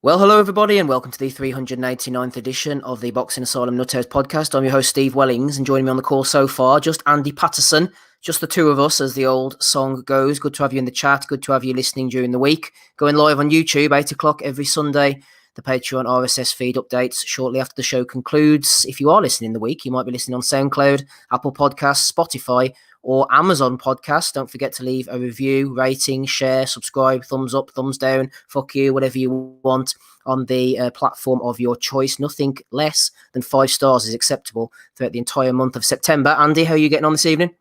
Well, hello everybody, and welcome to the 389th edition of the Boxing Asylum Nuthouse podcast. I'm your host, Steve Wellings, and joining me on the call so far, just Andy Patterson, just the two of us, as the old song goes. Good to have you in the chat. Good to have you listening during the week. Going live on YouTube, 8 o'clock every Sunday. The Patreon RSS feed updates shortly after the show concludes. If you are listening in the week, you might be listening on SoundCloud, Apple Podcasts, Spotify, or Amazon Podcasts. Don't forget to leave a review, rating, share, subscribe, thumbs up, thumbs down, fuck you, whatever you want on the platform of your choice. Nothing less than 5 stars is acceptable throughout the entire month of September. Andy, how are you getting on this evening?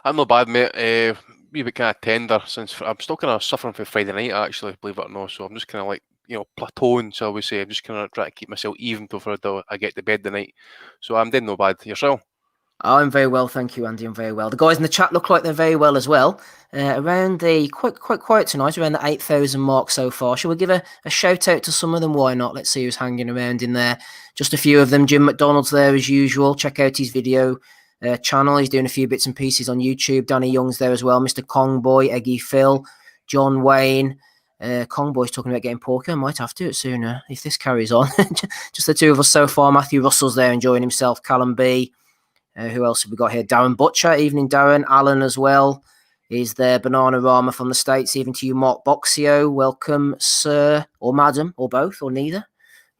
I'm not bad, mate. Wee bit kind of tender since I'm still kind of suffering from Friday night, actually, believe it or not. So I'm just kind of like, plateauing, so I would say. I'm just kind of trying to keep myself even before I get to bed tonight. So I'm doing no bad. Yourself? I'm very well, thank you, Andy. I'm very well. The guys in the chat look like they're very well as well. Around the quite quiet tonight, around the 8,000 mark so far. Shall we give a shout out to some of them? Why not? Let's see who's hanging around in there. Just a few of them. Jim McDonald's there as usual. Check out his video channel. He's doing a few bits and pieces on YouTube. Danny Young's there as well. Mr. Kongboy, Eggy Phil, John Wayne. Kongboy's talking about getting porky. I might have to it sooner if this carries on. Just the two of us so far. Matthew Russell's there enjoying himself. Callum B. Who else have we got here? Darren Butcher, evening Darren. Alan as well is there. Banana Rama from the States. Even to you, Mark Boxio. Welcome, sir, or madam, or both, or neither.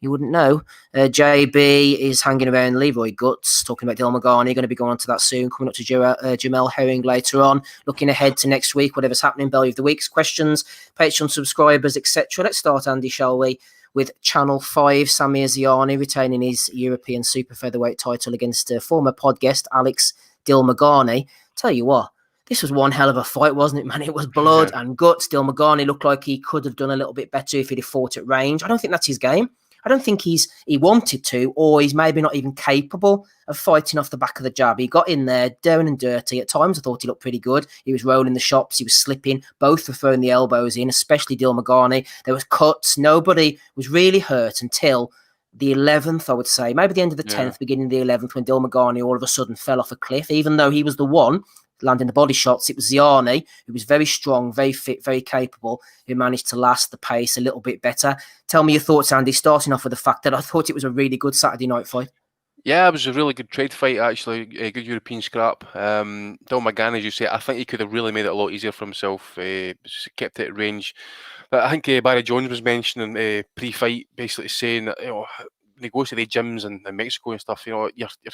You wouldn't know. JB is hanging around. Leroy Guts talking about Dylan Magani. Going to be going on to that soon. Coming up to Jamel Herring later on. Looking ahead to next week, whatever's happening. Belly of the Weeks, questions, Patreon subscribers, etc. Let's start, Andy, shall we? With Channel 5, Samir Ziani retaining his European super featherweight title against former pod guest Alex Dilmagani. Tell you what, this was one hell of a fight, wasn't it, man? It was blood and guts. Dilmagani looked like he could have done a little bit better if he'd have fought at range. I don't think that's his game. I don't think he wanted to, or he's maybe not even capable of fighting off the back of the jab. He got in there down and dirty. At times, I thought he looked pretty good. He was rolling the shots. He was slipping. Both were throwing the elbows in, especially Dilmagani. There was cuts. Nobody was really hurt until the 11th, I would say. Maybe the end of the 10th, beginning of the 11th, when Dilmagani all of a sudden fell off a cliff, even though he was the one landing the body shots. It was Ziani, who was very strong, very fit, very capable, who managed to last the pace a little bit better. Tell me your thoughts, Andy, starting off with the fact that I thought it was a really good Saturday night fight. Yeah, it was a really good trade fight, actually. A good European scrap. Dilmagani, as you say, I think he could have really made it a lot easier for himself. Kept it at range. But I think Barry Jones was mentioning pre-fight, basically saying that, when he goes to the gyms in Mexico and stuff, you're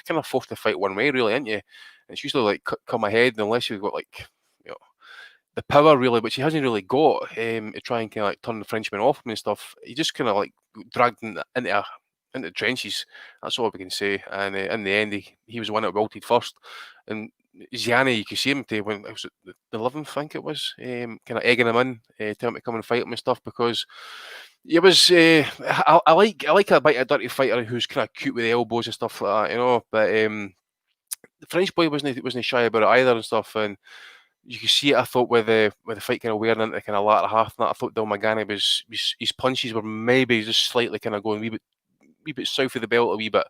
kind of forced to fight one way, really, aren't you? And it's usually like come ahead, unless you've got the power, really, which he hasn't really got to try and kind of like turn the Frenchman off him and stuff. He just kind of like dragged into the trenches. That's all we can say. And in the end, he was the one that wilted first. And Ziani, you could see him when it was the 11th, I think it was, kind of egging him in, telling him to come and fight him and stuff, because it was. I like a bit of a dirty fighter who's kind of cute with the elbows and stuff like that, But the French boy wasn't shy about it either and stuff. And you could see it, I thought, with the fight kind of wearing into kind of latter half and that. I thought Dilmagani his punches were maybe just slightly kind of going a wee bit south of the belt a wee bit.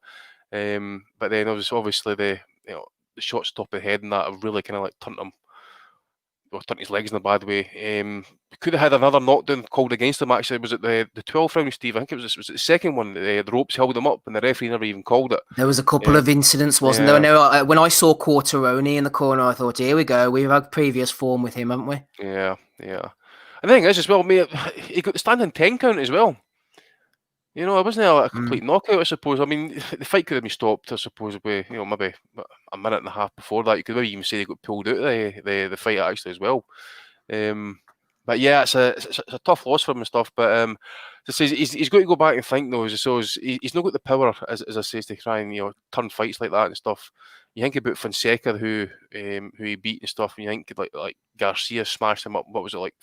But then obviously the shots top of the head and that have really kind of like turned his legs in a bad way. Could have had another knockdown called against him, actually. Was it the 12th round, Steve? I think it was the second one. The ropes held him up and the referee never even called it. There was a couple of incidents, wasn't there? No, when I saw Quarteroni in the corner, I thought, here we go. We've had previous form with him, haven't we? Yeah. And the thing is, as well, mate, he got the standing 10 count as well. It wasn't a complete knockout, I suppose. I mean, the fight could have been stopped, I suppose, maybe a minute and a half before that. You could maybe even say they got pulled out of the fight, actually, as well. But yeah, it's a tough loss for him and stuff. But he's got to go back and think, though. He's not got the power, as I say, to try and turn fights like that and stuff. You think about Fonseca, who he beat and stuff, and you think like Garcia smashed him up. What was it, like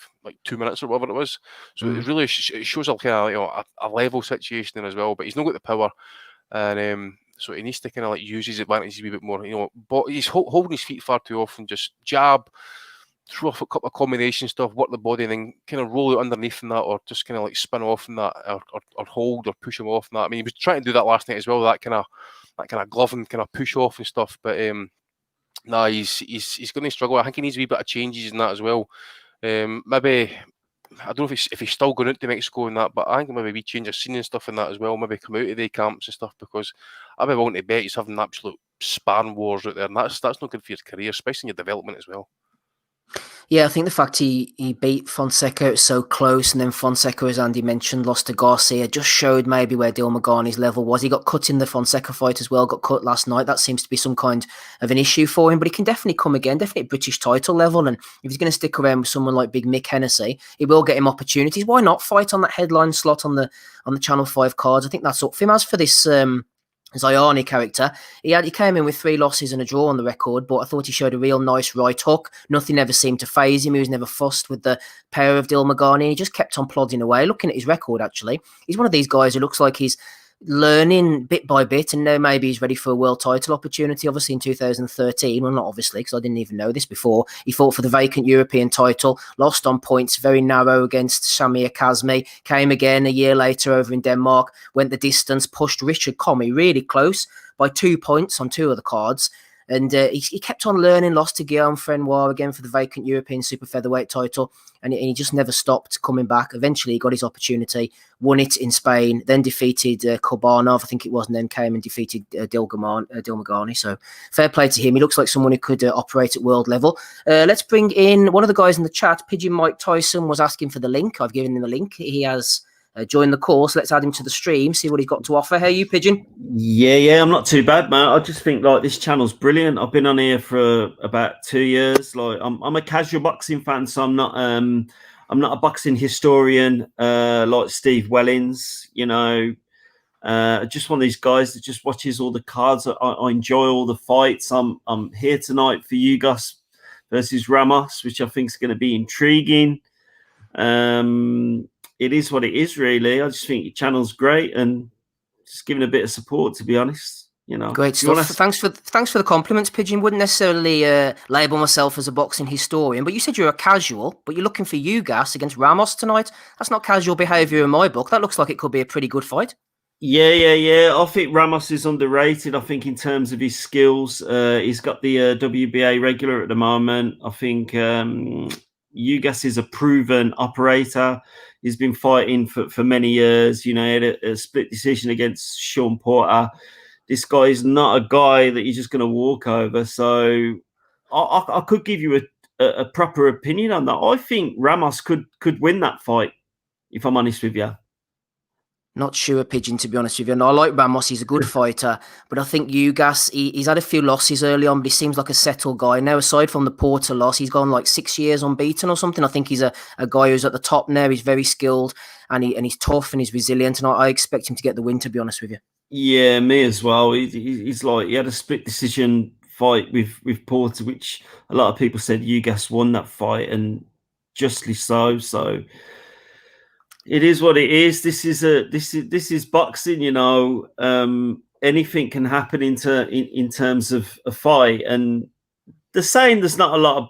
2 minutes or whatever it was? So it really shows a kind of a level situation there as well. But he's not got the power, and so he needs to kind of like use his advantages a wee bit more. But he's holding his feet far too often. Just jab, throw off a couple of combination stuff, work the body, and then kind of roll it underneath in that, or just kind of like spin off in that, or hold or push him off in that. I mean, he was trying to do that last night as well. That kind of glove and kind of push off and stuff. But he's going to struggle. I think he needs a wee bit of changes in that as well. Maybe I don't know if he's still going out to Mexico and that, but I think maybe we change of scene and stuff in that as well. Maybe come out of the camps and stuff, because I'd be willing to bet he's having absolute sparring wars out there, and that's not good for your career, especially in your development as well. Yeah, I think the fact he beat Fonseca so close, and then Fonseca, as Andy mentioned, lost to Garcia, just showed maybe where Dilmagani's level was. He got cut in the Fonseca fight as well, got cut last night. That seems to be some kind of an issue for him, but he can definitely come again, definitely British title level. And if he's going to stick around with someone like Big Mick Hennessy, it will get him opportunities. Why not fight on that headline slot on the Channel 5 cards? I think that's up for him. As for this Zayani character, he came in with 3 losses and a draw on the record, but I thought he showed a real nice right hook. Nothing ever seemed to faze him. He was never fussed with the power of Dilmagani. He just kept on plodding away. Looking at his record, actually, he's one of these guys who looks like he's learning bit by bit, and now maybe he's ready for a world title opportunity. Obviously in 2013, well, not obviously, because I didn't even know this before, he fought for the vacant European title, lost on points, very narrow against Shamir Kazmi, came again a year later over in Denmark, went the distance, pushed Richard Comey really close by 2 points on 2 of the cards. And he kept on learning, lost to Guillaume Frenoir again for the vacant European super featherweight title, and he just never stopped coming back. Eventually, he got his opportunity, won it in Spain, then defeated Kurbanov, I think it was, and then came and defeated Dilmagani. So fair play to him. He looks like someone who could operate at world level. Let's bring in one of the guys in the chat. Pigeon Mike Tyson was asking for the link. I've given him the link. He has joined the course. Let's add him to the stream, see what he's got to offer. Hey, you, Pigeon? Yeah, I'm not too bad, man. I just think like this channel's brilliant. I've been on here for about 2 years. Like I'm a casual boxing fan, so I'm not a boxing historian like Steve Wellings. You know, just one of these guys that just watches all the cards. I enjoy all the fights. I'm here tonight for Hughes versus Ramos, which I think is going to be intriguing. It is what it is, really. I just think your channel's great, and just giving a bit of support, to be honest. You know, great stuff. Thanks for the compliments, Pigeon. Wouldn't necessarily label myself as a boxing historian, but you said you're a casual, but you're looking for Hughes against Ramos tonight. That's not casual behaviour in my book. That looks like it could be a pretty good fight. Yeah. I think Ramos is underrated. I think in terms of his skills, he's got the WBA regular at the moment. I think Hughes is a proven operator. He's been fighting for many years. You know, he had a split decision against Sean Porter. This guy is not a guy that you're just going to walk over. So I could give you a proper opinion on that. I think Ramos could win that fight, if I'm honest with you. Not sure, Pigeon, to be honest with you. And I like Ramos. He's a good fighter. But I think Hughes, he's had a few losses early on, but he seems like a settled guy. Now, aside from the Porter loss, he's gone like 6 years unbeaten or something. I think he's a guy who's at the top now. He's very skilled, and he's tough, and he's resilient. And I expect him to get the win, to be honest with you. Yeah, me as well. He's like, he had a split decision fight with Porter, which a lot of people said Hughes won that fight, and justly so. So it is what it is. This is boxing, you know. Anything can happen in terms of a fight, and they're saying there's not a lot of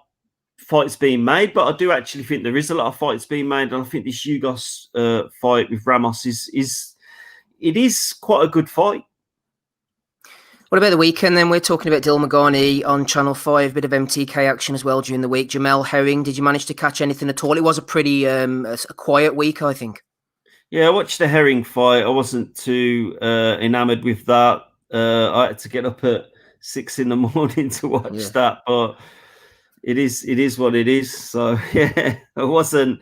fights being made, but I do actually think there is a lot of fights being made, and I think this Hughes fight with Ramos is quite a good fight. What about the weekend then? We're talking about Dilmagani on Channel 5, bit of MTK action as well during the week. Jamel Herring, did you manage to catch anything at all? It was a pretty a quiet week, I think. Yeah, I watched the Herring fight. I wasn't too enamoured with that. I had to get up at 6 a.m. to watch that, but it is what it is. So yeah, it wasn't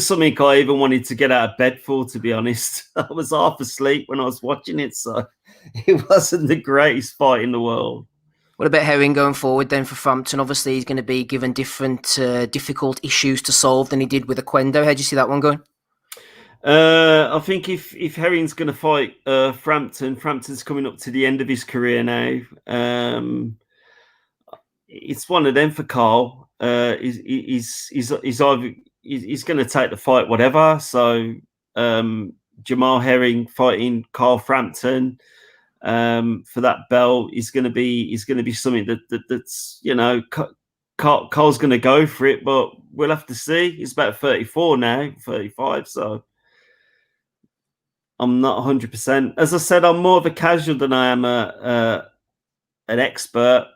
something I even wanted to get out of bed for, to be honest. I was half asleep when I was watching it, so it wasn't the greatest fight in the world. What about Herring going forward then for Frampton? Obviously, he's going to be given different difficult issues to solve than he did with Oquendo. How do you see that one going? I think if Herring's going to fight Frampton's coming up to the end of his career now. It's one of them for Carl. He's either he's going to take the fight, whatever. So Jamal Herring fighting Carl Frampton for that belt is going to be something that's, you know, Carl's going to go for it, but we'll have to see. He's about 34 now, 35, so I'm not 100%. As I said, I'm more of a casual than I am an expert.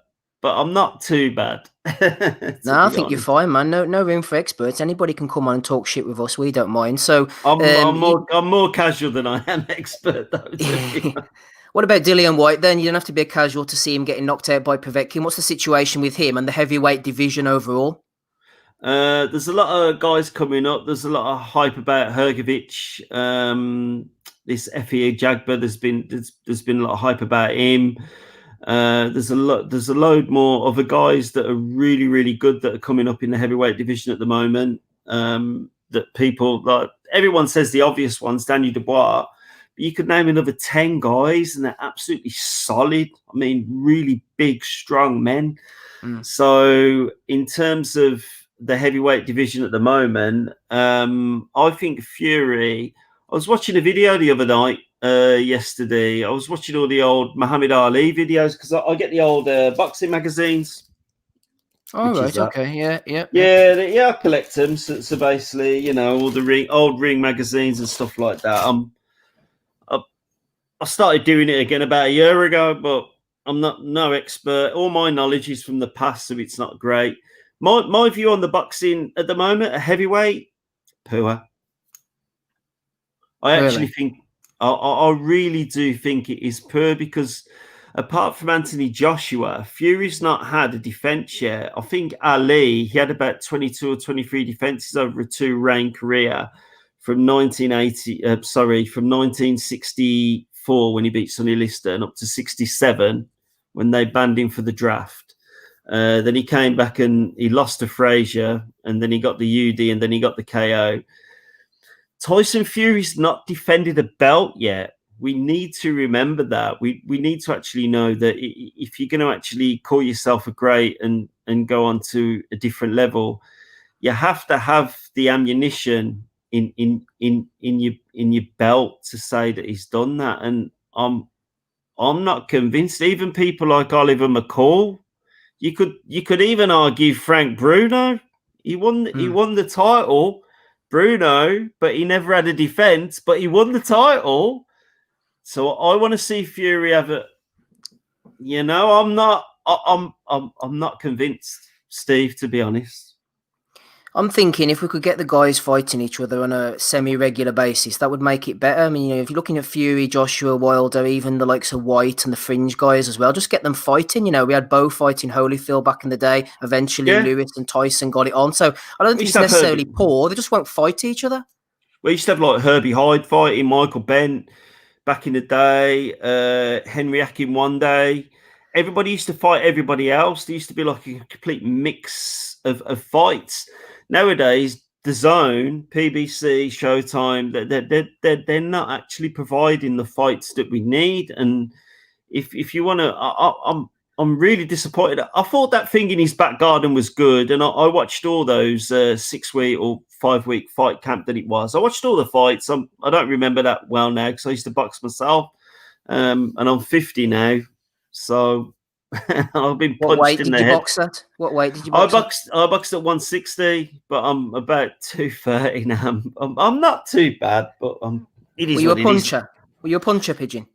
but I'm not too bad. No, To I be think you're honest, fine, man. No room for experts. Anybody can come on and talk shit with us. We don't mind. So, I'm more casual than I am expert, though. To be honest. what about Dillian White then? You don't have to be a casual to see him getting knocked out by Povetkin. What's the situation with him and the heavyweight division overall? There's a lot of guys coming up. There's a lot of hype about Hergovic. This Fe Jagba. There's been a lot of hype about him. There's a load more other guys that are really, really good that are coming up in the heavyweight division at the moment. That people like, everyone says the obvious ones, Daniel Dubois, but you could name another 10 guys and they're absolutely solid. I mean, really big, strong men. So in terms of the heavyweight division at the moment, I think Fury. I was watching a video the other night, yesterday. I was watching all the old Muhammad Ali videos because I get the old boxing magazines. Oh, right. Okay. Yeah, I collect them. So basically, you know, all the old ring magazines and stuff like that. I started doing it again about a year ago, but I'm no expert. All my knowledge is from the past, so it's not great. My view on the boxing at the moment, a heavyweight, poor. I actually think I really do think it is poor because apart from Anthony Joshua, Fury's not had a defense yet. I think Ali, he had about 22 or 23 defenses over a 2 reign career from 1964 when he beat Sonny Liston up to 67 when they banned him for the draft. Then he came back and he lost to Frazier, and then he got the UD, and then he got the KO. Tyson Fury's not defended a belt yet. We need to remember that. We need to actually know that if you're going to actually call yourself a great and go on to a different level, you have to have the ammunition in your belt to say that he's done that. And I'm not convinced. Even people like Oliver McCall, you could even argue Frank Bruno. He won the title, Bruno, but he never had a defense, but he won the title. So I want to see Fury have it. You know, I'm not convinced, Steve, to be honest. I'm thinking if we could get the guys fighting each other on a semi-regular basis, that would make it better. I mean, you know, if you're looking at Fury, Joshua, Wilder, even the likes of White and the fringe guys as well, just get them fighting. You know, we had Bo fighting Holyfield back in the day. Eventually, Lewis and Tyson got it on. So I don't think it's necessarily poor. They just won't fight each other. We used to have like Herbie Hyde fighting Michael Bent back in the day, Henry Akin one day. Everybody used to fight everybody else. There used to be like a complete mix of fights. Nowadays, the Zone, PBC, Showtime, they're not actually providing the fights that we need. And if you want to, I'm really disappointed. I thought that thing in his back garden was good, and I watched all those 6-week or 5-week fight camp that it was. I watched all the fights. I don't remember that well now because I used to box myself, and I'm 50 now, so I've been punched in the head. What weight did you box at? I boxed at 160, but I'm about 230 now. I'm not too bad, but it is. Were you a puncher? Were you a puncher, Pigeon?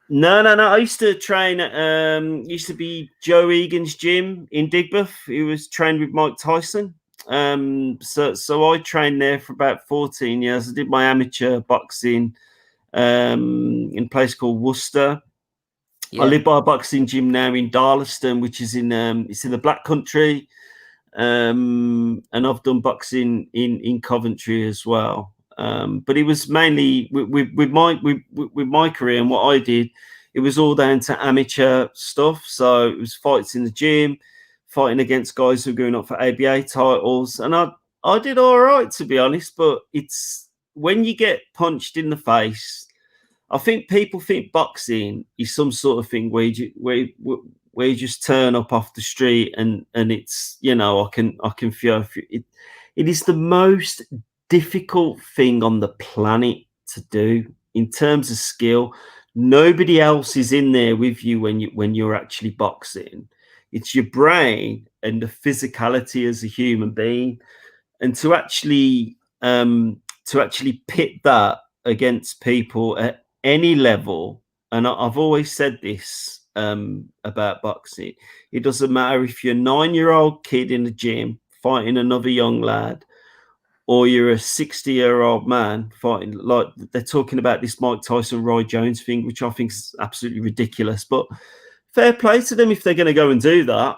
No. I used to train at used to be Joe Egan's gym in Digbeth. He was trained with Mike Tyson. So I trained there for about 14 years. I did my amateur boxing in a place called Worcester. Yeah. I live by a boxing gym now in Darlaston, which is it's in the Black Country, and I've done boxing in Coventry as well. But it was mainly with my career and what I did. It was all down to amateur stuff. So it was fights in the gym, fighting against guys who were going up for ABA titles, and I did all right, to be honest. But it's when you get punched in the face. I think people think boxing is some sort of thing where you just turn up off the street and it's, you know, I can feel it. It is the most difficult thing on the planet to do in terms of skill. Nobody else is in there with you when you're actually boxing. It's your brain and the physicality as a human being, and to actually pit that against people at any level. And I've always said this, about boxing. It doesn't matter if you're a 9-year-old kid in the gym fighting another young lad, or you're a 60-year-old man fighting. Like they're talking about this Mike Tyson, Roy Jones thing, which I think is absolutely ridiculous. But fair play to them if they're going to go and do that.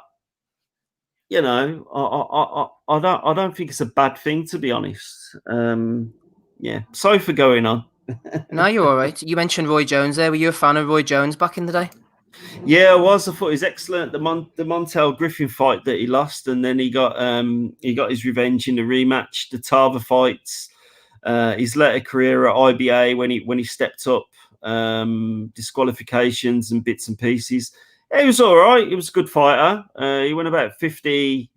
You know, I don't think it's a bad thing, to be honest. Yeah, sorry for going on. No, you're all right. You mentioned Roy Jones there. Were you a fan of Roy Jones back in the day? Yeah, I was. I thought he was excellent. The Montel Griffin fight that he lost, and then he got his revenge in the rematch. The Tava fights, his later career at IBA when he stepped up, disqualifications and bits and pieces. Yeah, he was all right. He was a good fighter. He went about 50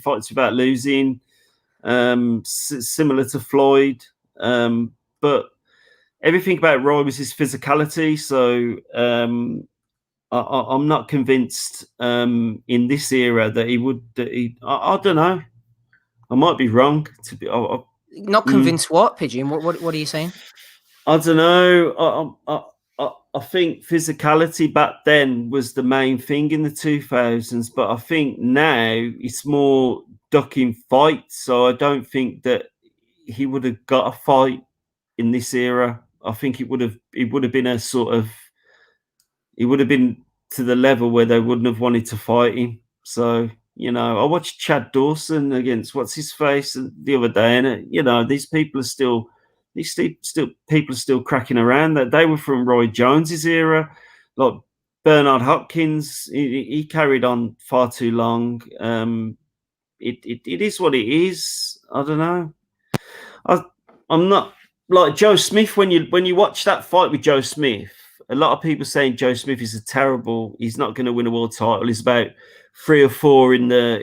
fights without losing, similar to Floyd. But everything about Roy was his physicality. So I'm not convinced in this era that he would. I don't know. I might be wrong. Not convinced. What, Pigeon? What are you saying? I don't know. I think physicality back then was the main thing in the 2000s, but I think now it's more ducking fights. So I don't think that he would have got a fight in this era. I think it would have been a sort of, it would have been to the level where they wouldn't have wanted to fight him. So, you know, I watched Chad Dawson against what's his face the other day, and you know, these people are still cracking around. That they were from Roy Jones's era, like Bernard Hopkins. He carried on far too long. It is what it is. I don't know. I'm not like Joe Smith. When you watch that fight with Joe Smith, a lot of people saying Joe Smith is he's not going to win a world title. He's about 3 or 4 in the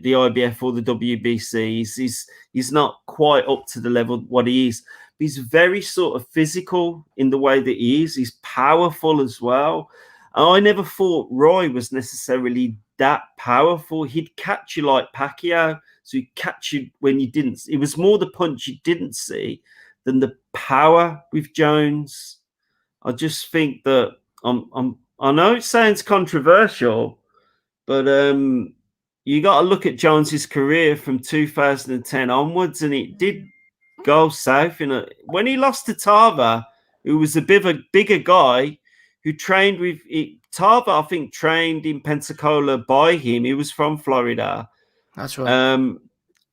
IBF or the WBC. He's not quite up to the level what he is. But he's very sort of physical in the way that he is. He's powerful as well. And I never thought Roy was necessarily that powerful. He'd catch you like Pacquiao. So he'd catch you when you didn't. It was more the punch you didn't see than the power with Jones. I just think that I know it sounds controversial, but you got to look at Jones's career from 2010 onwards, and it did go south. When he lost to Tava, who was a bigger guy who trained with Tava, I think trained in Pensacola by him. He was from Florida. That's right.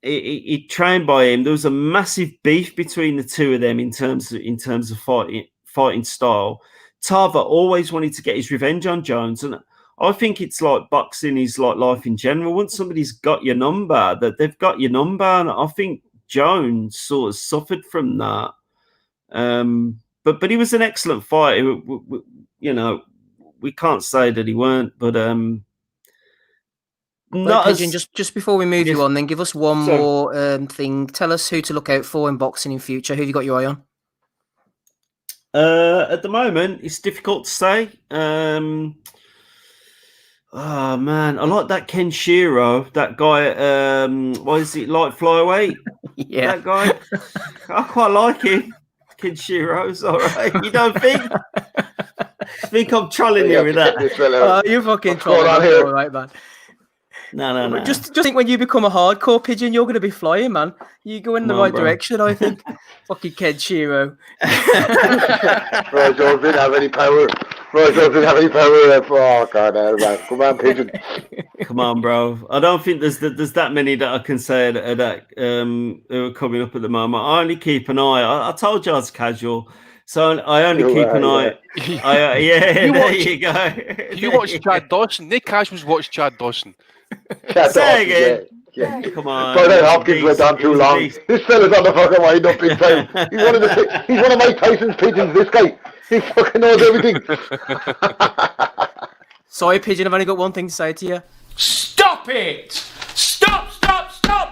He trained by him. There was a massive beef between the two of them in terms of fighting style. Tava always wanted to get his revenge on Jones, and I think it's like boxing is like life in general. Once somebody's got your number, that they've got your number, and I think Jones sort of suffered from that. But he was an excellent fighter. You know, we can't say that he weren't, but not Pigeon, just before we move you on, then give us one more thing. Tell us who to look out for in boxing in future. Who have you got your eye on? At the moment, it's difficult to say. Oh man, I like that Ken Shiro, that guy. What is it, light flyweight? Yeah, that guy. I quite like him. Ken Shiro's all right. You don't think? I think I'm trolling you with that. You fucking trolling. All right, man. No. Just think when you become a hardcore Pigeon, you're going to be flying, man. You go in the right direction, I think. Fucking Ken Shiro. Roy Jones didn't have any power. Oh, God, man. Come on, Pigeon. Come on, bro. I don't think there's that many that I can say that who are coming up at the moment. I only keep an eye. I told you I was casual. So I only keep an eye. You go. You watch Chad Dawson. Nick Casuals watch Chad Dawson. Say again. Yeah. Come on. But Hopkins went on too long. This fella's on the fucking wind up big time. He's one of Mike Tyson's pigeons, this guy. He fucking knows everything. Sorry, Pigeon, I've only got one thing to say to you. Stop it! Stop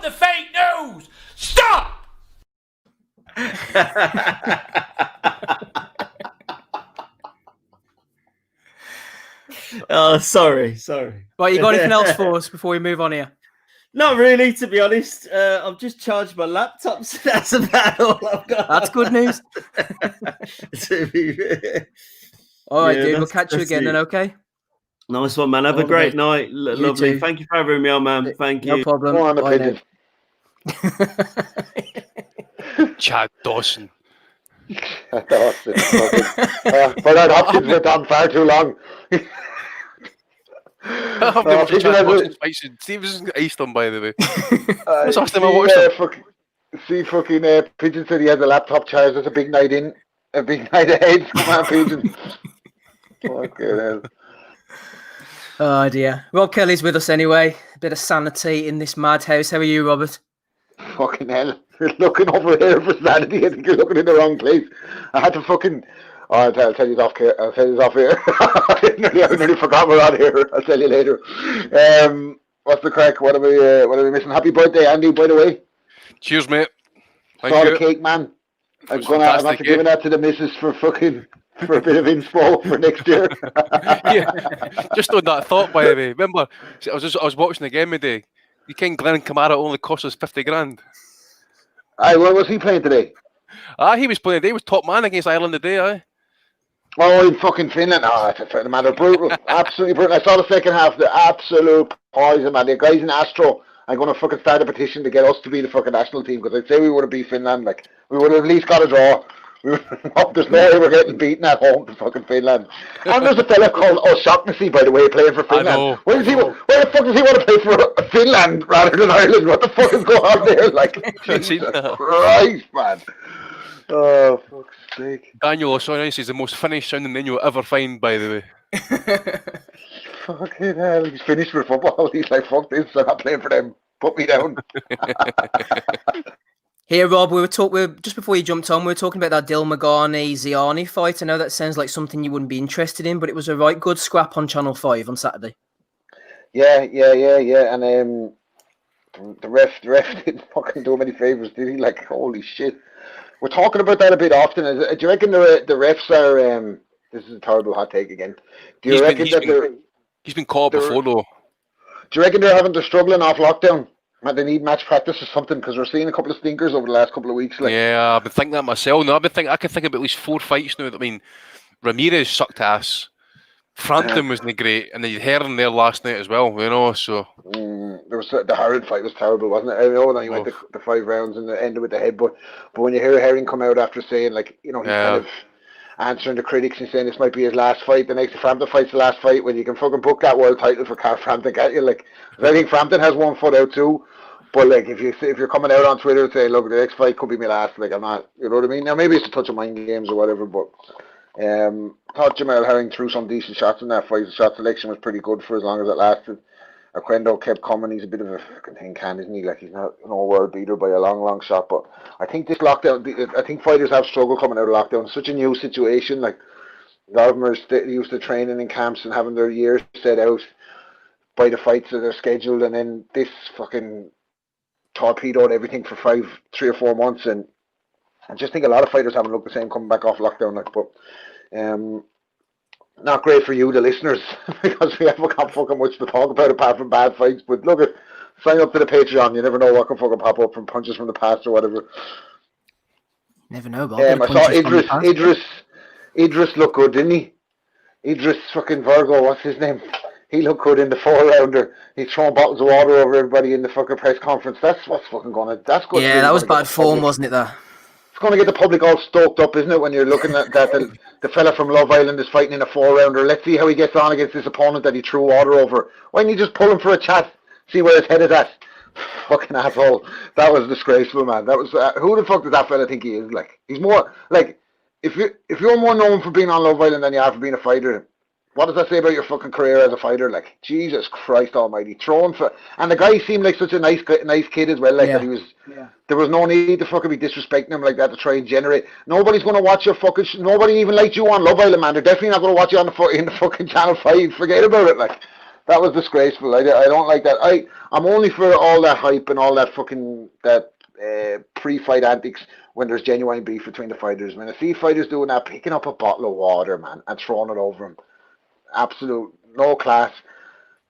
the fake news! Stop! Oh, sorry. Right, you got anything else for us before we move on here? Not really, to be honest. I've just charged my laptop, so that's about all I've got. That's good news. All right, Yeah, dude. We'll catch you that's again then, it. okay? Nice one, man. Have All a the great best. night. You Lovely. too. Thank you for having me on, man. Thank No you. problem. Go on the Bye now. Pigeons. Chad Dawson. Dawson, fucking. Bernard Hopkins went on far too long. I've never seen Pigeon Chad has Dawson's fights. Stevenson's got iced on, by the way. a, When's the last time I watched him? fucking Pigeon said he has a laptop charge. It's a big night in, a big night ahead. Come on, Pigeon. Fucking hell. Oh dear. Rob Kelly's with us anyway. A bit of sanity in this madhouse. How are you, Robert? Fucking hell. You're looking over here for sanity. I think you're looking in the wrong place. I had to fucking. Oh, I'll tell you off here. I'll tell you off here. I nearly forgot we're on here. I'll tell you later. What's the crack? What are we missing? Happy birthday, Andy, by the way. Cheers, mate. Thank Saw you. the cake, man. I'm It's after fantastic, giving that to the missus for a bit of inspo for next year. Yeah. Just on that thought, by the way. Remember, I was watching the game today. You can Glenn Kamara only cost us 50 grand. Aye, what was he playing today? He was playing today. He was top man against Ireland today, aye. Oh, in fucking Finland. Oh, it's a matter brutal. Absolutely brutal. I saw the second half, the absolute poison, man. The guys in Astro, I'm going to fucking start a petition to get us to be the fucking national team, because I'd say we would have beat Finland. Like, we would have at least got a draw. There's no way we're getting beaten at home to fucking Finland. And there's a fella called O'Shaughnessy, by the way, playing for Finland. I know. Where the fuck does he want to play for Finland rather than Ireland? What the fuck is going on there? Like, Jesus Christ, man. Oh, fuck's sake. Daniel O'Shaughnessy is the most Finnish sounding name you'll ever find, by the way. Fucking hell, he's finished with football. He's like, fuck this, I'm not playing for them. Put me down. Here, Rob, we were just before you jumped on, we were talking about that Dilmagani-Ziani fight. I know that sounds like something you wouldn't be interested in, but it was a right good scrap on Channel 5 on Saturday. Yeah. And the ref didn't fucking do him any favours, did he? Like, holy shit. We're talking about that a bit often. Do you reckon the refs are... this is a terrible hot take again. Do you reckon he's been caught before, though. Do you reckon they're struggling off lockdown? And they need match practice or something, because we're seeing a couple of stinkers over the last couple of weeks. Like. Yeah, I've been thinking that myself. No, I can think of at least 4 fights now. I mean, Ramirez sucked ass. Frampton wasn't great, and then you had Heron there last night as well, you know, so... there was the Herring fight was terrible, wasn't it? I know that he went the 5 rounds and ended with the headbutt, but when you hear Herring come out after saying, like, you know, he's kind of answering the critics and saying this might be his last fight, the next Frampton fight's the last fight, when you can fucking book that world title for Carl Frampton, can't you? Like, I think Frampton has 1 foot out too, but like, if you're coming out on Twitter and saying, look, the next fight could be my last, like, I'm not, you know what I mean? Now, maybe it's a touch of mind games or whatever, but... thought Jamal Herring threw some decent shots in that fight. The shot selection was pretty good for as long as it lasted. Aquendo kept coming. He's a bit of a fucking tin can, isn't he? Like, he's not no world beater by a long shot. But I think this lockdown, I think fighters have struggled coming out of lockdown. It's such a new situation. Like, a lot of them are used to training in camps and having their years set out by the fights that are scheduled, and then this fucking torpedoed everything for 3 or 4 months. And I just think a lot of fighters haven't looked the same coming back off lockdown. Like, but not great for you, the listeners, because we haven't got fucking much to talk about apart from bad fights. But look, sign up to the Patreon. You never know what can fucking pop up from punches from the past or whatever. Never know, Bob. I saw Idris look good, didn't he? Idris fucking Virgo, what's his name? He looked good in the 4-rounder. He's throwing bottles of water over everybody in the fucking press conference. That's what's fucking going on. That's good. Yeah, that was bad form, wasn't it, there? It's going to get the public all stoked up, isn't it, when you're looking at that the fella from Love Island is fighting in a 4-rounder. Let's see how he gets on against this opponent that he threw water over. Why don't you just pull him for a chat? See where his head is at? Fucking asshole. That was disgraceful, man. That was who the fuck does that fella think he is? Like, he's more like, if you're more known for being on Love Island than you are for being a fighter, what does that say about your fucking career as a fighter? Like, Jesus Christ Almighty, throwing for, and the guy seemed like such a nice kid as well. Like, that he was. Yeah. There was no need to fucking be disrespecting him like that to try and generate. Nobody's gonna watch your fucking. Nobody even liked you on Love Island, man. They're definitely not gonna watch you on in the fucking Channel 5. Forget about it. Like, that was disgraceful. I don't like that. I'm only for all that hype and all that fucking pre-fight antics when there's genuine beef between the fighters. When I see fighters doing that, picking up a bottle of water, man, and throwing it over him. Absolute no class,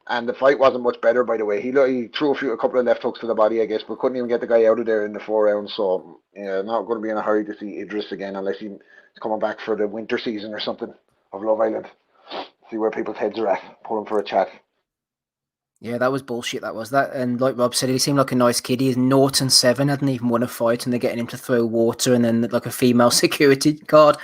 and the fight wasn't much better, by the way. He threw a couple of left hooks to the body, I guess, but couldn't even get the guy out of there in the 4 rounds. So yeah, not going to be in a hurry to see Idris again unless he's coming back for the winter season or something. of Love Island. See where people's heads are at. Pull him for a chat. Yeah, that was bullshit. That was that. And like Rob said, he seemed like a nice kid. He's 0-7, hadn't even won a fight, and they're getting him to throw water, and then like a female security guard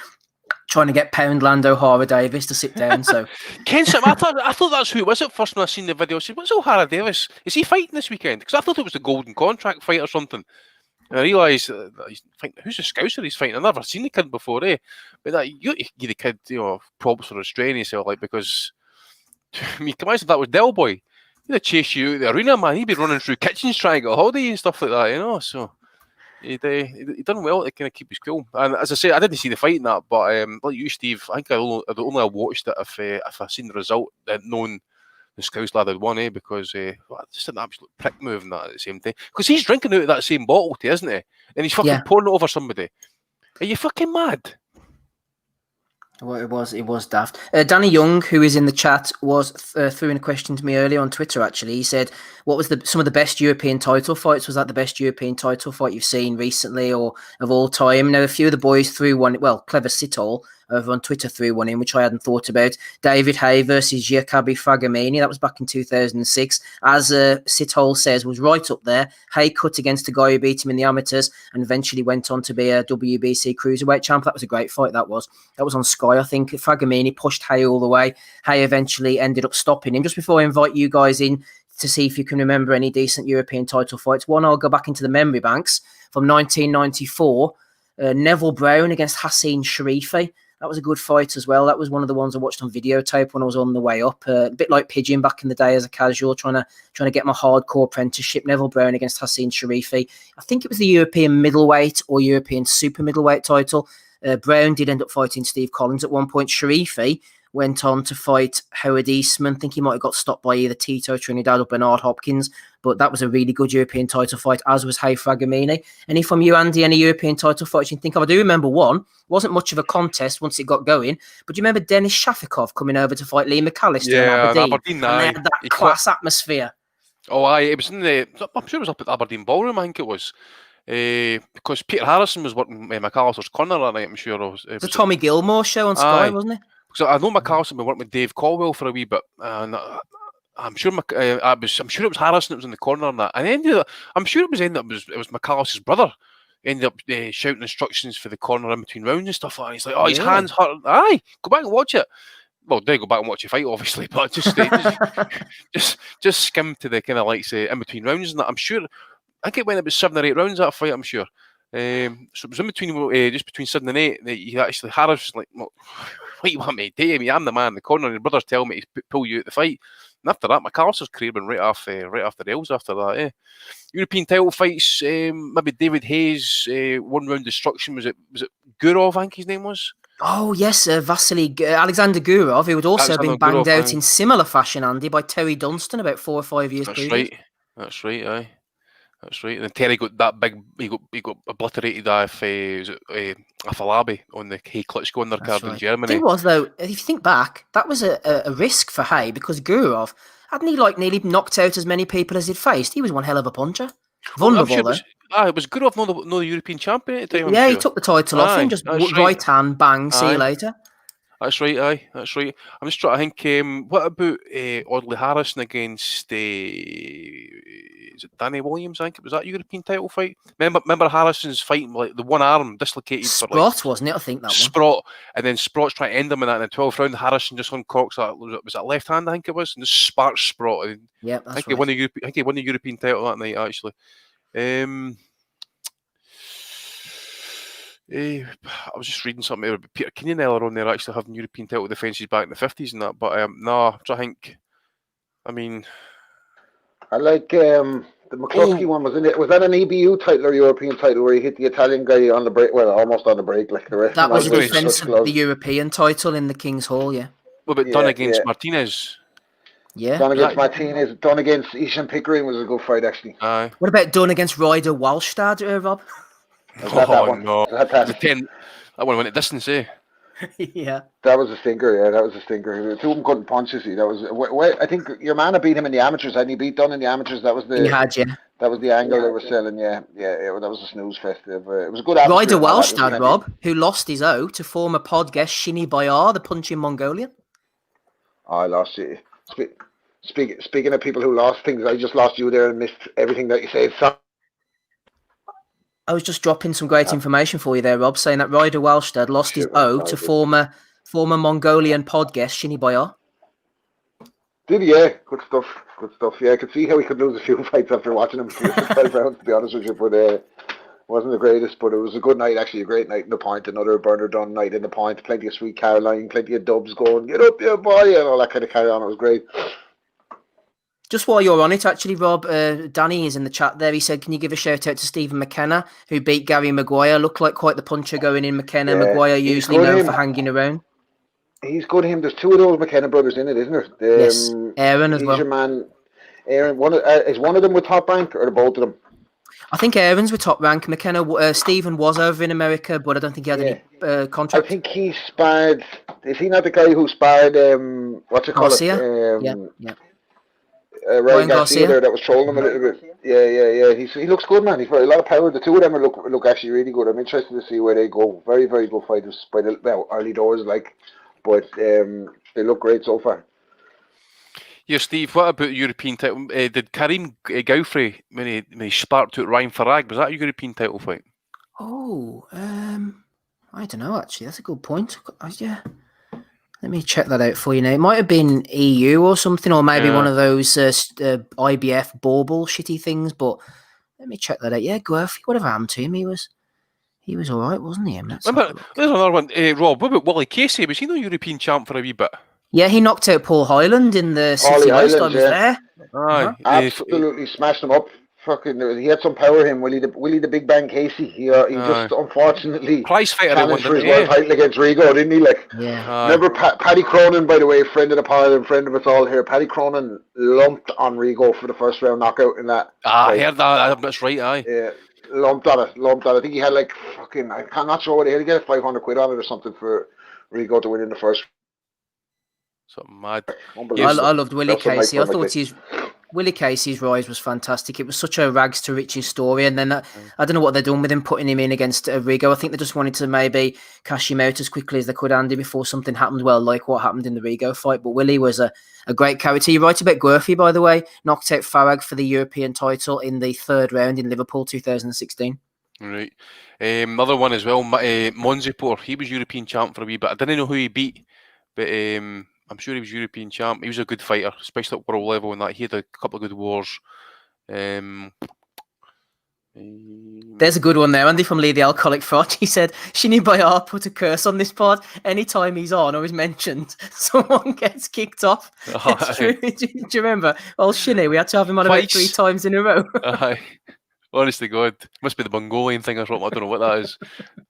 trying to get Poundland O'Hara Davis to sit down. So Kensington, I thought that's who it was at first when I seen the video. I said, "What's O'Hara Davis? Is he fighting this weekend?" Because I thought it was the Golden Contract fight or something. And I realised he's fighting, who's the Scouser he's fighting? I've never seen the kid before, eh? But that, you give the kid, props for restraining himself, like, because I mean, come on, if that was Del Boy, he'd have chased you out of the arena, man. He'd be running through kitchens trying to get a hold of you and stuff like that, So he done well to kind of keep his cool. And as I say, I didn't see the fight in that, but like you, Steve, I think I'd only have watched it if I seen the result and known the Scouse lad had won, because just an absolute prick move in that at the same time. Because he's drinking out of that same bottle, isn't he? And he's fucking pouring it over somebody. Are you fucking mad? Well, it was daft. Danny Young, who is in the chat, was threw in a question to me earlier on Twitter. Actually, he said, "What was some of the best European title fights? Was that the best European title fight you've seen recently or of all time?" Now, a few of the boys threw one. Well, Clever Sitol over on Twitter threw one in, which I hadn't thought about. David Hay versus Giacobi Fragamini. That was back in 2006. As Sitol says, was right up there. Hay cut against a guy who beat him in the amateurs and eventually went on to be a WBC cruiserweight champ. That was a great fight. That was on Sky, I think. Fragamini pushed Hay all the way. Hay eventually ended up stopping him. Just before I invite you guys in to see if you can remember any decent European title fights, one, I'll go back into the memory banks from 1994. Neville Brown against Hassan Sharifi. That was a good fight as well. That was one of the ones I watched on videotape when I was on the way up. A bit like Pigeon back in the day as a casual, trying to get my hardcore apprenticeship. Neville Brown against Hassan Sharifi. I think it was the European middleweight or European super middleweight title. Brown did end up fighting Steve Collins at one point. Sharifi went on to fight Howard Eastman. I think he might have got stopped by either Tito Trinidad or Bernard Hopkins, but that was a really good European title fight, as was Hay Fragamini. Any from you, Andy, any European title fights you think of? I do remember one. Wasn't much of a contest once it got going, but do you remember Dennis Shafikov coming over to fight Lee McAllister in Aberdeen? And they had that class atmosphere. Oh, aye, it was I'm sure it was up at the Aberdeen Ballroom, I think it was. Because Peter Harrison was working McAllister's corner that night, I'm sure. It was a Tommy Gilmore show on Sky, wasn't it? So I know McAllister been working with Dave Caldwell for a wee bit, and I'm sure it was Harrison that was in the corner on that. And I'm sure it was McAllister's brother ended up shouting instructions for the corner in between rounds and stuff like that. He's like, "Oh, his hands hurt." Aye, go back and watch it. Well, they go back and watch the fight, obviously, but just skim to the kind of like say in between rounds and that. I'm sure. I think it went about 7 or 8 rounds that fight. I'm sure. So it was in between, just between 7 and 8. Harris was like, "Well, what you want me to do? I mean, I'm the man in the corner, and your brother's telling me to pull you out the fight." And after that, McAllister's career went right off the rails after that. European title fights, maybe David Hayes, 1 round destruction. Was it Gurov? I think his name was. Oh yes, Vasily Alexander Gurov, who had also been banged out in similar fashion, Andy, by Terry Dunstan about 4 or 5 years previous. That's right. Aye. That's right. And then Terry got that big. He got obliterated if Afalabi on the Hay Klitschko undercard in Germany. The thing was though, if you think back, that was a risk for Hay because Gurov hadn't he nearly knocked out as many people as he'd faced. He was one hell of a puncher. Vulnerable though. It was Gurov, no the European champion at the time. Yeah, he took the title off him. Just right hand, bang. See you later. That's right, aye. That's right. I'm just trying to think, what about Audley Harrison against, is it Danny Williams, I think? Was that a European title fight? Remember Harrison's fighting, like, the one arm dislocated. Sprott, wasn't it? I think that one. Sprott, and then Sprott's trying to end him in that in the 12th round. Harrison just uncocks that, was that left hand, I think it was? And just sparks Sprott. Yeah, that's I think he won the European title that night, actually. I was just reading something about Peter Kinneneller on there actually having European title defences back in the 50s and that, but no, I think, I mean, I like the McCluskey one. Was that an EBU title or European title where he hit the Italian guy on the break? Well, almost on the break, like the rest. That was a defence of the European title in the King's Hall, yeah. What about done against Martinez? Yeah. Done against Martinez, done against Ishan Pickering was a good fight actually. Aye. What about done against Ryder Walstad, Rob? No. That one went at distance, eh? Yeah. That was a stinker, yeah. That was a stinker. The two of them couldn't punch, you see. That was. I think your man had beat him in the amateurs, hadn't he? Beat Dunn in the amateurs. That was the. He had, yeah. That was the angle they were selling. Yeah, that was a snooze fest. It was a good atmosphere. Ryder and all that. Welsh There was dad, plenty- Rob, who lost his O to former pod guest Shinny Bayar, the punching Mongolian. I lost you. Speaking of people who lost things, I just lost you there and missed everything that you said. So, I was just dropping some great information for you there, Rob, saying that Ryder Welsh dad lost his Shit, man, O sorry, to dude. former Mongolian pod guest Shinny Bayar. Did he? Yeah, good stuff. Good stuff. Yeah, I could see how he could lose a few fights after watching him for 12 rounds, to be honest with you. But wasn't the greatest, but it was a good night, actually, a great night in the point. Another burner done night in the point. Plenty of Sweet Caroline, plenty of dubs going, get up there, boy, and all that kind of carry on. It was great. Just while you're on it, actually, Rob, Danny is in the chat there. He said, can you give a shout out to Stephen McKenna, who beat Gary Maguire? Looked like quite the puncher going in. McKenna, Yeah, Maguire he's usually good, known him. for hanging around. He's good him. There's two of those McKenna brothers in it, isn't there? Yes, Aaron as he's well. Your man, Aaron. Is one of them with Top Rank, or both of them? I think Aaron's with Top Rank. McKenna, Stephen was over in America, but I don't think he had any I contract. think he sparred. Is he not the guy who sparred? What you call Garcia? it? Yeah. Ryan Garcia Garcia there, that was trolling him a little bit. Yeah. He looks good, man. He's got a lot of power. The two of them look actually really good. I'm interested to see where they go. Very, very good fighters by the early doors, but they look great so far. Yeah, Steve, what about European title? Did Karim Gaufrey, when he sparked out Ryan Farag, was that a European title fight? Oh, I don't know, actually. That's a good point. Yeah. Let me check that out for you now. It might have been EU or something, or maybe one of those IBF bauble shitty things, but let me check that out. Yeah, Guerfi, whatever happened to him, he was all right, wasn't he? There's another one. Rob, what about Willie Casey? Was he no European champ for a wee bit? Yeah, he knocked out Paul Highland in the City West. I was there. Absolutely smashed him up. Fucking, he had some power. Him, Willie the Big Bang Casey. He just unfortunately challenged for his world title against Rigo, didn't he? Remember Paddy Cronin, by the way, friend of the pod and friend of us all here. Paddy Cronin lumped on Rigo for the first round knockout in that. I heard that. That's right. Aye. Yeah, lumped on it. I think he had I'm not sure what he had to get £500 on it or something for Rigo to win in the first. Something mad. I loved Willie Casey. I thought Willie Casey's rise was fantastic. It was such a rags to riches story, and then I don't know what they're doing with him putting him in against Rigo. I think they just wanted to maybe cash him out as quickly as they could, Andy, before something happened. Well, like what happened in the Rigo fight. But Willie was a great character. You're right about Guerfi, by the way. Knocked out Farag for the European title in the third round in Liverpool 2016. Right. Another one as well, Monzipor. He was European champ for a wee bit. I didn't know who he beat, but I'm sure he was European champ. He was a good fighter, especially at world level, and that he had a couple of good wars. There's a good one there. Andy from Lee, the Alcoholic Froch. He said, Shinny Bayar put a curse on this pod. Anytime he's on or is mentioned, someone gets kicked off. It's true. Do you remember? Well, Shinny, we had to have him on about 3 times in a row. Honest to God. Must be the Mongolian thing or something. I don't know what that is.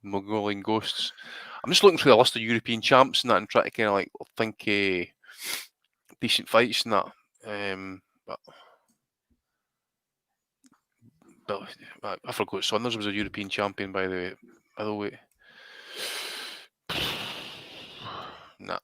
Mongolian ghosts. I'm just looking through the list of European champs and that and trying to kind of think decent fights and that. But I forgot Saunders was a European champion, by the way. Nah.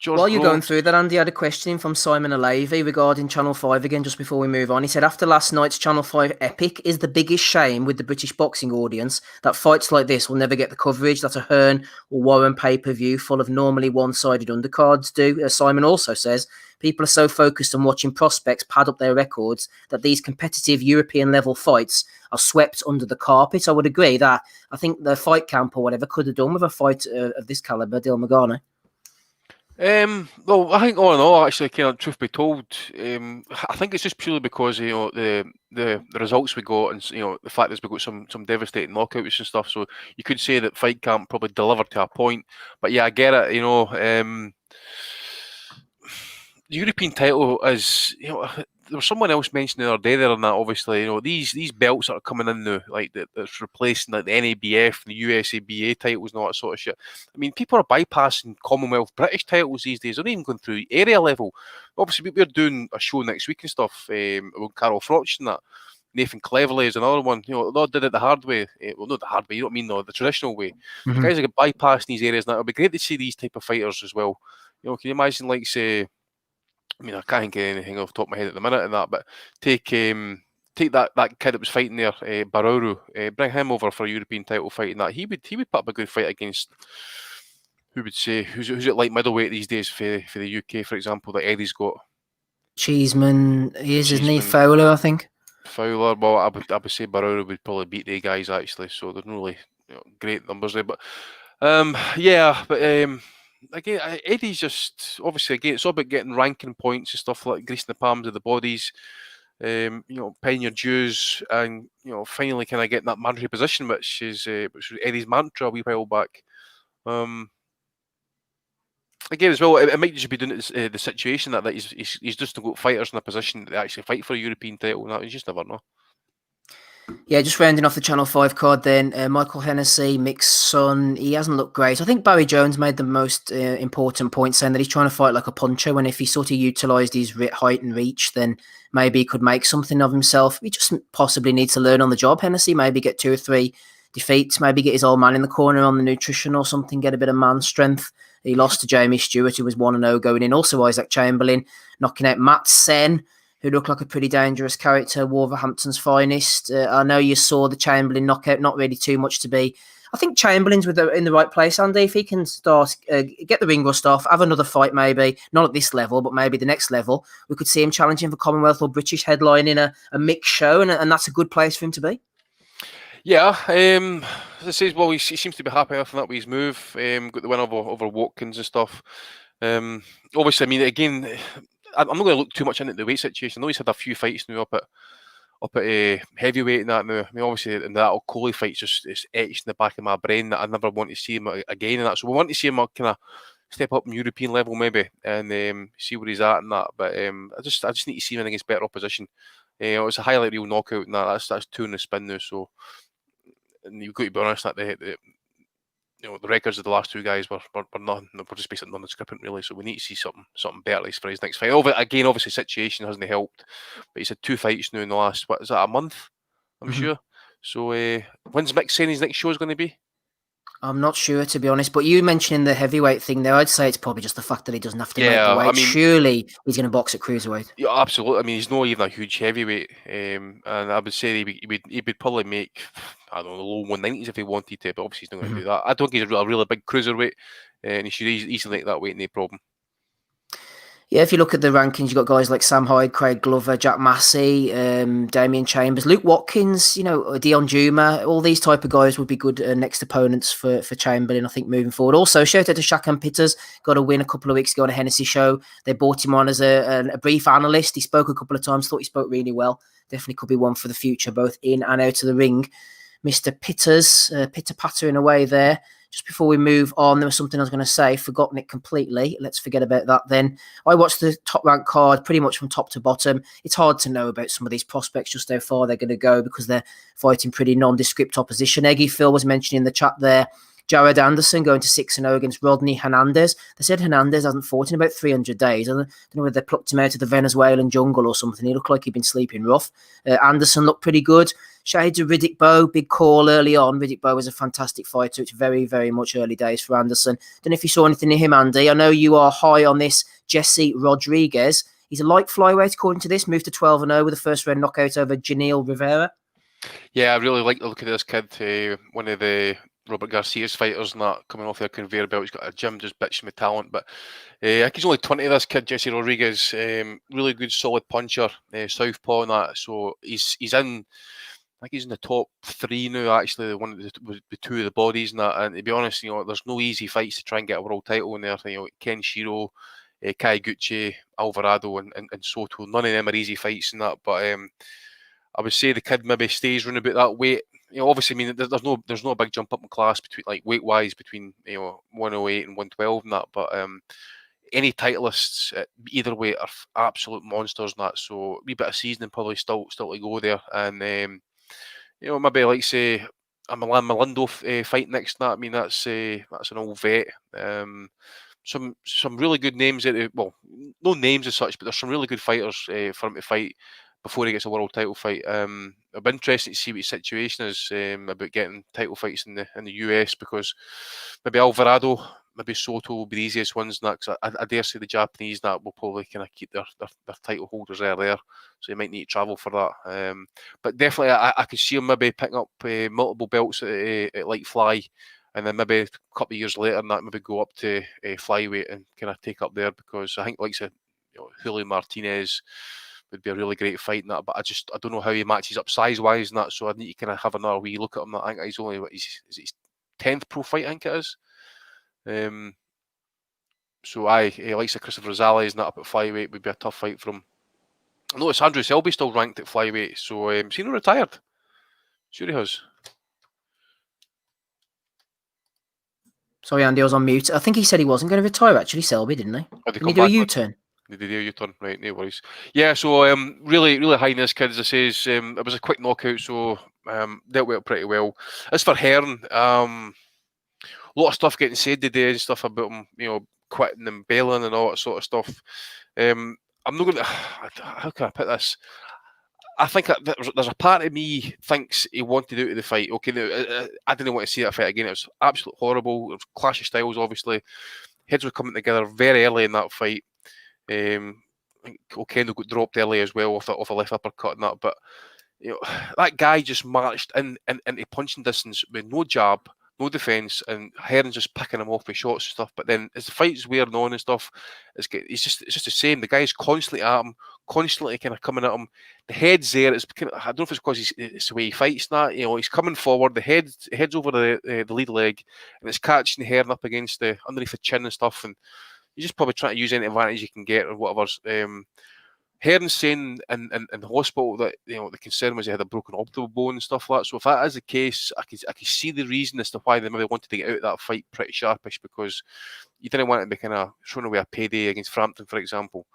While you're going through that, Andy, I had a question from Simon Alavey regarding Channel 5 again, just before we move on. He said, after last night's Channel 5 epic, is the biggest shame with the British boxing audience that fights like this will never get the coverage that a Hearn or Warren pay-per-view full of normally one-sided undercards do? As Simon also says, people are so focused on watching prospects pad up their records that these competitive European-level fights are swept under the carpet. I would agree that I think the fight camp or whatever could have done with a fight of this calibre, Dil Magana. Well, I think all in all, actually, kind of truth be told, I think it's just purely because the results we got, and the fact that we got some devastating knockouts and stuff. So you could say that fight camp probably delivered to a point. But yeah, I get it. The European title is, there was someone else mentioned the other day there, and that obviously, these belts that are coming in now, like that's replacing like the NABF, the USABA titles, and all that sort of shit. I mean, people are bypassing Commonwealth British titles these days. They're not even going through area level. Obviously, we're doing a show next week and stuff with Carol Froch and that. Nathan Cleverley is another one. They did it the hard way. Well, not the hard way. You know what I mean? No, the traditional way. Mm-hmm. Guys are bypassing these areas now. It'll be great to see these type of fighters as well. Can you imagine, like, say, I mean, I can't think of anything off the top of my head at the minute and that, but take take that kid that was fighting there, Bararu, bring him over for a European title fight, and that he would put up a good fight against. Who would say who's at light middleweight these days for the UK, for example, that Eddie's got? Cheeseman, isn't he? Cheeseman. Fowler, I think. Fowler. Well, I would say Bararu would probably beat the guys actually. So there's no really great numbers there, but again, Eddie's just obviously again it's all about getting ranking points and stuff like greasing the palms of the bodies. Paying your dues, and finally kind of getting that mandatory position, which was Eddie's mantra a wee while back. Again, as well, it might just be doing the situation that he's just got fighters in a position to actually fight for a European title, and that you just never know. Yeah, just rounding off the Channel 5 card then, Michael Hennessy, Mick's son, he hasn't looked great. I think Barry Jones made the most important point, saying that he's trying to fight like a puncher, when if he sort of utilised his height and reach, then maybe he could make something of himself. He just possibly needs to learn on the job, Hennessy, maybe get 2 or 3 defeats, maybe get his old man in the corner on the nutrition or something, get a bit of man strength. He lost to Jamie Stewart, who was 1-0 going in. Also Isaac Chamberlain, knocking out Matt Sen, who looked like a pretty dangerous character, Wolverhampton's finest. I know you saw the Chamberlain knockout, not really too much to be. I think Chamberlain's in the right place, Andy. If he can start, get the ring rust off, have another fight maybe, not at this level, but maybe the next level, we could see him challenging for Commonwealth or British headline in a mixed show, and that's a good place for him to be. Yeah, as I say, well, he seems to be happy enough in that with his move. Got the win over Watkins and stuff. Obviously, I mean, again, I'm not going to look too much into the weight situation. I know he's had a few fights now up at heavyweight and that now. I mean, obviously, and that Coley fight's just it's etched in the back of my brain that I never want to see him again and that. So we want to see him kind of step up in European level maybe and see where he's at and that. But I just need to see him against better opposition. It's a highlight reel knockout and that's 2 in the spin now. So, and you've got to be honest that the records of the last 2 guys were nothing. We're just basically non-scripting really. So we need to see something better for his next fight. Again, obviously, situation hasn't helped, but he's had 2 fights now in the last a month? I'm sure. So when's Mick saying his next show is going to be? I'm not sure, to be honest, but you mentioning the heavyweight thing there, I'd say it's probably just the fact that he doesn't have to make the weight. I mean, surely he's going to box at cruiserweight. Yeah, absolutely. I mean, he's not even a huge heavyweight, and I would say he would probably make, I don't know, the low 190s if he wanted to, but obviously he's not going to do that. I don't think he's a really big cruiserweight, and he should easily make that weight, no problem. Yeah, if you look at the rankings, you've got guys like Sam Hyde, Craig Glover, Jack Massey, Damian Chambers, Luke Watkins, Dion Juma. All these type of guys would be good next opponents for Chamberlain, I think, moving forward. Also, shout out to Shakan Pitters, got a win a couple of weeks ago on a Hennessy show. They brought him on as a brief analyst. He spoke a couple of times, thought he spoke really well. Definitely could be one for the future, both in and out of the ring. Mr. Pitters, pitter-patter in a way there. Just before we move on, there was something I was going to say, forgotten it completely. Let's forget about that then. I watched the top rank card pretty much from top to bottom. It's hard to know about some of these prospects, just how far they're going to go because they're fighting pretty nondescript opposition. Eggy Phil was mentioning in the chat there, Jared Anderson going to 6-0 against Rodney Hernandez. They said Hernandez hasn't fought in about 300 days. I don't know whether they plucked him out of the Venezuelan jungle or something. He looked like he'd been sleeping rough. Anderson looked pretty good. Shades of Riddick Bowe, big call early on. Riddick Bowe was a fantastic fighter. It's very, very much early days for Anderson. Don't know if you saw anything in him, Andy. I know you are high on this Jesse Rodriguez. He's a light flyweight, according to this. Moved to 12-0 with a first-round knockout over Janelle Rivera. Yeah, I really like the look of this kid. One of the Robert Garcia's fighters and that coming off their conveyor belt. He's got a gym just bitching with talent. But I think he's only 20, this kid, Jesse Rodriguez. Really good, solid puncher, southpaw and that. So he's in... I think he's in the top 3 now, actually, with 2 of the bodies and that. And to be honest, there's no easy fights to try and get a world title in there. Ken Shiro, Kai Gucci, Alvarado, and Soto. None of them are easy fights and that. But I would say the kid maybe stays around about that weight. Obviously, I mean, there's no big jump up in class between, like, weight-wise between 108 and 112 and that. But any titleists at either weight are absolute monsters and that. So a wee bit of seasoning probably still to go there. And maybe like say a Milan Malindo fight next. That I mean that's an old vet. Some really good names. Well, no names as such, but there's some really good fighters for him to fight before he gets a world title fight. It'll be interesting to see what his situation is about getting title fights in the US because maybe Alvarado maybe Soto will be the easiest ones. And that, 'cause I dare say the Japanese that will probably kind of keep their title holders there, so you might need to travel for that. But definitely, I could see him maybe picking up multiple belts at light fly, and then maybe a couple of years later, and that maybe go up to flyweight and kind of take up there, because I think like say, Julio Martinez would be a really great fight in that, but I don't know how he matches up size wise and that, so I need to kind of have another wee look at him. I think he's only is his 10th pro fight, I think it is. So he likes a Christopher Rosales and that up at flyweight would be a tough fight for him. I notice Andrew Selby's still ranked at flyweight, so is he not retired? Sure he has. Sorry, Andy, I was on mute. I think he said he wasn't going to retire, actually, Selby, didn't he? Didn't he do a U-turn? Did they do a U-turn? Right, no worries. Yeah, so really high in this kid, as I says. It was a quick knockout, so dealt with it pretty well. As for Hearn, a lot of stuff getting said today and stuff about him, quitting and bailing and all that sort of stuff. I'm not going to... How can I put this? I think there's a part of me thinks he wanted out of the fight. Okay, now, I didn't want to see that fight again. It was absolutely horrible. It was a clash of styles, obviously. Heads were coming together very early in that fight. I think O'Kendall got dropped early as well off a left uppercut and that. But that guy just marched into punching distance with no jab, no defence, and Hearn's just picking him off with shots and stuff. But then as the fight's wearing on and stuff, it's just the same. The guy's constantly at him, constantly kind of coming at him. The head's there. It's kind of, I don't know if it's because it's the way he fights that. He's coming forward. The head's over the lead leg, and it's catching Hearn up against underneath the chin and stuff. And you're just probably trying to use any advantage you can get or whatever's. Hearn's saying in the hospital that the concern was he had a broken orbital bone and stuff like that. So if that is the case, I can see the reason as to why they maybe wanted to get out of that fight pretty sharpish, because you didn't want to be kind of throwing away a payday against Frampton, for example.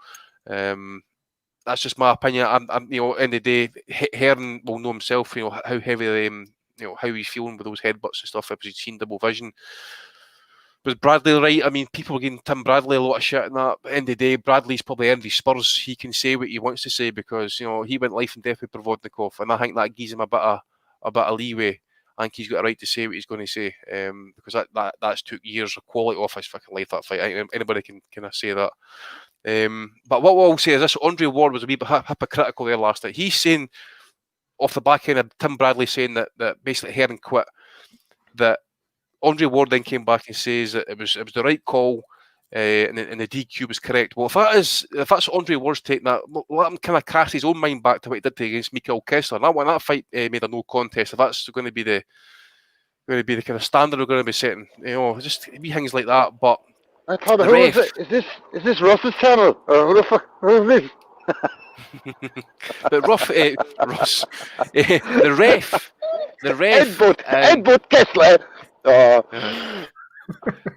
That's just my opinion. I'm in the day, Hearn will know himself. How heavy how he's feeling with those headbutts and stuff. If he's seen double vision. Was Bradley right? I mean, people were giving Tim Bradley a lot of shit in that. At the end of the day, Bradley's probably earned his spurs. He can say what he wants to say because he went life and death with Provodnikov, and I think that gives him a bit of leeway. I think he's got a right to say what he's going to say because that's took years of quality off his fucking life. That fight, I think anybody can kind of say that. But what we'll say is this: Andre Ward was a wee bit hypocritical there last night. He's saying off the back end of Tim Bradley saying that basically Hearn quit. That Andre Ward then came back and says that it was the right call and the DQ was correct. Well, if that's Andre Ward's taking that, let him kind of cast his own mind back to what he did against Mikael Kessler. And when that fight made a no contest, if that's going to be the kind of standard we're going to be setting, just wee things like that. But I thought, who is it? Is this Russ's channel or who the fuck? Who is this? But Russ, the ref, Edbut Kessler.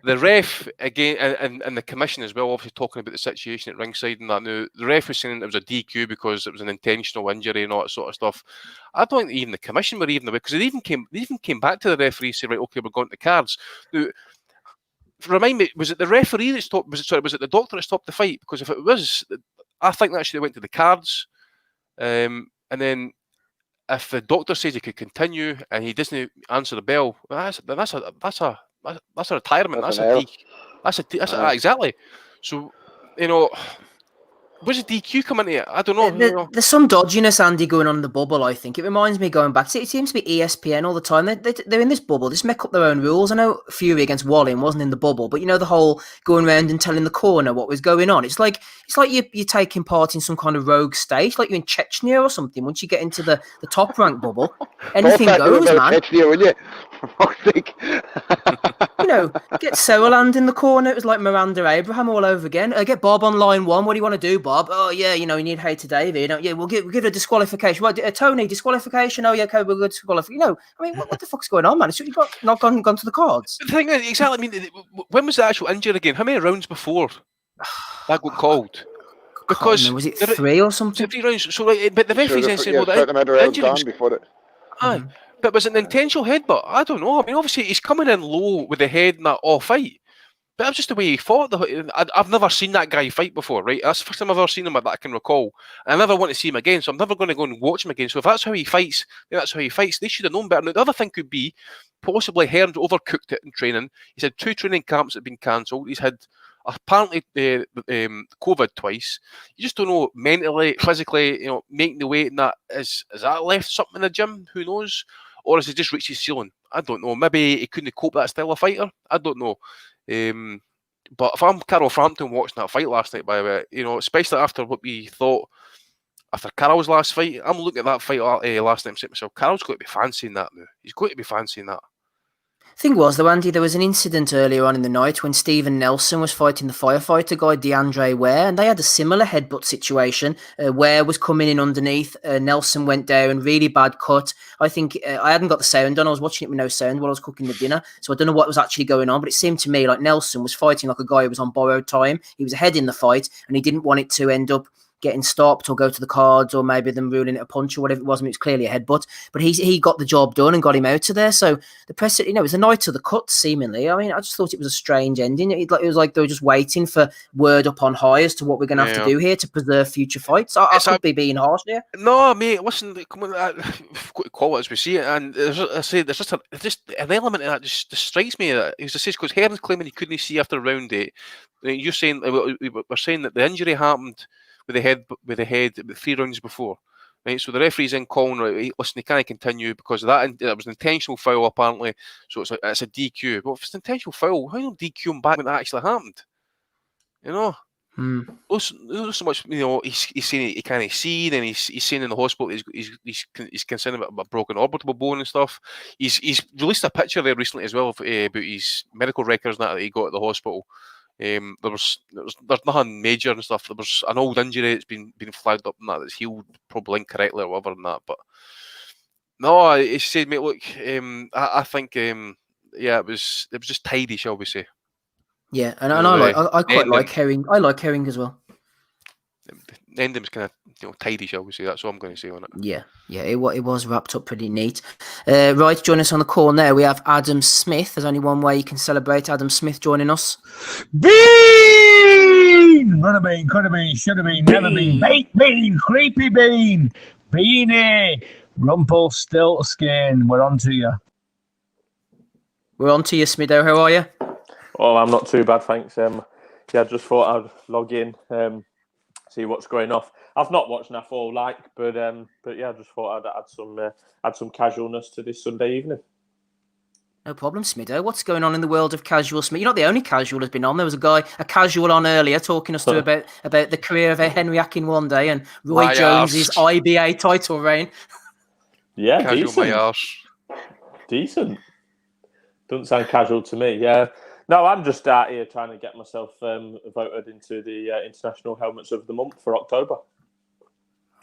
The ref again and the commission as well, obviously talking about the situation at ringside and that. Now the ref was saying it was a DQ because it was an intentional injury and all that sort of stuff. I don't think even the commission were even aware, because they even came back to the referee and said, right, okay, we're going to the cards. Now, remind me, was it the referee that stopped? Was it the doctor that stopped the fight? Because if it was, I think that should have went to the cards, and then. If the doctor says he could continue and he doesn't answer the bell, that's a retirement. That's exactly. So where's the DQ coming into it? I don't know. There's some dodginess, Andy, going on in the bubble, I think. It reminds me going back. It seems to be ESPN all the time. They're in this bubble. They just make up their own rules. I know Fury against Wallin wasn't in the bubble, but the whole going around and telling the corner what was going on. It's like you're taking part in some kind of rogue state, like you're in Chechnya or something. Once you get into the top rank bubble, anything goes, man. Chechnya, will you? For fuck's sake. Get Sereland in the corner. It was like Miranda Abraham all over again. Get Bob on line one. What do you want to do, Bob? Oh yeah, you need Hayter Davey. Yeah, we'll give a disqualification. What, Tony, disqualification? Oh yeah, okay, we'll go disqualification. I mean, what the fuck's going on, man? It's not gone to the cards. The thing is, exactly. I mean, when was the actual injury again? How many rounds before that got called? Because was it 3 or something? 3 rounds. So, but the referee's then saying, the injury was before it. Aye. But was it an intentional headbutt? I don't know. I mean, obviously, he's coming in low with the head in that all fight. But that's just the way he fought. I've never seen that guy fight before, right? That's the first time I've ever seen him that I can recall. I never want to see him again, so I'm never going to go and watch him again. So if that's how he fights, then that's how he fights. They should have known better. Now, the other thing could be possibly Hearns overcooked it in training. He's had 2 training camps that have been cancelled. He's had apparently COVID twice. You just don't know mentally, physically, making the weight and that. Is that left something in the gym? Who knows? Or has he just reached his ceiling? I don't know. Maybe he couldn't cope with that style of fighter. I don't know. But if I'm Carol Frampton watching that fight last night, by the way, especially after what we thought after Carol's last fight, I'm looking at that fight last night and saying to myself, Carol's got to be fancying that now. He's got to be fancying that. Thing was, though, Andy, there was an incident earlier on in the night when Stephen Nelson was fighting the firefighter guy, DeAndre Ware, and they had a similar headbutt situation. Ware was coming in underneath. Nelson went down, really bad cut. I think I hadn't got the sound on. I was watching it with no sound while I was cooking the dinner, so I don't know what was actually going on, but it seemed to me like Nelson was fighting like a guy who was on borrowed time. He was ahead in the fight, and he didn't want it to end up getting stopped or go to the cards or maybe them ruling it a punch or whatever it was. I mean, it was clearly a headbutt, but he got the job done and got him out of there. So the press, it was a night of the cuts, seemingly. I mean, I just thought it was a strange ending. It was like they were just waiting for word up on high as to what we're going to have to do here to preserve future fights. I could be being harsh here. No, mate, listen, come on, we've got to call it as we see it. And there's just an element of that just strikes me. That as I say, because Hearns claiming he couldn't see after round 8. You're saying, we're saying that the injury happened with the head 3 rounds before, right? So the referee's in calling, right, listen, he can't continue because of that. It was an intentional foul apparently, so it's a DQ. But if it's an intentional foul, how do you DQ him back when that actually happened? Not so much. He's saying he can't see, then he's saying in the hospital he's concerned about a broken orbital bone and stuff. He's released a picture there recently as well about his medical records that he got at the hospital. There's nothing major and stuff. There was an old injury that's been flagged up and that's healed probably incorrectly or whatever and that. But no, he said, mate, look, I think it was just tidy, shall we say? Yeah, and I quite like Herring. I like Herring as well. The ending was kind of tidy, shall we say? That's what I'm going to say on it. Yeah, it was wrapped up pretty neat. Right, join us on the call now. We have Adam Smith. There's only one way you can celebrate Adam Smith joining us. Bean! Would have been, could have been, should have been, never been. Baked bean, creepy bean, beanie, Rumpelstiltskin. We're on to you. We're on to you, Smiddo. How are you? Oh, I'm not too bad, thanks. Just thought I'd log in, see what's going off. I've not watched NAF all but yeah, I just thought I'd add some casualness to this Sunday evening. No problem, Smiddo. What's going on in the world of casual, Smith? You're not the only casual who's been on. There was a casual on earlier talking us through about the career of Henry Akinwande and Roy Jones's IBA title reign. Yeah, casual decent. Doesn't sound casual to me. Yeah. No, I'm just out here trying to get myself voted into the International Helmets of the Month for October.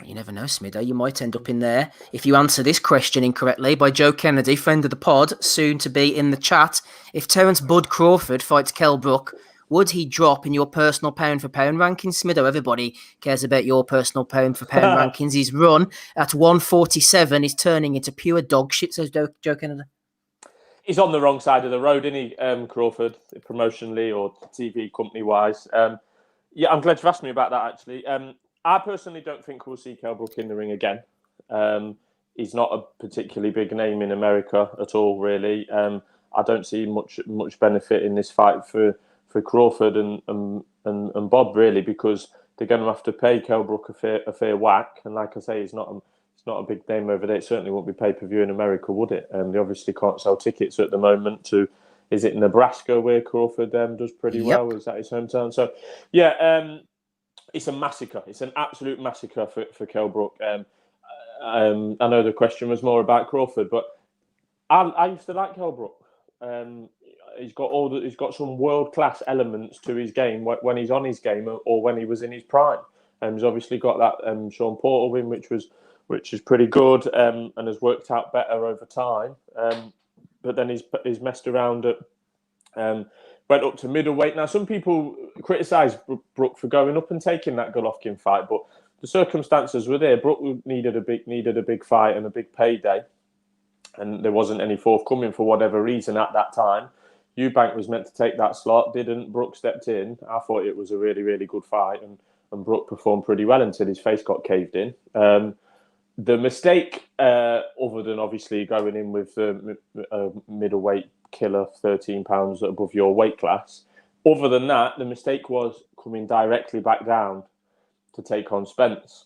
You never know, Smiddo. You might end up in there if you answer this question incorrectly by Joe Kennedy, friend of the pod, soon to be in the chat. If Terence Bud Crawford fights Kell Brook, would he drop in your personal pound-for-pound rankings, Smiddo? Everybody cares about your personal pound-for-pound rankings. His run at 147 is turning into pure dog shit, says Joe Kennedy. He's on the wrong side of the road, isn't he, Crawford, promotionally or TV company-wise? Yeah, I'm glad you've asked me about that, actually. I personally don't think we'll see Kell Brook in the ring again. He's not a particularly big name in America at all, really. I don't see much benefit in this fight for Crawford and Bob, really, because they're going to have to pay Kell Brook a fair whack. And like I say, he's not a big name over there. It certainly won't be pay-per-view in America, would it? They obviously can't sell tickets at the moment to, is it Nebraska where Crawford does pretty well? Is that his hometown? So, yeah, it's a massacre. It's an absolute massacre for Kell Brook. I know the question was more about Crawford, but I used to like Kell Brook. He's got some world-class elements to his game when he's on his game or when he was in his prime. He's obviously got that Sean Porter win, which is pretty good and has worked out better over time. But then he's messed around at went up to middleweight. Now, some people criticise Brook for going up and taking that Golovkin fight, but the circumstances were there. Brook needed a big fight and a big payday, and there wasn't any forthcoming for whatever reason at that time. Eubank was meant to take that slot, didn't. Brooke stepped in. I thought it was a really, really good fight, and Brooke performed pretty well until his face got caved in. The mistake, other than obviously going in with the middleweight killer, 13 pounds above your weight class, other than that, the mistake was coming directly back down to take on Spence.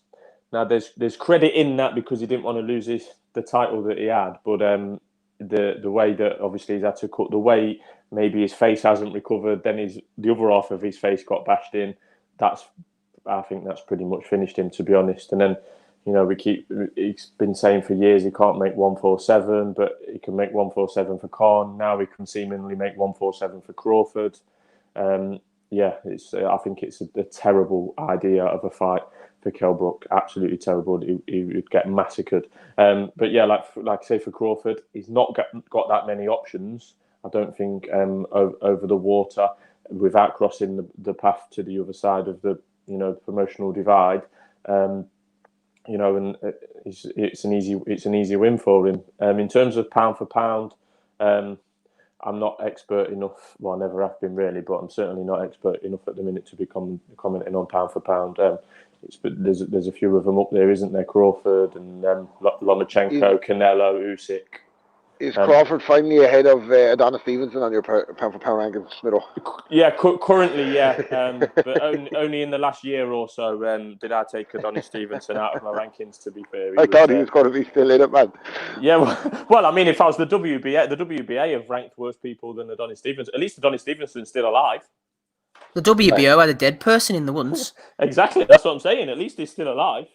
Now, there's credit in that because he didn't want to lose the title that he had, but the way that obviously he's had to cut the weight, maybe his face hasn't recovered, then the other half of his face got bashed in. I think that's pretty much finished him, to be honest. And then, he's been saying for years he can't make 147, but he can make 147 for Khan. Now he can seemingly make 147 for Crawford. I think it's a terrible idea of a fight for Kell Brook. Absolutely terrible. He would get massacred. But yeah, like I say, for Crawford, he's not got that many options. I don't think over the water without crossing the path to the other side of the promotional divide. And it's an easy win for him. In terms of pound for pound, I'm not expert enough. Well, I never have been really, but I'm certainly not expert enough at the minute to be commenting on pound for pound. There's a few of them up there, isn't there? Crawford and Lomachenko, Canelo, Usyk. Is Crawford finally ahead of Adonis Stevenson on your pound for pound rankings, Smiddo? Yeah, currently, yeah. But only in the last year or so did I take Adonis Stevenson out of my rankings, to be fair. I thought he was going to be still in it, man. Yeah, well, I mean, if I was the WBA have ranked worse people than Adonis Stevenson. At least Adonis Stevenson's still alive. The WBO had a dead person in the once. Exactly, that's what I'm saying. At least he's still alive.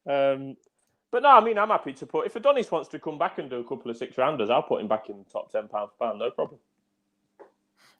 But no, I mean, I'm happy to if Adonis wants to come back and do a couple of 6-rounders, I'll put him back in the top 10 pound for pound, no problem.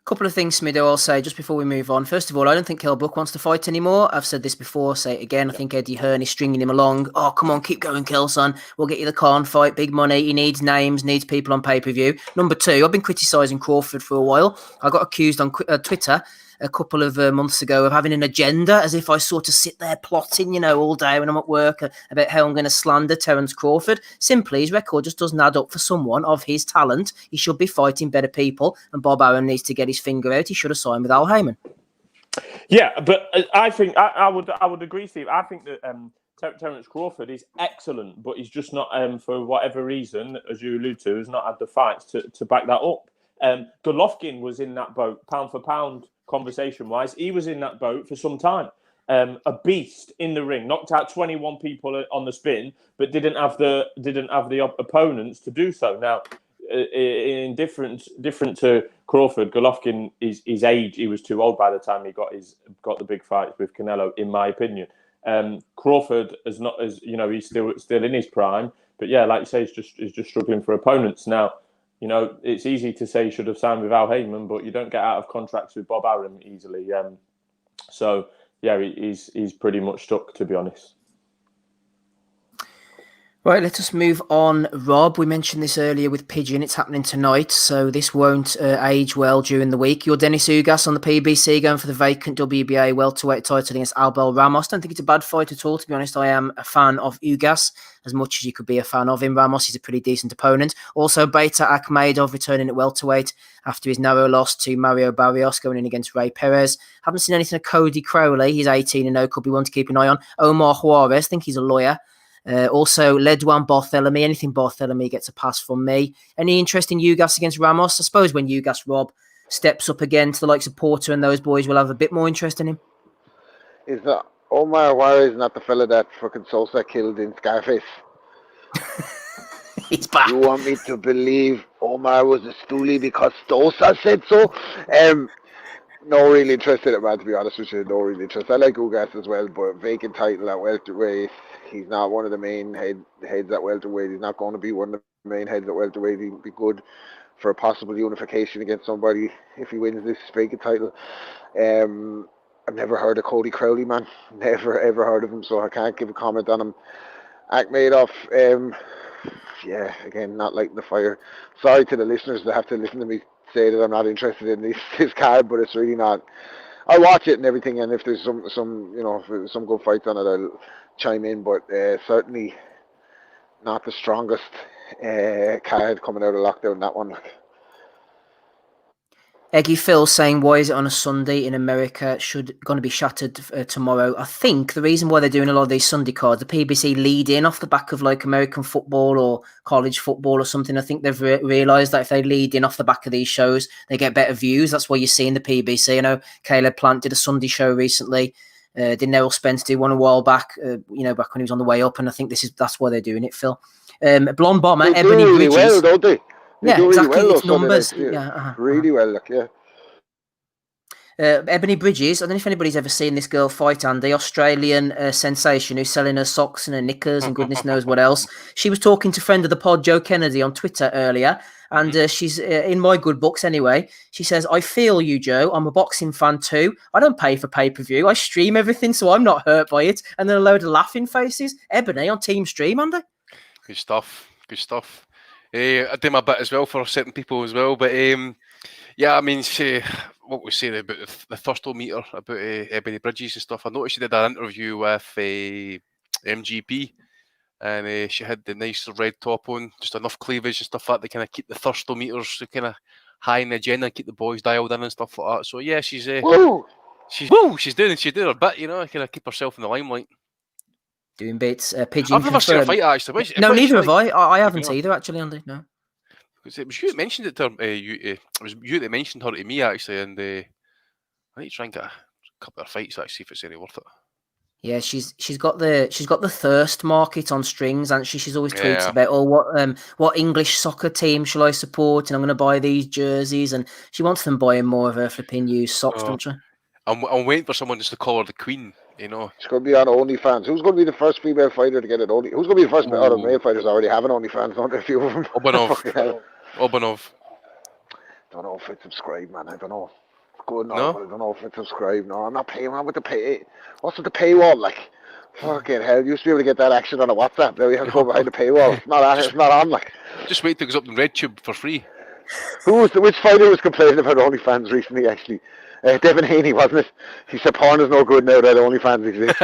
Couple of things, Smiddo, I'll say just before we move on. First of all, I don't think Kell Brook wants to fight anymore. I've said this before, say it again. I think Eddie Hearn is stringing him along. Oh, come on, keep going, Kell, son. We'll get you the Khan fight, big money. He needs names, needs people on pay-per-view. Number two, I've been criticising Crawford for a while. I got accused on Twitter a couple of months ago of having an agenda, as if I sort of sit there plotting, all day when I'm at work about how I'm going to slander Terence Crawford. Simply, his record just doesn't add up for someone of his talent. He should be fighting better people, and Bob Arum needs to get his finger out. He should have signed with Al Heyman. Yeah, but I think I would agree, Steve. I think that Terence Crawford is excellent, but he's just not, for whatever reason, as you allude to, has not had the fights to back that up. Golovkin was in that boat, pound for pound, conversation-wise. He was in that boat for some time. A beast in the ring, knocked out 21 people on the spin, but didn't have the opponents to do so. Now, in different to Crawford, Golovkin, his age, he was too old by the time he got the big fights with Canelo, in my opinion. Crawford is not, as he's still in his prime, but yeah, like you say, he's just struggling for opponents now. It's easy to say he should have signed with Al Heyman, but you don't get out of contracts with Bob Arum easily. So yeah, he's pretty much stuck, to be honest. Right, let us move on. Rob, we mentioned this earlier with Pigeon. It's happening tonight, so this won't age well during the week. You're Dennis Hughes on the PBC going for the vacant WBA welterweight title against Albel Ramos. Don't think it's a bad fight at all, to be honest. I am a fan of Hughes, as much as you could be a fan of him. Ramos is a pretty decent opponent. Also, Beta Akhmedov returning at welterweight after his narrow loss to Mario Barrios, going in against Ray Perez. Haven't seen anything of Cody Crowley. He's 18-0, could be one to keep an eye on. Omar Juarez, think he's a lawyer. Also, Ledwan Barthélemy. Anything Barthélemy gets a pass from me. Any interest in Hughes against Ramos? I suppose when Hughes, Rob, steps up again to the likes of Porter and those boys, will have a bit more interest in him. Is that Omar Juarez not the fella that fucking Sosa killed in Scarface? He's back. You want me to believe Omar was a stoolie because Sosa said so? No real interest in it, man, to be honest with you. No real interest. I like Ugas as well, but vacant title at welterweight. He's not one of the main heads at welterweight. He's not going to be one of the main heads at welterweight. He'd be good for a possible unification against somebody if he wins this vacant title. I've never heard of Cody Crowley, man. Never, ever heard of him, so I can't give a comment on him. Akhmedov, yeah, again, not lighting the fire. Sorry to the listeners that have to listen to me say that I'm not interested in this card, but it's really not. I'll watch it and everything, and if there's some if there's some good fights on it, I'll chime in, but certainly not the strongest card coming out of lockdown, that one. Eggy Phil saying, why is it on a Sunday in America? Going to be shattered tomorrow. I think the reason why they're doing a lot of these Sunday cards, the PBC lead in off the back of like American football or college football or something. I think they've realised that if they lead in off the back of these shows, they get better views. That's why you're seeing the PBC. I know Caleb Plant did a Sunday show recently. Didn't Errol Spence do one a while back, back when he was on the way up. And I think that's why they're doing it, Phil. Blonde Bomber, They Ebony do really Bridges. well, don't they? Yeah, do exactly. Really well, it's numbers. Really well, like, yeah. Ebony Bridges, I don't know if anybody's ever seen this girl fight, Andy, Australian sensation who's selling her socks and her knickers and goodness knows what else. She was talking to friend of the pod, Joe Kennedy, on Twitter earlier, and she's in my good books anyway. She says, I feel you, Joe. I'm a boxing fan too. I don't pay for pay-per-view. I stream everything, so I'm not hurt by it. And then a load of laughing faces. Ebony on Team Stream, Andy. Good stuff. Good stuff. I do my bit as well for certain people as well, but yeah, I mean, what we say about the Thurstal meter about Ebony Bridges and stuff. I noticed she did an interview with MGP, and she had the nice red top on, just enough cleavage and stuff like that to kind of keep the Thurstal meters kind of high in the agenda, keep the boys dialed in and stuff like that. So yeah, she's doing her bit, kind of keep herself in the limelight. Doing bits. Pigeon. I've never seen a fight actually. No, neither have I. I haven't either, actually, Andy. No. It was you that mentioned it to her. It was you that mentioned her to me actually, and I need to try and get a couple of fights actually, see if it's any worth it. Yeah, she's got the thirst market on strings, and she's always tweets about what English soccer team shall I support, and I'm going to buy these jerseys, and she wants them buying more of her flipping used socks, don't she? I'm waiting for someone just to call her the Queen. She's going to be on OnlyFans. Who's going to be the first female fighter to get it? Who's going to be the first? Other male fighters already have an OnlyFans, don't they? A few of them. Obanov. Don't know if I subscribe, man. I don't know. Good, no. But I don't know if I subscribe. No, I'm not paying. I'm with the pay. What's with the paywall like? Fucking hell! You used to be able to get that action on a WhatsApp. Now you have to go behind the paywall. It's not on. It's not on. Like. Just wait till it goes up in RedTube for free. Which fighter was complaining about OnlyFans recently? Actually. Devin Haney, wasn't it? He said porn is no good now that OnlyFans exists.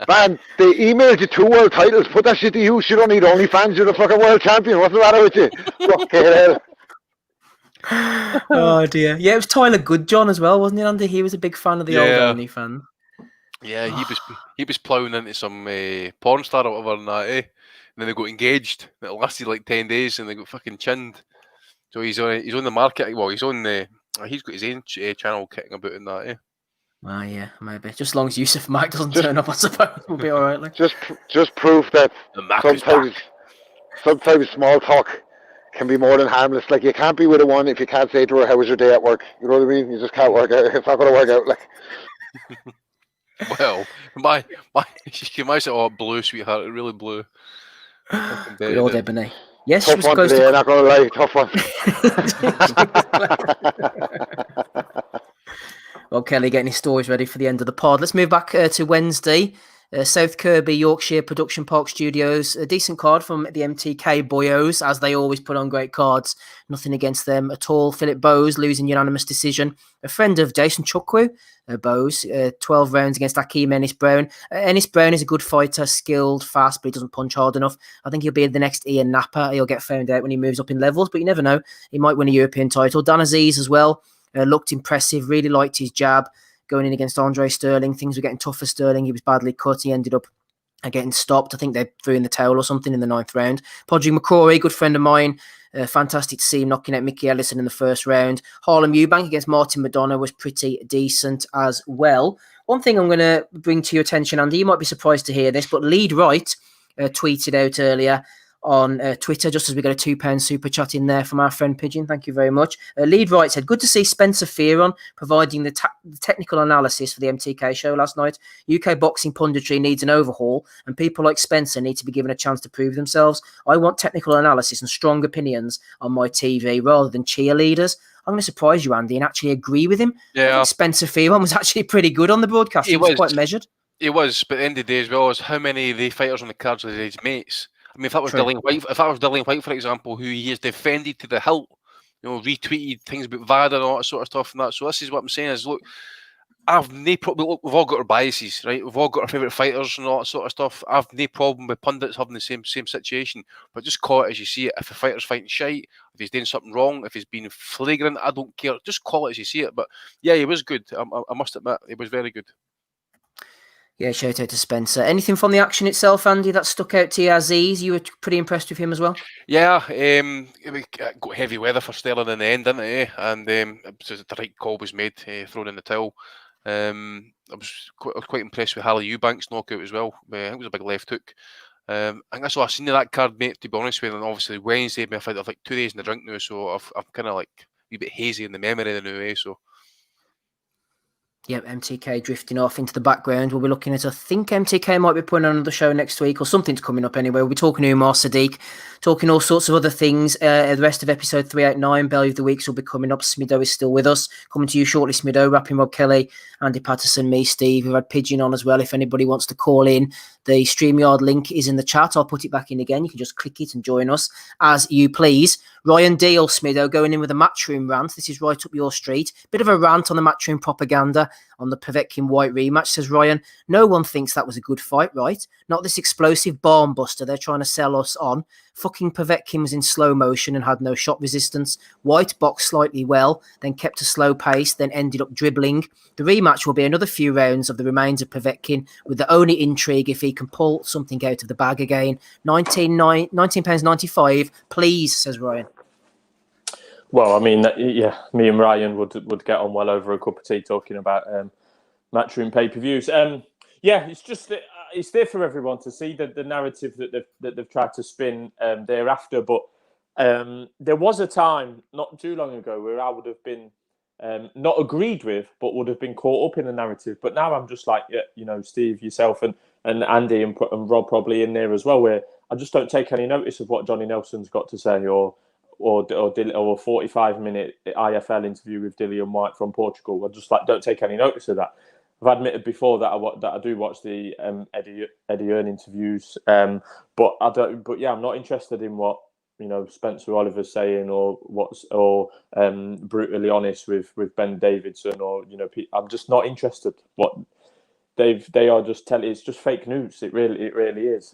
Man, they emailed you 2 world titles. Put that shit to use. You don't need OnlyFans. You're the fucking world champion. What's the matter with you? Fucking hell. Oh dear. Yeah, it was Tyler Goodjohn as well, wasn't it, Andy? He was a big fan of the old OnlyFans. Yeah, he was ploughing into some porn star or whatever and that, And then they got engaged. It lasted like 10 days and they got fucking chinned. So he's on the market. Well, he's on the. He's got his own channel kicking about in that, yeah, maybe. Just as long as Yusuf Mack doesn't turn up, I suppose we'll be all right. Like. Just proof that sometimes small talk can be more than harmless. Like, you can't be with a one if you can't say to her, how was your day at work? You know what I mean? You just can't work out. It's not going to work out. Like. Well, she might say, "Oh, it blew, sweetheart. It really blew." Good old Ebony. Yes, tough she was one supposed today, to. I'm not going to lie, tough one. Well, Kelly getting his stories ready for the end of the pod. Let's move back to Wednesday. South Kirby, Yorkshire Production Park Studios. A decent card from the MTK boyos, as they always put on great cards. Nothing against them at all. Philip Bowes losing unanimous decision. A friend of Jason Chukwu, Bowes, 12 rounds against Akeem Ennis Brown. Ennis Brown is a good fighter, skilled, fast, but he doesn't punch hard enough. I think he'll be the next Ian Napa. He'll get found out when he moves up in levels, but you never know. He might win a European title. Dan Aziz as well. Looked impressive, really liked his jab. Going in against Andre Sterling, things were getting tough for Sterling. He was badly cut. He ended up getting stopped. I think they threw in the towel or something in the 9th round. Podrick McCrory, good friend of mine. Fantastic to see him knocking out Mickey Ellison in the 1st round. Harlem Eubank against Martin Madonna was pretty decent as well. One thing I'm going to bring to your attention, Andy, you might be surprised to hear this, but Lead Wright tweeted out earlier on Twitter, just as we got a £2 super chat in there from our friend Pigeon. Thank you very much. Lead Wright said, good to see Spencer Fearon providing the technical analysis for the MTK show last night. UK boxing punditry needs an overhaul, and people like Spencer need to be given a chance to prove themselves. I want technical analysis and strong opinions on my TV rather than cheerleaders. I'm going to surprise you, Andy, and actually agree with him. Yeah. I think Spencer Fearon was actually pretty good on the broadcast. He was quite measured. He was, but at the end of the day as well, is how many of the fighters on the cards are his mates? I mean, if that was Dillian White, for example, who he has defended to the hilt, retweeted things about VADA and all that sort of stuff and that. So this is what I'm saying is, look, I've no problem. Look, we've all got our biases, right? We've all got our favourite fighters and all that sort of stuff. I've no problem with pundits having the same situation, but just call it as you see it. If a fighter's fighting shite, if he's doing something wrong, if he's been flagrant, I don't care. Just call it as you see it. But yeah, he was good. I must admit, he was very good. Yeah, shout out to Spencer. Anything from the action itself, Andy, that stuck out to you? Aziz, you were pretty impressed with him as well? Yeah, we got heavy weather for Sterling in the end, didn't it? And it was the right call was made, thrown in the towel. I was quite impressed with Harley Eubanks' knockout as well. I think it was a big left hook. I think that's all I've seen of that card, mate, to be honest with you. And obviously Wednesday, I've like 2 days in the drink now, so I'm kind of like a wee bit hazy in the memory of the new, so. Yep, MTK drifting off into the background. We'll be looking at, I think MTK might be putting on another show next week, or something's coming up anyway. We'll be talking to Umar Sadiq, talking all sorts of other things. The rest of episode 389, Belly of the Weeks, will be coming up. Smiddo is still with us. Coming to you shortly, Smiddo, Rapping Rob Kelly, Andy Patterson, me, Steve. We've had Pigeon on as well. If anybody wants to call in, the StreamYard link is in the chat. I'll put it back in again. You can just click it and join us as you please. Ryan Deal, Smiddo, going in with a Matchroom rant. This is right up your street. Bit of a rant on the Matchroom propaganda on the Povetkin White rematch, says Ryan. No one thinks that was a good fight, right? Not this explosive barn buster they're trying to sell us on. Fucking Povetkin was in slow motion and had no shot resistance. White boxed slightly well, then kept a slow pace, then ended up dribbling. The rematch will be another few rounds of the remains of Povetkin, with the only intrigue if he can pull something out of the bag again. £19.95, please, says Ryan. Well, I mean, yeah, me and Ryan would get on well over a cup of tea talking about Matchroom pay-per-views. Yeah, it's just that it's there for everyone to see the narrative that they've tried to spin thereafter. But there was a time not too long ago where I would have been not agreed with, but would have been caught up in the narrative. But now I'm just like, yeah, you know, Steve, yourself, and Andy and Rob probably in there as well, where I just don't take any notice of what Johnny Nelson's got to say, or a 45-minute IFL interview with Dillian White from Portugal. I just don't take any notice of that. I've admitted before that I do watch the Eddie Earn interviews, but I don't. But yeah, I'm not interested in what Spencer Oliver's saying, or brutally honest with Ben Davidson, or I'm just not interested. What they are just telling, it's just fake news. It really is.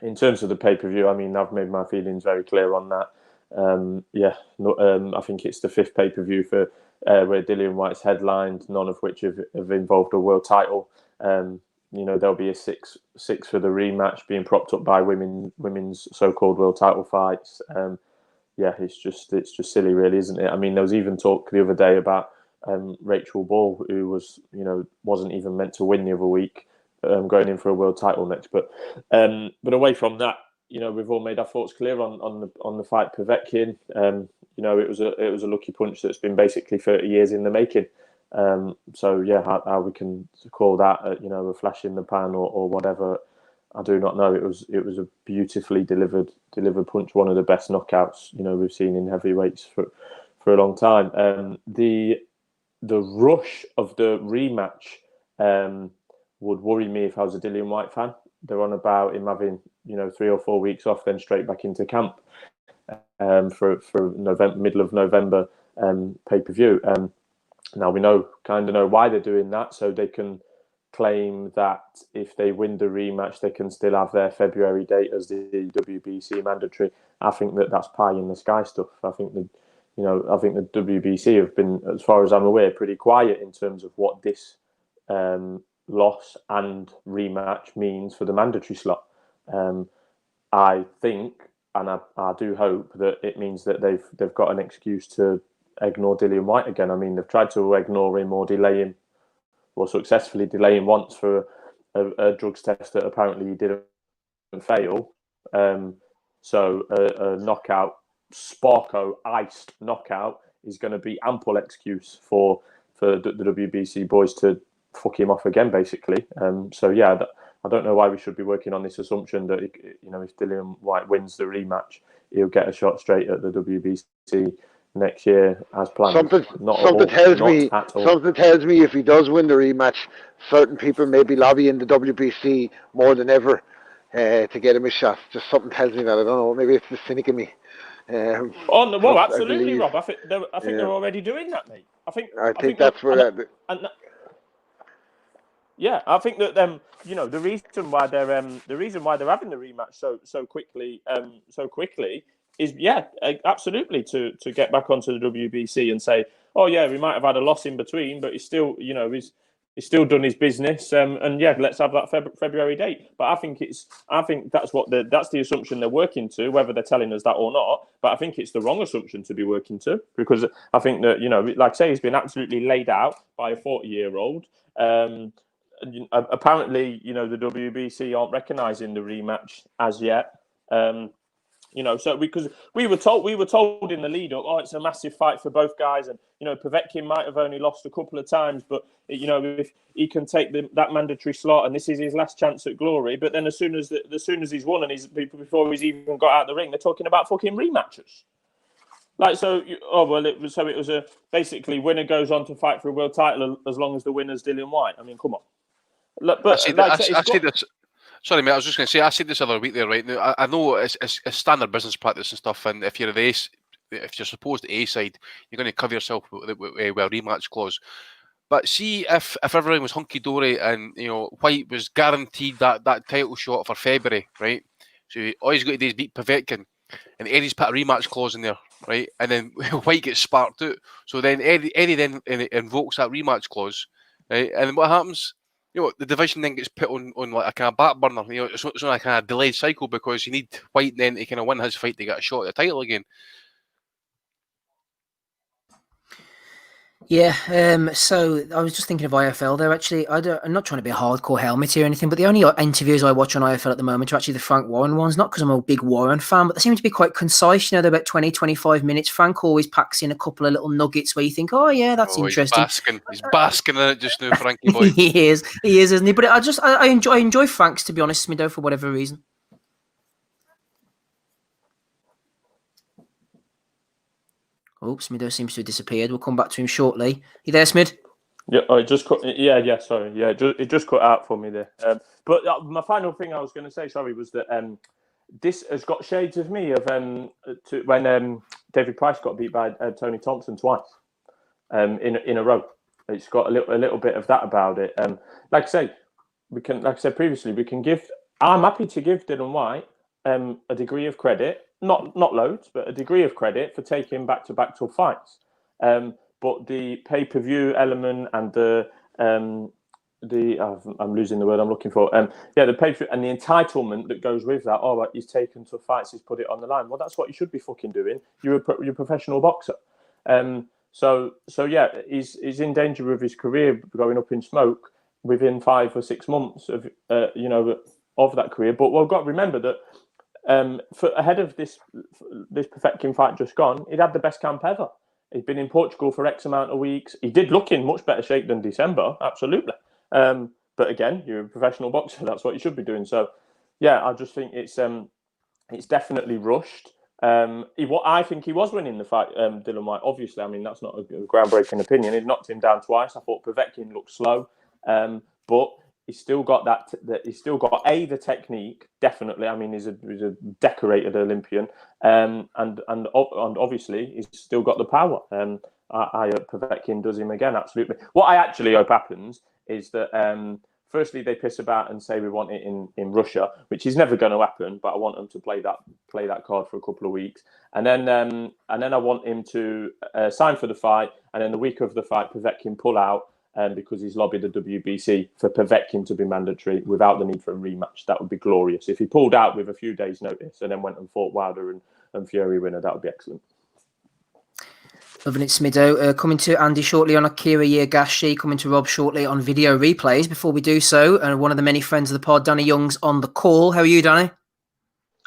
In terms of the pay-per-view, I mean, I've made my feelings very clear on that. I think it's the 5th pay-per-view for where Dillian White's headlined, none of which have involved a world title. There'll be a six for the rematch being propped up by women's so-called world title fights. It's just silly, really, isn't it? I mean, there was even talk the other day about Rachel Ball, who wasn't even meant to win the other week, going in for a world title next. But away from that, we've all made our thoughts clear on the fight Povetkin. It was a lucky punch that's been basically 30 years in the making. How we can call that a flash in the pan or whatever, I do not know. It was a beautifully delivered punch, one of the best knockouts we've seen in heavyweights for a long time. The rush of the rematch would worry me if I was a Dillian White fan. They're on about him having 3 or 4 weeks off, then straight back into camp for November, middle of November pay-per-view. Now we kind of know why they're doing that, so they can claim that if they win the rematch, they can still have their February date as the WBC mandatory. I think that's pie in the sky stuff. I think the WBC have been, as far as I'm aware, pretty quiet in terms of what this loss and rematch means for the mandatory slot. I think, and I do hope, that it means that they've got an excuse to ignore Dillian White again. I mean, they've tried to ignore him or delay him, or successfully delay him once for a drugs test that apparently he didn't fail. So a knockout, Sparko iced knockout, is going to be ample excuse for the WBC boys to fuck him off again, basically. I don't know why we should be working on this assumption that if Dillian White wins the rematch, he'll get a shot straight at the WBC next year as planned. Something tells me if he does win the rematch, certain people may be lobbying the WBC more than ever to get him a shot. Just something tells me that. I don't know. Maybe it's the cynic in me. Absolutely, Rob. I think they're already doing that, mate. I think that's where. Yeah, I think that the reason why they're having the rematch so quickly is absolutely to get back onto the WBC and say, oh yeah, we might have had a loss in between, but he's still he's still done his business, and yeah, let's have that February date. But I think that's that's the assumption they're working to, whether they're telling us that or not. But I think it's the wrong assumption to be working to, because I think that like I say, he's been absolutely laid out by a 40-year-old. Apparently, the WBC aren't recognising the rematch as yet. So because we were told in the lead up, oh, it's a massive fight for both guys, and Povetkin might have only lost a couple of times, but if he can take that mandatory slot, and this is his last chance at glory, but then as soon as he's won and before he's even got out of the ring, they're talking about fucking rematches. It was basically winner goes on to fight for a world title as long as the winner's Dillian Whyte. I mean, come on. Sorry, mate. I was just going to say, I said this other week there, right? Now, I know it's standard business practice and stuff, and if you're supposed to A side, you're going to cover yourself with a rematch clause. But see, if everything was hunky dory and White was guaranteed that title shot for February, right? So all he's got to do is beat Povetkin, and Eddie's put a rematch clause in there, right? And then White gets sparked out. So then Eddie then invokes that rematch clause, right? And what happens? The division then gets put on like a kind of back burner. It's on a kind of delayed cycle because you need White then to kind of win his fight to get a shot at the title again. Yeah, so I was just thinking of IFL there. Actually, I'm not trying to be a hardcore helmet or anything, but the only interviews I watch on IFL at the moment are actually the Frank Warren ones. Not because I'm a big Warren fan, but they seem to be quite concise. They're about 20, 25 minutes. Frank always packs in a couple of little nuggets where you think, oh yeah, that's interesting. He's basking in it just now, Frankie boy. he is, isn't he? But I enjoy Frank's, to be honest, Smiddo, for whatever reason. Oh, Smiddo seems to have disappeared. We'll come back to him shortly. You there, Smid? Yeah, it just cut. Yeah. Sorry, yeah, it just cut out for me there. But my final thing I was going to say, was that this has got shades of me of when David Price got beat by Tony Thompson twice in a row. It's got a little bit of that about it. Like I said previously, we can give. I'm happy to give Dillian Whyte a degree of credit. Not loads, but a degree of credit for taking back-to-back tough fights. But the pay-per-view element and I'm losing the word I'm looking for. The pay-per-view and the entitlement that goes with that. Oh, he's taken tough fights, he's put it on the line. Well, that's what you should be fucking doing. You're a professional boxer. So he's in danger of his career going up in smoke within 5 or 6 months of that career. But we've got to remember that. Ahead of this Povetkin fight just gone, he'd had the best camp ever. He'd been in Portugal for X amount of weeks. He did look in much better shape than December, absolutely. But again, you're a professional boxer. That's what you should be doing. So, yeah, I just think it's definitely rushed. I think he was winning the fight, Dillian Whyte. Obviously, I mean, that's not a groundbreaking opinion. He knocked him down twice. I thought Povetkin looked slow, but he's still got he's still got the technique, definitely. I mean, he's a decorated Olympian, and obviously he's still got the power. I hope Povetkin does him again, absolutely. What I actually hope happens is that firstly they piss about and say we want it in Russia, which is never going to happen. But I want them to play that card for a couple of weeks, and then I want him to sign for the fight, and then the week of the fight, Povetkin pull out. Because he's lobbied the WBC for Povetkin to be mandatory without the need for a rematch. That would be glorious. If he pulled out with a few days' notice and then went and fought Wilder and Fury winner, that would be excellent. Loving it, Smiddo. Coming to Andy shortly on Akira Yagashi, coming to Rob shortly on video replays. Before we do so, one of the many friends of the pod, Danny Young's on the call. How are you, Danny?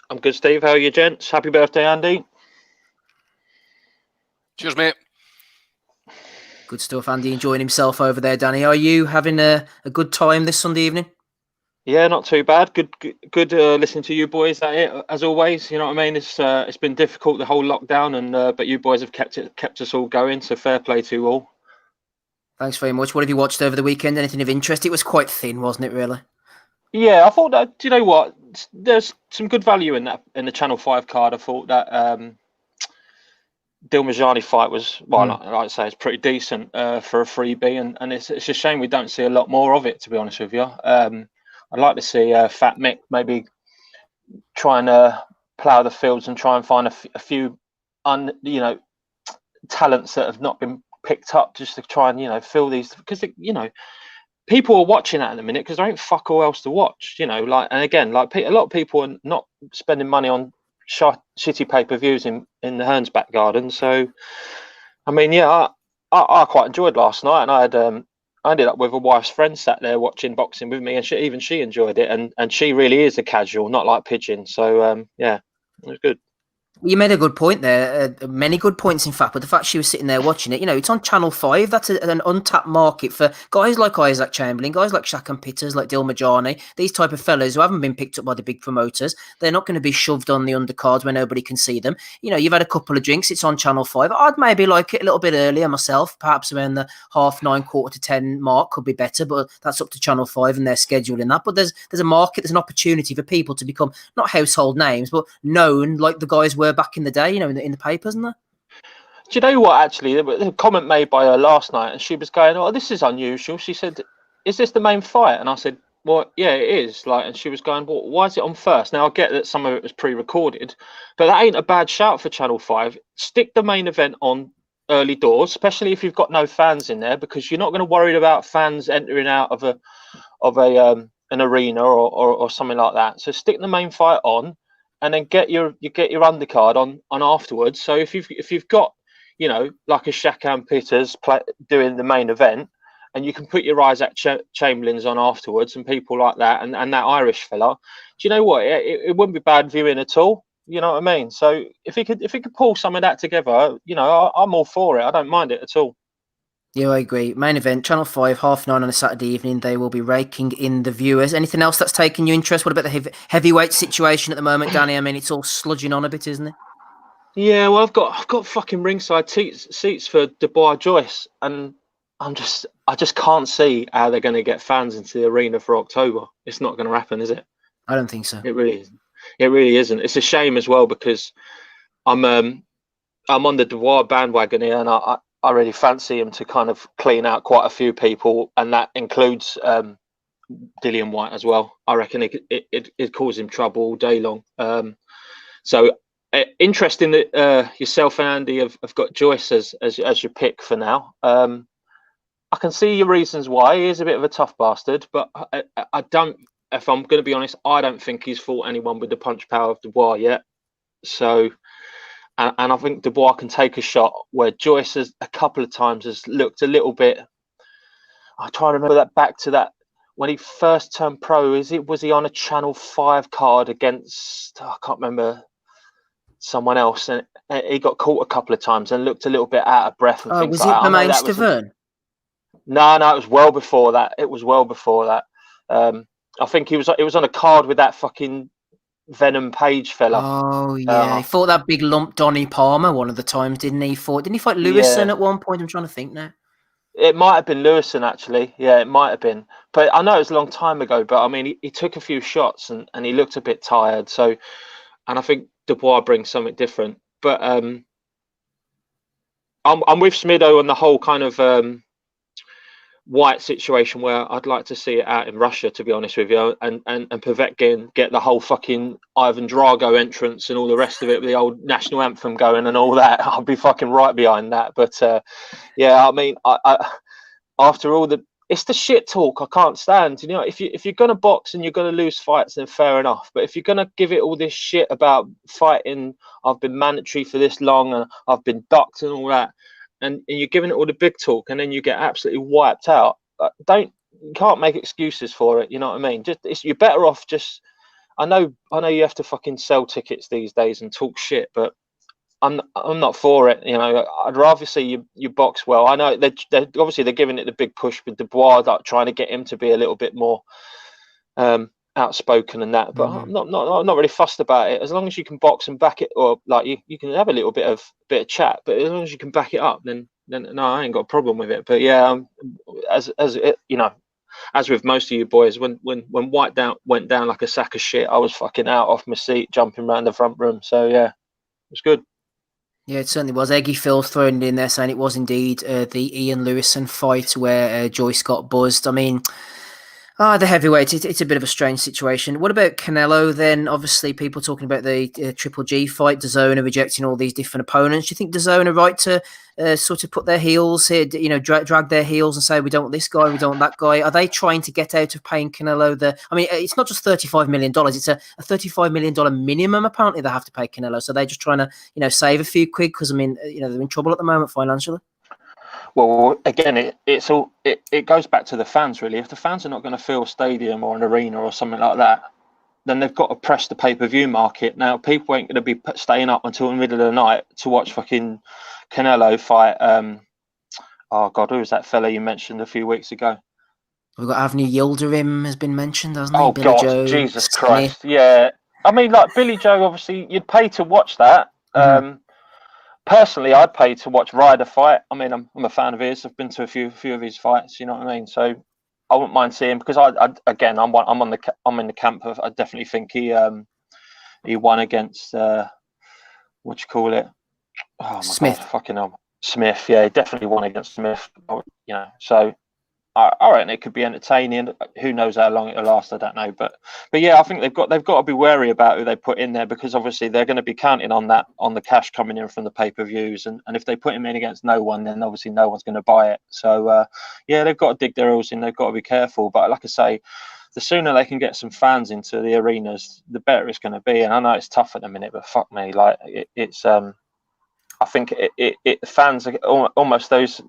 I'm good, Steve. How are you, gents? Happy birthday, Andy. Cheers, mate. Good stuff, Andy. Enjoying himself over there, Danny. Are you having a good time this Sunday evening? Yeah, not too bad. Good listening to you boys as always. You know what I mean? It's been difficult, the whole lockdown, and but you boys have kept us all going. So fair play to you all. Thanks very much. What have you watched over the weekend? Anything of interest? It was quite thin, wasn't it? Really? Yeah, I thought that. Do you know what? There's some good value in the Channel 5 card. I thought that Dilmajani fight was, well, like I say, it's pretty decent for a freebie, and it's a shame we don't see a lot more of it, to be honest with you. I'd like to see Fat Mick maybe try and plough the fields and try and find a few, talents that have not been picked up, just to try and fill these, because people are watching that in a minute because there ain't fuck all else to watch, and again, like a lot of people are not spending money on shitty pay-per-views in the Hearns back garden. So I mean, yeah, I quite enjoyed last night, and I ended up with a wife's friend sat there watching boxing with me, and she enjoyed it, and she really is a casual, not like Pigeon. So yeah, it was good. You made a good point there, many good points in fact, but the fact she was sitting there watching it, it's on Channel 5, that's an untapped market for guys like Isaac Chamberlain, guys like Shaq and Pitters, like Dilmajani, these type of fellas who haven't been picked up by the big promoters. They're not going to be shoved on the undercards where nobody can see them. You've had a couple of drinks, it's on Channel 5. I'd maybe like it a little bit earlier myself, perhaps around the 9:30, 9:45 mark could be better, but that's up to Channel 5 and their scheduling that. But there's a market, there's an opportunity for people to become not household names, but known like the guys were back in the day, in the papers, isn't there? Do you know what, actually, there was a comment made by her last night, and she was going, "Oh, this is unusual." She said, "Is this the main fight?" And I said, "Well, yeah, it is." And she was going, "Well, why is it on first?" Now, I get that some of it was pre-recorded, but that ain't a bad shout for Channel 5. Stick the main event on early doors, especially if you've got no fans in there, because you're not going to worry about fans entering out of an arena or something like that. So stick the main fight on, and then get your undercard on afterwards. So if you've got like a Shaq and Pitters doing the main event, and you can put your Isaac Chamberlains on afterwards, and people like that, and that Irish fella, do you know what? It wouldn't be bad viewing at all. You know what I mean? So if he could pull some of that together, I'm all for it. I don't mind it at all. Yeah, I agree. Main event, Channel 5, 9:30 on a Saturday evening. They will be raking in the viewers. Anything else that's taken your interest? What about the heavyweight situation at the moment, Danny? I mean, it's all sludging on a bit, isn't it? Yeah, well, I've got fucking ringside seats for Dubois Joyce, and I just can't see how they're going to get fans into the arena for October. It's not going to happen, is it? I don't think so. It really isn't. It really isn't. It's a shame as well, because I'm on the Dubois bandwagon here, and I really fancy him to kind of clean out quite a few people, and that includes Dillian White as well. I reckon it causes him trouble all day long. So interesting that yourself and Andy have got Joyce as your pick for now. I can see your reasons why. He is a bit of a tough bastard, but I don't. If I'm going to be honest, I don't think he's fought anyone with the punch power of Dubois yet. So. And I think Dubois can take a shot where Joyce has a couple of times has looked a little bit. I try to remember that back to that when he first turned pro. Was he on a Channel 5 card against? I can't remember, someone else, and he got caught a couple of times and looked a little bit out of breath and things was like it that. Bermain Stavern? No, it was well before that. It was well before that. I think it was on a card with that fucking Venom Page fella. Oh yeah, he fought that big lump Donny Palmer one of the times, didn't he? Didn't he fight Lewison at one point? I'm trying to think now. It might have been Lewison, actually. Yeah, it might have been. But I know it was a long time ago. But I mean, he took a few shots and he looked a bit tired. So, and I think Dubois brings something different. But I'm with Smiddo on the whole kind of White situation, where I'd like to see it out in Russia, to be honest with you, and Povetkin get the whole fucking Ivan Drago entrance and all the rest of it with the old national anthem going and all that. I'll be fucking right behind that. But yeah, I mean, I after all it's the shit talk I can't stand. If you're gonna box and you're gonna lose fights, then fair enough. But if you're gonna give it all this shit about fighting, I've been mandatory for this long and I've been ducked and all that. And you're giving it all the big talk, and then you get absolutely wiped out. You can't make excuses for it. You know what I mean? You're better off just. I know you have to fucking sell tickets these days and talk shit, but I'm not for it. I'd rather see you box well. I know they're obviously they're giving it the big push with Dubois, like trying to get him to be a little bit more outspoken and that, but I'm not really fussed about it. As long as you can box and back it, or like you can have a little bit of chat, but as long as you can back it up, then no, I ain't got a problem with it. But yeah, as with most of you boys, when White went down like a sack of shit, I was fucking out off my seat, jumping around the front room. So yeah, it was good. Yeah, it certainly was. Eggy Phil thrown it in there saying it was indeed the Ian Lewison fight where Joyce got buzzed. I mean, the heavyweight, it's a bit of a strange situation. What about Canelo then? Obviously, people talking about the Triple G fight, DAZN are rejecting all these different opponents. Do you think DAZN are right to sort of put their heels here, drag their heels and say, we don't want this guy, we don't want that guy? Are they trying to get out of paying Canelo it's not just $35 million, it's a $35 million minimum, apparently, they have to pay Canelo. So they're just trying to, save a few quid because, they're in trouble at the moment financially. Well, again, it goes back to the fans, really. If the fans are not going to fill a stadium or an arena or something like that, then they've got to press the pay-per-view market. Now, people ain't going to be staying up until the middle of the night to watch fucking Canelo fight. Oh God, who was that fella you mentioned a few weeks ago? We've got Avni Yildirim has been mentioned, hasn't he? Oh Billy God, Joe, Jesus Smith. Christ! Yeah, I mean, like Billy Joe, obviously, you'd pay to watch that. Personally, I'd pay to watch Ryder fight. I mean, I'm a fan of his. I've been to a few of his fights. You know what I mean? So I wouldn't mind seeing, because I'm in the camp of, I definitely think he won against what do you call it? Oh my Smith. God, fucking hell, Smith. Yeah, he definitely won against Smith. So I reckon it could be entertaining. Who knows how long it'll last? I don't know, but yeah, I think they've got to be wary about who they put in there, because obviously they're going to be counting on the cash coming in from the pay-per-views, and if they put him in against no one, then obviously no one's going to buy it. So yeah, they've got to dig their heels in. They've got to be careful. But like I say, the sooner they can get some fans into the arenas, the better it's going to be. And I know it's tough at the minute, but fuck me, like it's I think fans are almost those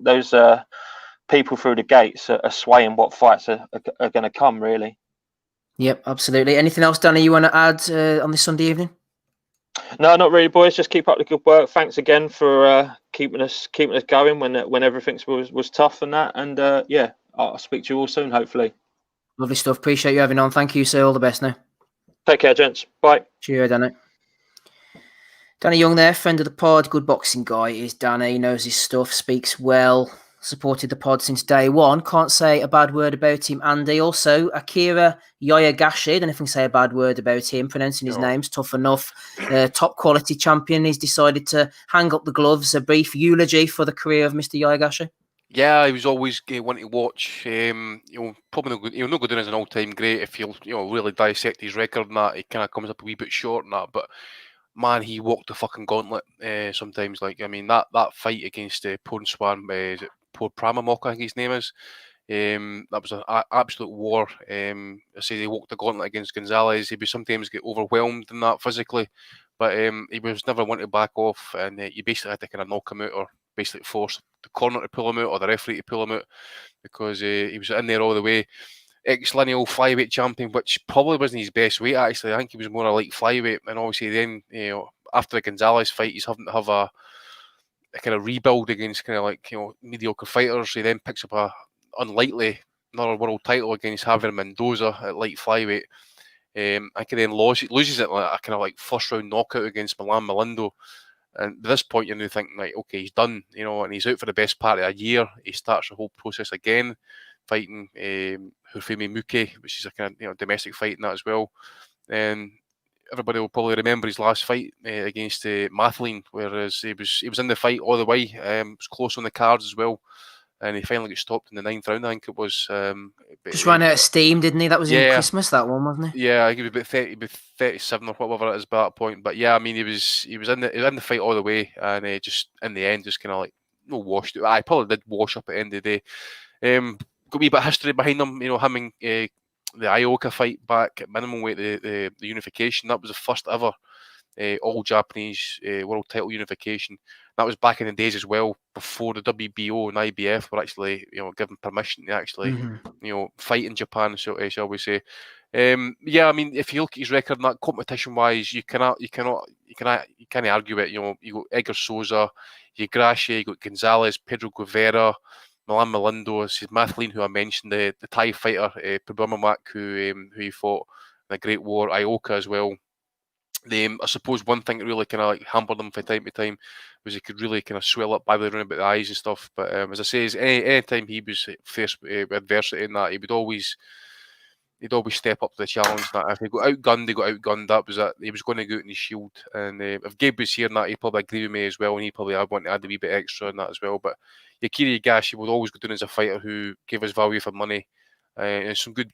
people through the gates are swaying what fights are going to come, really. Yep, absolutely. Anything else, Danny, you want to add on this Sunday evening? No, not really, boys. Just keep up the good work. Thanks again for keeping us going when everything was tough and that. And yeah, I'll speak to you all soon, hopefully. Lovely stuff. Appreciate you having on. Thank you, sir. All the best now. Take care, gents. Bye. Cheers, Danny. Danny Young there, friend of the pod, good boxing guy is Danny, knows his stuff, speaks well, supported the pod since day one. Can't say a bad word about him, Andy. Also, Akira Yayagashi, don't know if I can say a bad word about him, pronouncing his name's tough enough. Top quality champion. He's decided to hang up the gloves. A brief eulogy for the career of Mr. Yayagashi. Yeah, he was always one to watch. Probably he'll not go down as an all-time great if you'll really dissect his record and that. He kind of comes up a wee bit short and that, but man, he walked the fucking gauntlet sometimes. Like, I mean, that fight against Pornswan, is it Pramamok, I think his name is. That was an absolute war. I say he walked the gauntlet against Gonzalez. He would sometimes get overwhelmed in that physically, but he was never one to back off, and you basically had to kind of knock him out, or basically force the corner to pull him out or the referee to pull him out, because he was in there all the way. Ex-lineal flyweight champion, which probably wasn't his best weight, actually. I think he was more a light flyweight, and obviously then, after the Gonzalez fight, he's having to have a kind of rebuild against kind of like, mediocre fighters. He then picks up another world title against Javier Mendoza at light flyweight. I think he then loses it like a kind of like first round knockout against Milan Melindo. And at this point, you're now thinking, like, okay, he's done, and he's out for the best part of a year. He starts the whole process again, fighting Hufemi Muke, which is a kind of domestic fight in that as well. And everybody will probably remember his last fight against Mathlin, whereas he was in the fight all the way. Was close on the cards as well, and he finally got stopped in the 9th round, I think it was. Just ran out of steam, didn't he? That was in Christmas, that one, wasn't he? Yeah, he was about 37 or whatever it is by that point. But yeah, I mean, he was in the fight all the way, and just in the end, just kind of like washed it. I probably did wash up at the end of the day. Got a wee bit of history behind him, him and the Ioka fight back at minimum weight, the unification. That was the first ever all Japanese world title unification. That was back in the days as well, before the WBO and IBF were actually given permission to actually fight in Japan, so shall we say. Yeah, I mean, if you look at his record, that competition wise, you can't argue it. You got Edgar Souza, you Gracie, you got Gonzalez, Pedro Guevara, Milan Melindo, this is Mathlin, who I mentioned, the Thai fighter, Pabamamak, who he fought in a great war, Ioka as well. I suppose one thing that really kind of like hampered him from time to time was he could really kind of swell up badly around about the eyes and stuff. But as I say, any time he was faced with adversity in that, he would always he'd always step up to the challenge. That if he got outgunned, he got outgunned. That was it. He was going to go out in his shield. And if Gabe was here, and that he'd probably agree with me as well. And he probably I'd want to add a wee bit extra in that as well. But Yakiri Igashi would always go down as a fighter who gave us value for money. And some good,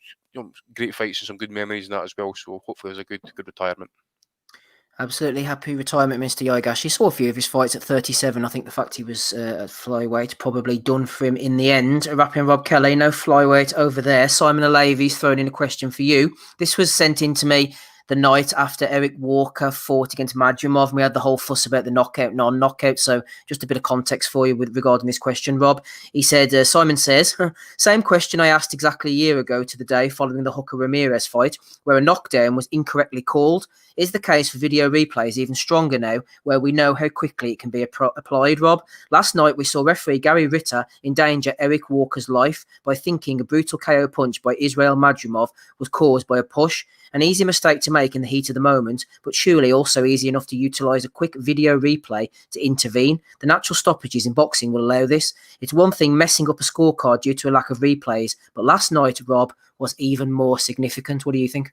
great fights and some good memories in that as well. So hopefully there's a good retirement. Absolutely happy retirement, Mr. Yaigashi. Saw a few of his fights at 37. I think the fact he was at flyweight probably done for him in the end. Rapping Rob Kelly, no flyweight over there. Simon Alavi's thrown in a question for you. This was sent in to me the night after Eric Walker fought against Madrimov, and we had the whole fuss about the knockout, non-knockout. So just a bit of context for you regarding this question, Rob. He said, Simon says, same question I asked exactly a year ago to the day following the Hooker Ramirez fight, where a knockdown was incorrectly called. Is the case for video replays even stronger now, where we know how quickly it can be applied, Rob? Last night, we saw referee Gary Ritter endanger Eric Walker's life by thinking a brutal KO punch by Israel Madrimov was caused by a push. An easy mistake to make in the heat of the moment, but surely also easy enough to utilise a quick video replay to intervene. The natural stoppages in boxing will allow this. It's one thing messing up a scorecard due to a lack of replays, but last night, Rob, was even more significant. What do you think?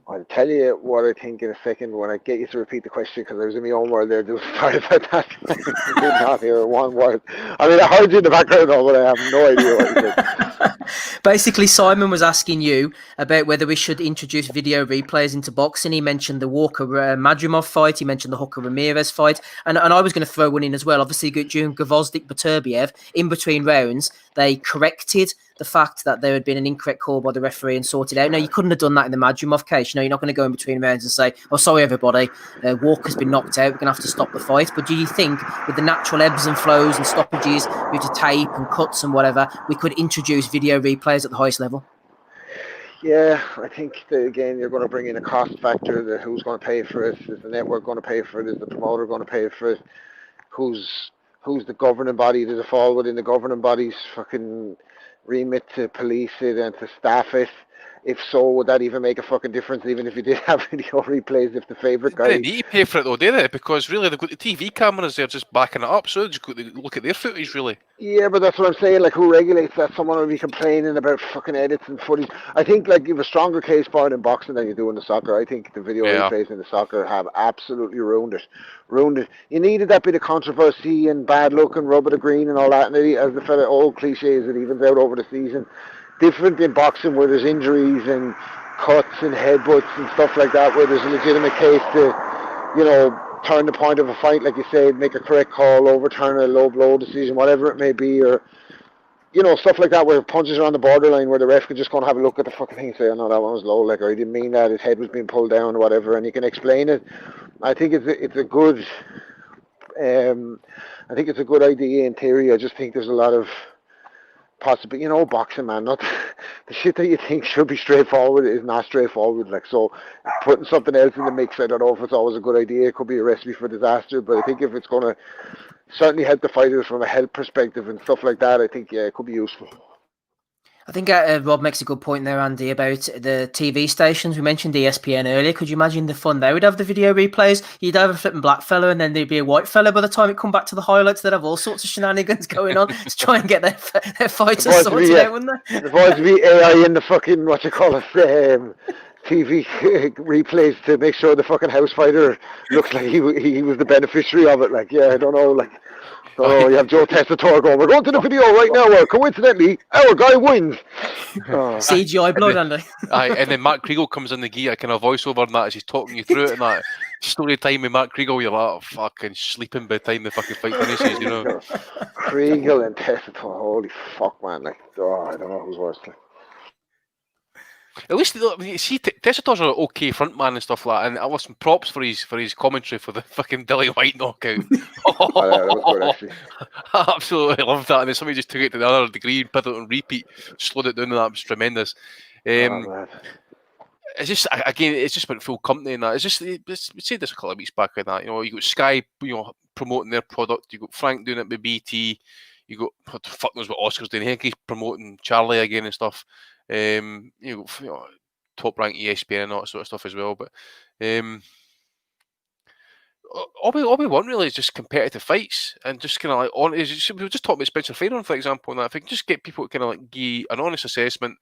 I'll tell you what I think in a second when I get you to repeat the question, because I was in my own word there. Just sorry about that. I did not hear one word. I mean, I heard you in the background, but I have no idea what you said. Basically, Simon was asking you about whether we should introduce video replays into boxing. He mentioned the Walker Madrimov fight. He mentioned the Hooker Ramirez fight. And I was going to throw one in as well. Obviously, during Gvozdyk Beterbiev, in between rounds, they corrected the fact that there had been an incorrect call by the referee and sorted out. Now, you couldn't have done that in the Madrimov case. You're not going to go in between rounds and say, oh, sorry, everybody, Walker's been knocked out. We're going to have to stop the fight. But do you think with the natural ebbs and flows and stoppages due to tape and cuts and whatever, we could introduce video replays at the highest level? Yeah, I think that, again, you're going to bring in a cost factor. That who's going to pay for it? Is the network going to pay for it? Is the promoter going to pay for it? Who's the governing body? Does it fall within the governing body's fucking remit to police it and to staff it? If so, would that even make a fucking difference, even if you did have video replays, if the favourite guy... They need to pay for it though, do they? Because really they've got the TV cameras there just backing it up, so they just got to look at their footage, really. Yeah, but that's what I'm saying, like, who regulates that? Someone will be complaining about fucking edits and footage. I think, like, you have a stronger case for it in boxing than you do in the soccer. I think the video replays in the soccer have absolutely ruined it. You needed that bit of controversy and bad luck and rub of the green and all that, and as the fella, old cliches, it evens out over the season. Different in boxing where there's injuries and cuts and headbutts and stuff like that, where there's a legitimate case to, turn the point of a fight, like you said, make a correct call, overturn a low blow decision, whatever it may be, or, stuff like that where punches are on the borderline, where the ref could just go and have a look at the fucking thing and say, oh no, that one was low, like, or he didn't mean that, his head was being pulled down or whatever, and you can explain it. I think it's a good idea in theory. I just think there's a lot of possibly, boxing, man, not the shit that you think should be straightforward is not straightforward. Like, so putting something else in the mix, I don't know if it's always a good idea. It could be a recipe for disaster, but I think if it's going to certainly help the fighters from a health perspective and stuff like that, I think, it could be useful. I think Rob makes a good point there, Andy, about the TV stations. We mentioned ESPN earlier. Could you imagine the fun they would have, the video replays? You'd have a flipping black fella and then there'd be a white fella. By the time it come back to the highlights, they'd have all sorts of shenanigans going on to try and get their fighters sorted out, wouldn't they? There's going to be AI in the fucking, TV replays to make sure the fucking house fighter looks like he was the beneficiary of it. Like, yeah, I don't know, like... Oh, you have Joe Tessitore going, we're going to the video right now, where coincidentally, our guy wins. CGI blood, Andy. And then Mark Kriegel comes in the gear, kind of voiceover and that as he's talking you through it and that. Story time with Mark Kriegel, you're like, oh, fucking sleeping by the time the fucking fight finishes, Kriegel and Tessitore, holy fuck, man. Like, I don't know who's worse. Like. At least, see, Tessitore's an okay frontman and stuff like that, and I listen props for his commentary for the fucking Dilly White knockout. That was good, actually. I absolutely loved that, and then somebody just took it to the other degree and put it on repeat, slowed it down, and that was tremendous. It's just, again, it's just about full company and that. It's just, we said this a couple of weeks back with that, you got Sky, promoting their product, you got Frank doing it with BT, you got, what the fuck knows what Oscar's doing, I think he's promoting Charlie again and stuff. Top rank ESPN and all that sort of stuff as well, but all we want really is just competitive fights and just kind of like on. We were just talking about Spencer Fairhorn, for example, and that. If we can just get people to kind of like give an honest assessment,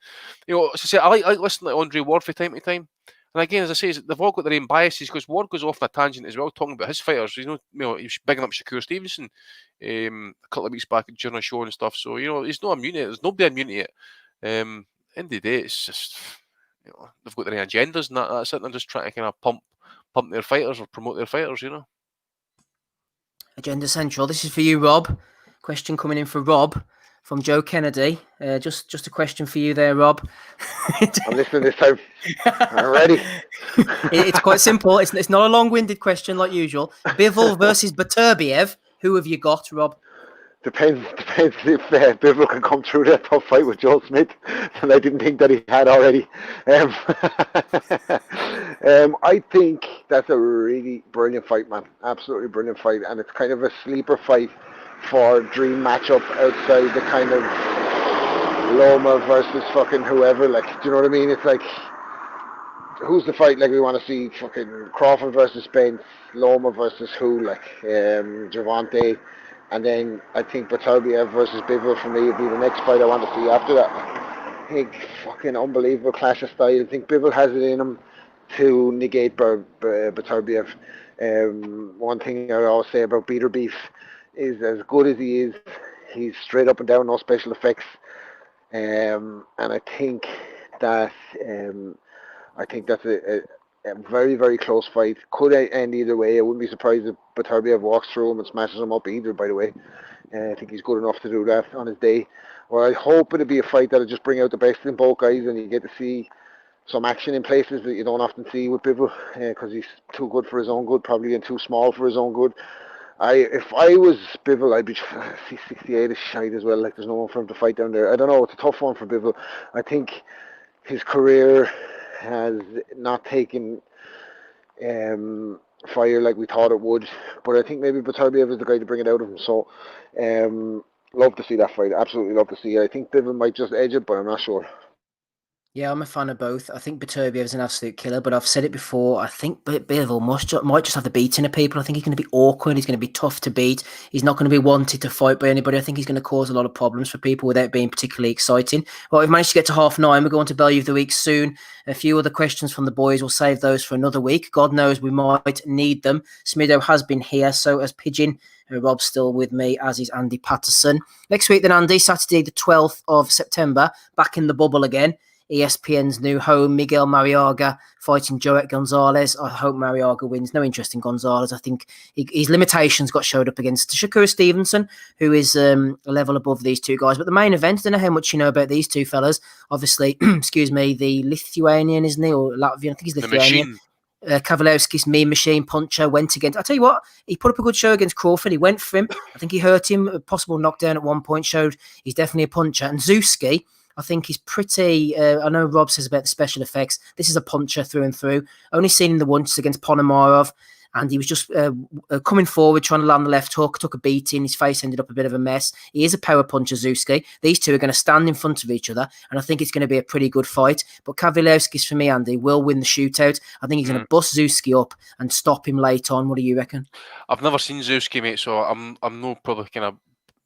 as I say, I like listening to Andre Ward from time to time. And again, as I say, they've all got their own biases because Ward goes off on a tangent as well, talking about his fighters. He was bigging up Shakur Stevenson a couple of weeks back during a show and stuff. So he's not immune to it. There's nobody immune to it. End of the day, it's just they've got their own agendas and that's it. They're just trying to kind of pump their fighters or promote their fighters. Agenda Central. This is for you, Rob. Question coming in for Rob from Joe Kennedy. Just a question for you there, Rob. I'm listening this time. I'm ready. It's quite simple. It's not a long-winded question like usual. Bivol versus Beterbiev. Who have you got, Rob? Depends if Bivol can come through that tough fight with Joe Smith, and I didn't think that he had already. I think that's a really brilliant fight, man. Absolutely brilliant fight, and it's kind of a sleeper fight for dream matchup outside the kind of Loma versus fucking whoever. Like, do you know what I mean? It's like, who's the fight? Like, we want to see fucking Crawford versus Spence, Loma versus who? Like, Gervonta. And then I think Beterbiev versus Bivol for me would be the next fight I want to see after that. I think fucking unbelievable clash of style. I think Bivol has it in him to negate Beterbiev. One thing I always say about Beater Beef is, as good as he is, he's straight up and down, no special effects. And I think that's a very, very close fight. Could end either way. I wouldn't be surprised if Beterbiev walks through him and smashes him up either, by the way. I think he's good enough to do that on his day. Well, I hope it'll be a fight that'll just bring out the best in both guys and you get to see some action in places that you don't often see with Bivol, because he's too good for his own good, probably, and too small for his own good. If I was Bivol, I'd be 68 is shite as well. Like, there's no one for him to fight down there. I don't know. It's a tough one for Bivol. I think his career has not taken fire like we thought it would, but I think maybe Beterbiev is the guy to bring it out of him. So love to see that fight. Absolutely love to see it. I think Bivol might just edge it, but I'm not sure. Yeah, I'm a fan of both. I think Beterbiev is an absolute killer, but I've said it before. I think Bivol might just have the beating of people. I think he's going to be awkward. He's going to be tough to beat. He's not going to be wanted to fight by anybody. I think he's going to cause a lot of problems for people without being particularly exciting. Well, we've managed to get to 9:30. We're going to Bellew of the Week soon. A few other questions from the boys. We'll save those for another week. God knows we might need them. Smiddo has been here, so has Pigeon. Rob's still with me, as is Andy Patterson. Next week then, Andy, Saturday the 12th of September, back in the bubble again. ESPN's new home, Miguel Mariaga fighting Joet Gonzalez. I hope Mariaga wins. No interest in Gonzalez. I think his limitations got showed up against Shakur Stevenson, who is a level above these two guys. But the main event, I don't know how much you know about these two fellas. Obviously, excuse me, the Lithuanian, isn't he? Or Latvian, I think he's Lithuanian. Kowalski's mean machine puncher went against. I tell you what, he put up a good show against Crawford. He went for him. I think he hurt him. A possible knockdown at one point showed he's definitely a puncher. And Zuski, I think he's pretty. I know Rob says about the special effects. This is a puncher through and through. Only seen him the once against Ponomarov, and he was just coming forward, trying to land the left hook, took a beating. His face ended up a bit of a mess. He is a power puncher, Zuski. These two are going to stand in front of each other, and I think it's going to be a pretty good fight. But Kowalski's, for me, Andy, will win the shootout. I think he's going to bust Zuski up and stop him late on. What do you reckon? I've never seen Zuski, mate, so I'm no probably kind of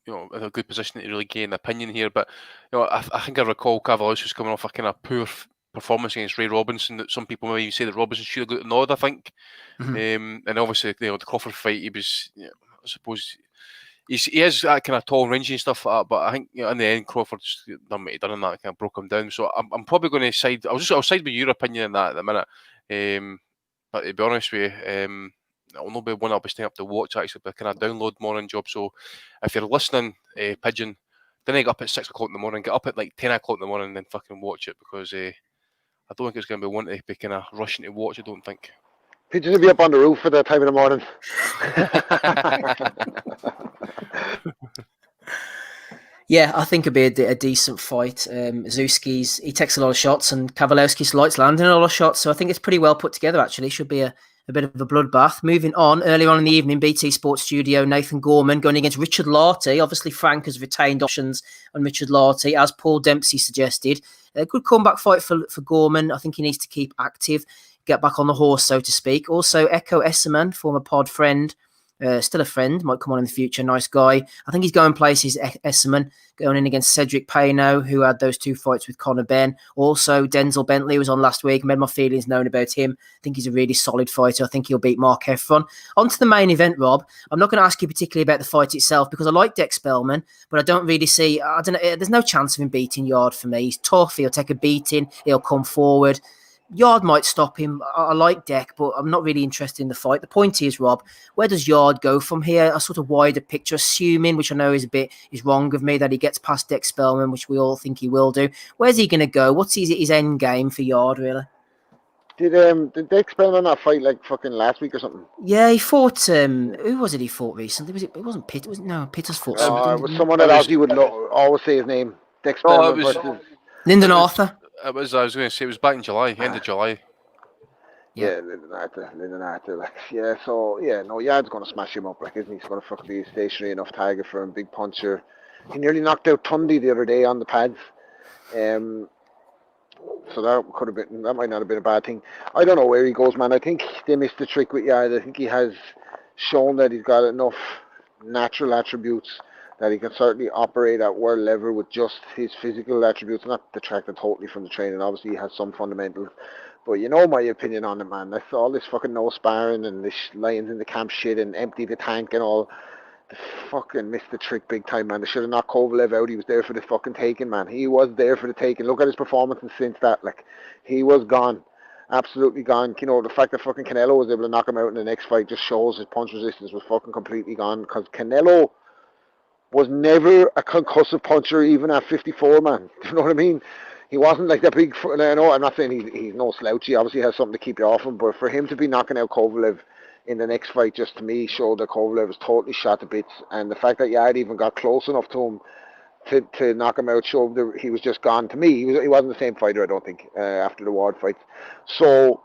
in a good position to really gain an opinion here, but I think I recall Kowalski was coming off a kind of poor performance against Ray Robinson. That some people maybe say that Robinson should have got the nod. I think, and obviously the Crawford fight, he was, I suppose, he is that kind of tall, rangy and stuff like that. But I think in the end, Crawford's done what he done, and that kind of broke him down. So I'm probably going to side. I'll side with your opinion on that at the minute. But to be honest with you, I'll not be one I'll be staying up to watch actually, but kind of download morning job. So if you're listening, Pigeon, then I get up at 6 o'clock in the morning, get up at like 10 o'clock in the morning, and then fucking watch it, because I don't think it's going to be one to be kind of rushing to watch. I don't think. Pigeon will be up on the roof at that time in the morning. Yeah, I think it'd be a decent fight. Zuski's, he takes a lot of shots, and Kowalski's likes landing a lot of shots, so I think it's pretty well put together, actually. Should be a bit of a bloodbath. Moving on, earlier on in the evening, BT Sports Studio, Nathan Gorman going against Richard Lartey. Obviously, Frank has retained options on Richard Lartey, as Paul Dempsey suggested. A good comeback fight for Gorman. I think he needs to keep active. get back on the horse, so to speak. Also, Echo Esserman, former pod friend, still a friend, might come on in the future. Nice guy. I think he's going places. Esserman going in against Cedric Payno, who had those 2 fights with Conor Benn. Also, Denzel Bentley was on last week. Made my feelings known about him. I think he's a really solid fighter. I think he'll beat Mark Heffron. On to the main event, Rob. I'm not going to ask you particularly about the fight itself because I like Dex Spellman, but I don't really see. I don't know. There's no chance of him beating Yard for me. He's tough. He'll take a beating. He'll come forward. Yard might stop him. I like Deck, but I'm not really interested in the fight. The point is, Rob, where does Yard go from here? A sort of wider picture, assuming, which I know is wrong of me, that he gets past Deck Spellman, which we all think he will do. Where's he going to go? What's his end game for Yard, really? Did Dex Spellman not fight like fucking last week or something? Yeah, he fought. Who was it he fought recently? It wasn't Pitt. Pitter's fought something. It was someone that Ozzy would always say his name. Dex Oh, Spellman versus Lyndon Arthur. I was going to say it was back in July, end of July. Yeah, Lyndon Arthur. Like, yeah, so yeah, no, Yard's gonna smash him up. Like, isn't he? He's gonna fucking be a stationary enough target for him, big puncher. He nearly knocked out Tundi the other day on the pads. So that might not have been a bad thing. I don't know where he goes, man. I think they missed the trick with Yard. I think he has shown that he's got enough natural attributes that he can certainly operate at world level with just his physical attributes, not detracted totally from the training. Obviously, he has some fundamentals. But you know my opinion on it, man. That's all this fucking no sparring and this lions in the camp shit and empty the tank and all. They fucking missed the trick big time, man. They should have knocked Kovalev out. He was there for the fucking taking, man. He was there for the taking. Look at his performances since that. Like, he was gone. Absolutely gone. You know, the fact that fucking Canelo was able to knock him out in the next fight just shows his punch resistance was fucking completely gone. Because Canelo was never a concussive puncher even at 54, man. You know what I mean? He wasn't like that big. No, I'm not saying he's no slouch. He obviously has something to keep you off him. But for him to be knocking out Kovalev in the next fight, just to me, showed that Kovalev was totally shot to bits. And the fact that Yard even got close enough to him to knock him out showed that he was just gone. To me, he wasn't the same fighter, I don't think, after the Ward fight. So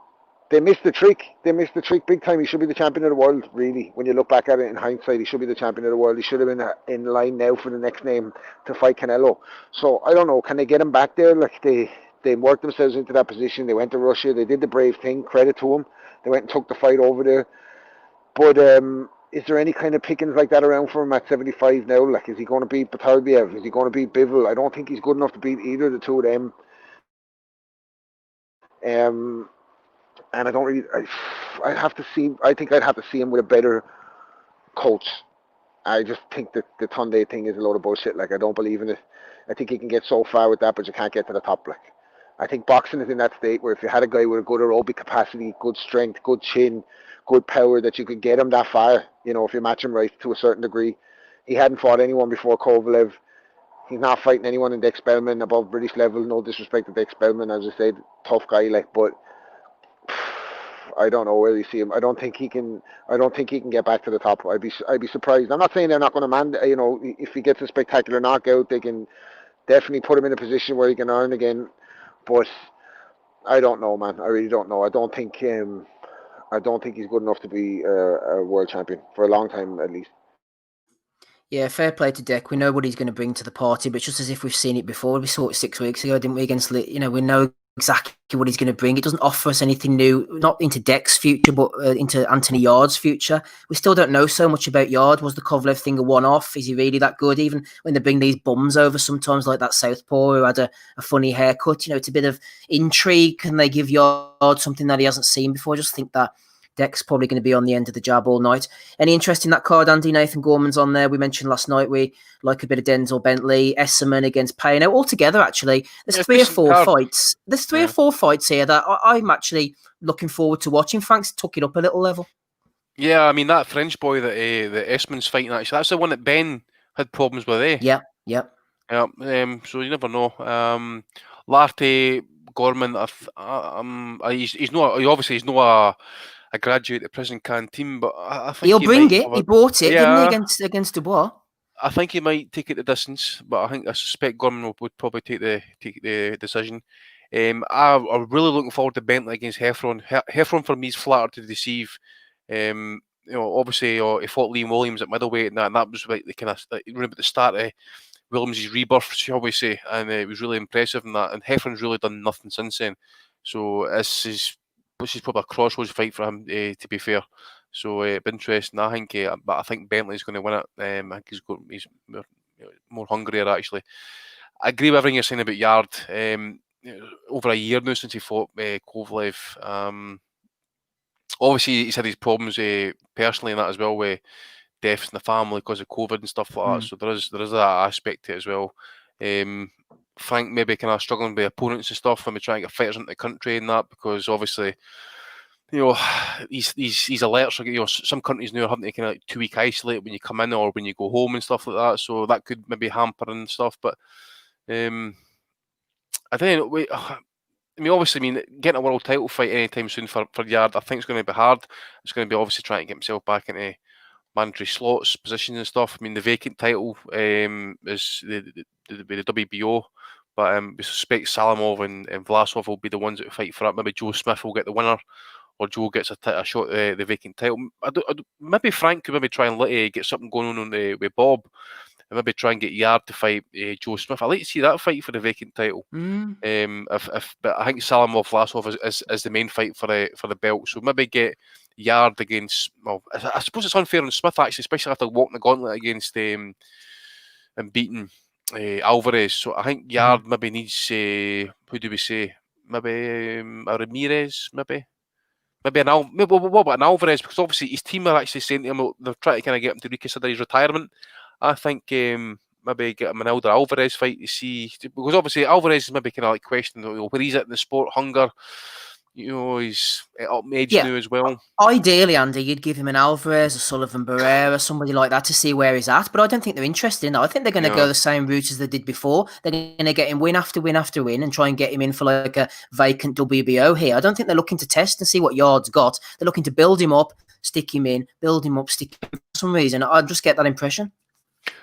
they missed the trick. They missed the trick big time. He should be the champion of the world, really. When you look back at it in hindsight, he should be the champion of the world. He should have been in line now for the next name to fight Canelo. So I don't know. Can they get him back there? Like, they worked themselves into that position. They went to Russia. They did the brave thing. Credit to them. They went and took the fight over there. But is there any kind of pickings like that around for him at 75 now? Like, is he going to beat Batarbiev? Is he going to beat Bivol? I don't think he's good enough to beat either of the two of them. And I don't really. I'd have to see. I think I'd have to see him with a better coach. I just think that the Tunde thing is a load of bullshit. Like, I don't believe in it. I think he can get so far with that, but you can't get to the top. Like, I think boxing is in that state where if you had a guy with a good aerobic capacity, good strength, good chin, good power, that you could get him that far. You know, if you match him right to a certain degree. He hadn't fought anyone before Kovalev. He's not fighting anyone in Dex Spellman above British level. No disrespect to Dex Spellman, as I said, tough guy. Like, but I don't know where you see him. I don't think he can get back to the top. I'd be surprised. I'm not saying they're not going to you know, if he gets a spectacular knockout, they can definitely put him in a position where he can earn again. But I don't know, man. I really don't know. I don't think he's good enough to be a world champion for a long time, at least. Yeah, fair play to Deck. We know what he's going to bring to the party, but just as if we've seen it before, we saw it 6 weeks ago, didn't we? Against, you know, we know exactly what he's going to bring. It doesn't offer us anything new, not into Deck's future, but into Anthony Yard's future. We still don't know so much about Yard. Was the Kovalev thing a one-off? Is he really that good? Even when they bring these bums over sometimes, like that southpaw who had a funny haircut, you know, it's a bit of intrigue. Can they give Yard something that he hasn't seen before? I just think that Deck's probably going to be on the end of the jab all night. Any interest in that card, Andy? Nathan Gorman's on there. We mentioned last night we like a bit of Denzel Bentley, Esserman against Payno. Altogether, actually, there's three or four fights. There's three or four fights here that I'm actually looking forward to watching. Frank's took it up a little level. Yeah, I mean, that French boy that Esserman's fighting, actually, that's the one that Ben had problems with, eh? Yeah. So you never know. Larty Gorman, he's not a graduate at prison canteen, but I think he'll bring it. He brought it, didn't he, against Dubois? I think he might take it the distance, but I suspect Gorman would probably take the decision. I'm really looking forward to Bentley against Heffron. Heffron for me is flatter to deceive. You know, obviously, he fought Liam Williams at middleweight, and that was like the kind of at the start of Williams' rebirth, shall we say, and it was really impressive in that. And Heffron's really done nothing since then. So this is this is probably a crossroads fight for him, to be fair. So it'd be interesting. I think, but I think Bentley's going to win it. I think he's more hungrier, actually. I agree with everything you're saying about Yard. Over a year now since he fought Kovalev. Obviously, he's had his problems personally and that as well, with deaths in the family because of COVID and stuff like that. So there is that aspect to it as well. Frank maybe kind of struggling with opponents and stuff, and trying to get fighters into the country and that, because obviously, these alerts are, some countries now are having to kind of 2-week isolate when you come in or when you go home and stuff like that. So that could maybe hamper and stuff. But I think obviously, getting a world title fight anytime soon for Yard, I think it's going to be hard. It's going to be obviously trying to get himself back into mandatory slots, positions and stuff. The vacant title is the WBO, but we suspect Salamov and Vlasov will be the ones that fight for it. Maybe Joe Smith will get the winner, or Joe gets a shot at the vacant title. Maybe Frank could maybe try and get something going on with Bob, and maybe try and get Yard to fight Joe Smith. I'd like to see that fight for the vacant title. But I think Salamov Vlasov is the main fight for the belt. So maybe get Yard against. Well, I suppose it's unfair on Smith, actually, especially after walking the gauntlet against and beating Alvarez. So I think Yard maybe needs. Who do we say? Maybe a Ramirez. Maybe what about an Alvarez? Because obviously his team are actually saying to him they're trying to kind of get him to reconsider his retirement. I think maybe get him an Elder Alvarez fight to see, because obviously Alvarez is maybe kind of like questioning where he's at in the sport, hunger. He's up age now as well. Ideally, Andy, you'd give him an Alvarez, a Sullivan Barrera, somebody like that to see where he's at. But I don't think they're interested in that. I think they're going to go the same route as they did before. They're going to get him win after win after win and try and get him in for like a vacant WBO here. I don't think they're looking to test and see what Yard's got. They're looking to build him up, stick him in, build him up, stick him in for some reason. I just get that impression.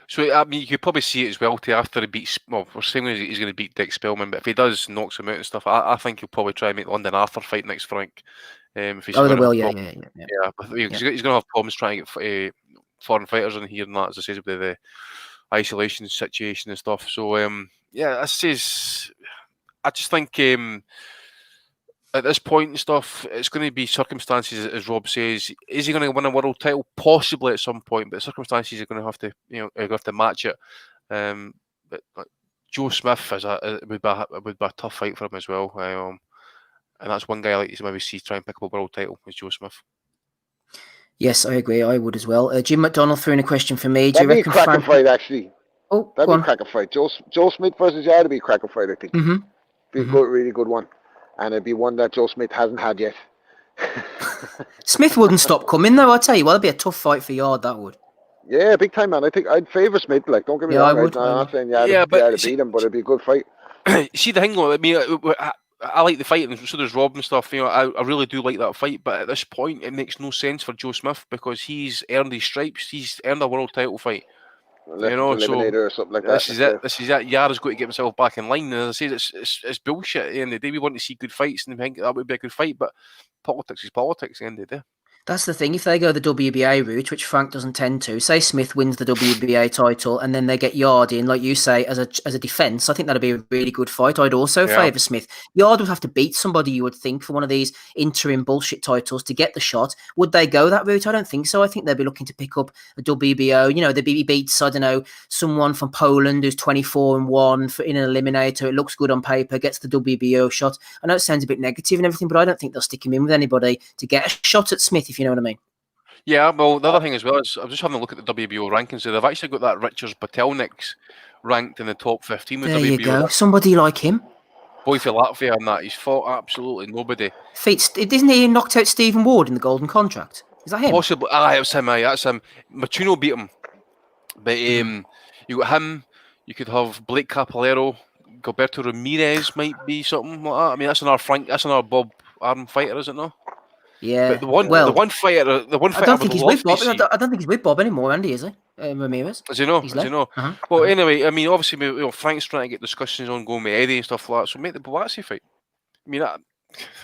So, you could probably see it as well, after he beats, we're saying he's going to beat Dick Spellman, but if he does, knocks him out and stuff, I think he'll probably try and make London Arthur fight next Frank. If he's they will, yeah. But he's going to have problems trying to get foreign fighters in here and that, as I say, with the isolation situation and stuff. So, I just think at this point and stuff, it's going to be circumstances, as Rob says. Is he going to win a world title? Possibly at some point, but circumstances are going to have to, have to match it. But Joe Smith would be a tough fight for him as well, and that's one guy I like to maybe see try and pick up a world title, is Joe Smith. Yes, I agree. I would as well. Jim McDonald threw in a question for me. That'd be a cracker fight, actually. Oh, that'd be a cracker fight. Joe Smith versus Yard would be a cracker fight, I think. Be a good, really good one. And it'd be one that Joe Smith hasn't had yet. Smith wouldn't stop coming, though. I'll tell you what, it'd be a tough fight for Yard, that would. Yeah, big time, man. I think I'd favour Smith. Like, don't get me wrong. I'm not saying Yard to beat him, but it'd be a good fight. See, the thing, I like the fight, and so does Rob and stuff. I really do like that fight, but at this point, it makes no sense for Joe Smith because he's earned his stripes. He's earned a world title fight. Eliminator or something like that. This is it. Yara's got to get himself back in line. And as I say, it's bullshit. At the end of the day, we want to see good fights, and I think that would be a good fight. But politics is politics. At the end of the day. That's the thing. If they go the WBA route, which Frank doesn't tend to, say Smith wins the WBA title and then they get Yard in, like you say, as a defence, I think that'd be a really good fight. I'd also favour Smith. Yard would have to beat somebody, you would think, for one of these interim bullshit titles to get the shot. Would they go that route? I don't think so. I think they'd be looking to pick up a WBO. They'd beats, I don't know, someone from Poland who's 24-1 in an eliminator. It looks good on paper, gets the WBO shot. I know it sounds a bit negative and everything, but I don't think they'll stick him in with anybody to get a shot at Smith, if you know what I mean. Yeah, well, the other thing as well is I'm just having a look at the WBO rankings. So they've actually got that Richards Patelniks ranked in the top 15 with there WBO. You go. Somebody like him. Boy for Latvia and that. He's fought absolutely nobody. Isn't he knocked out Stephen Ward in the Golden Contract? Is that him? Possibly. It was him. That's him. Matuno beat him. But you got him. You could have Blake Capolero. Gilberto Ramirez might be something like that. I mean, that's another Bob Arum fighter, is it not? Yeah. But the one fighter. I don't think he's with Bob. I don't think he's with Bob anymore, Andy, is he? Ramirez. Is he not? Well, anyway, I mean, obviously, Frank's trying to get discussions on going with Eddie and stuff like that. So make the Buatsi fight. I mean,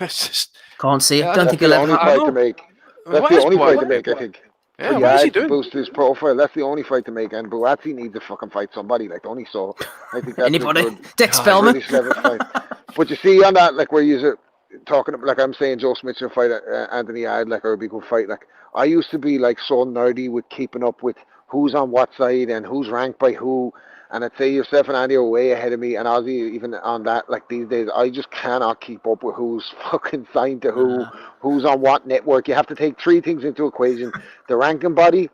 it's just can't see it. Don't think he'll ever. That's the only fight to make, I think. Yeah, what is he doing? Boost his profile. That's the only fight to make, and Buatsi needs to fucking fight somebody, like, don't he? So I think that's anybody. Good, Dick Spellman. Really fight. But you see on that, like, where talking like I'm saying, Joe Smith should fight Anthony Yard, like, or a big good fight. Like, I used to be like so nerdy with keeping up with who's on what side and who's ranked by who. And I'd say yourself and Andy are way ahead of me, and Ozzy even on that. Like these days, I just cannot keep up with who's fucking signed to who, who's on what network. You have to take three things into equation: the ranking body,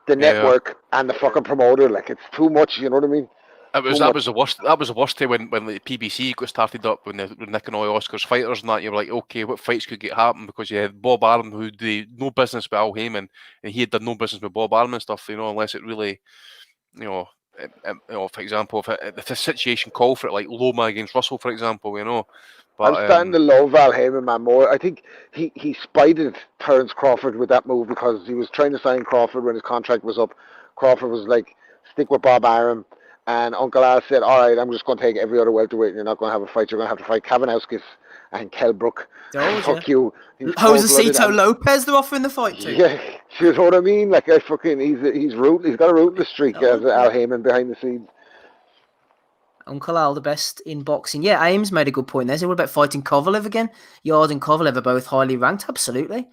the network, and the fucking promoter. Like, it's too much. You know what I mean? That was the worst. That was the worst day when the PBC got started up when the Nick and Oi Oscars fighters and that. You were like, okay, what fights could get happen, because you had Bob Arum, who did no business with Al Heyman, and he had done no business with Bob Arum and stuff. You know, unless it really, for example, if the situation called for it, like Loma against Russell, for example, But, I'm starting to love Al Heyman, man, more. I think he spited Terence Crawford with that move, because he was trying to sign Crawford when his contract was up. Crawford was like, stick with Bob Arum. And Uncle Al said, all right, I'm just going to take every other welterweight. You're not going to have a fight. You're going to have to fight Kavanauskis and Kell Brook. Fuck you. Josecito Lopez, they're offering the fight to. Yeah, you know what I mean? Like, he's ruthless. He's got a ruthless streak as Al Heyman behind the scenes. Uncle Al, the best in boxing. Yeah, Ames made a good point there. So what about fighting Kovalev again? Yard and Kovalev are both highly ranked. Absolutely.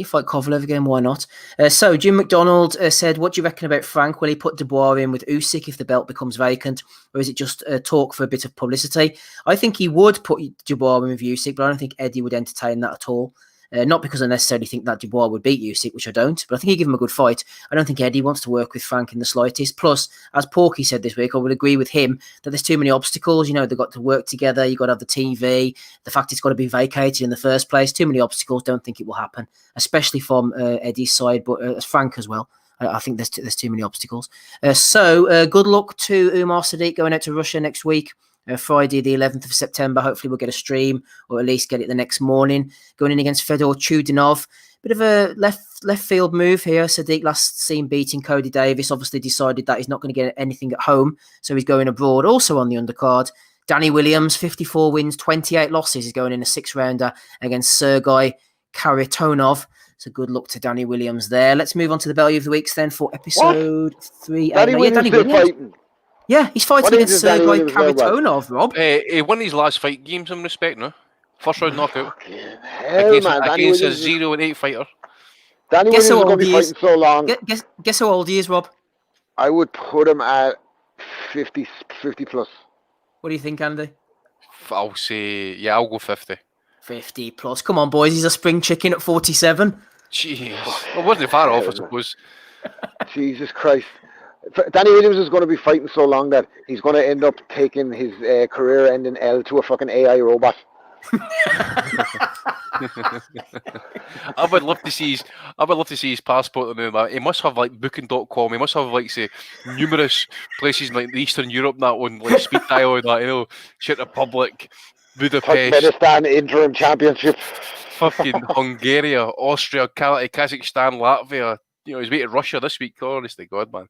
Fight Kovalev again. Why not? So Jim McDonald said, what do you reckon about Frank? Will he put Dubois in with Usyk if the belt becomes vacant? Or is it just talk for a bit of publicity? I think he would put Dubois in with Usyk, but I don't think Eddie would entertain that at all. Not because I necessarily think that Dubois would beat Usyk, which I don't, but I think he'd give him a good fight. I don't think Eddie wants to work with Frank in the slightest. Plus, as Porky said this week, I would agree with him that there's too many obstacles. They've got to work together. You've got to have the TV. The fact it's got to be vacated in the first place. Too many obstacles. Don't think it will happen, especially from Eddie's side, but Frank as well. I think there's too many obstacles. So good luck to Umar Sadiq going out to Russia next week. Friday, the 11th of September. Hopefully we'll get a stream, or at least get it the next morning. Going in against Fedor Chudinov. Bit of a left field move here. Sadiq last seen beating Cody Davis. Obviously decided that he's not going to get anything at home, so he's going abroad. Also on the undercard, Danny Williams, 54 wins, 28 losses. He's going in a 6-rounder against Sergei Kharitonov. So good luck to Danny Williams there. Let's move on to the Belly of the Weeks then for episode 3. Danny Williams still fighting. Yeah, he's fighting against Sergei Kharitonov, Rob. He won his last fight, gave him some respect, no? First round knockout. Hell, against a 0-8 fighter. Danny Williams is going to be fighting so long. Guess how old he is, Rob? I would put him at 50 plus. What do you think, Andy? I'll say, I'll go 50. 50 plus. Come on, boys. He's a spring chicken at 47. Jeez. Well, wasn't far off, I suppose. Jesus Christ. Danny Williams is going to be fighting so long that he's going to end up taking his career-ending L to a fucking AI robot. I would love to see his passport on there. He must have like booking.com. He must have like say numerous places in like Eastern Europe that on like speed dial and that, Czech Republic, Budapest, Turkmenistan interim championship, fucking Hungary, Austria, Kazakhstan, Latvia. He's waiting Russia this week. Honestly, God, man.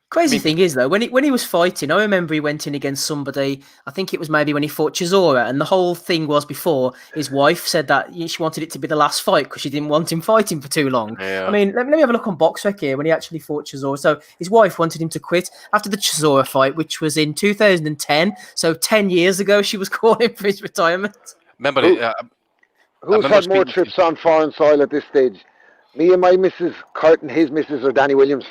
Crazy thing is, though, when he was fighting, I remember he went in against somebody, I think it was maybe when he fought Chisora, and the whole thing was before his wife said that she wanted it to be the last fight because she didn't want him fighting for too long. Yeah. I mean, let me have a look on BoxRec here when he actually fought Chisora. So his wife wanted him to quit after the Chisora fight, which was in 2010. So 10 years ago, she was calling for his retirement. Remember, who's had more trips on foreign soil at this stage? Me and my missus, Kurt and his missus, or Danny Williams?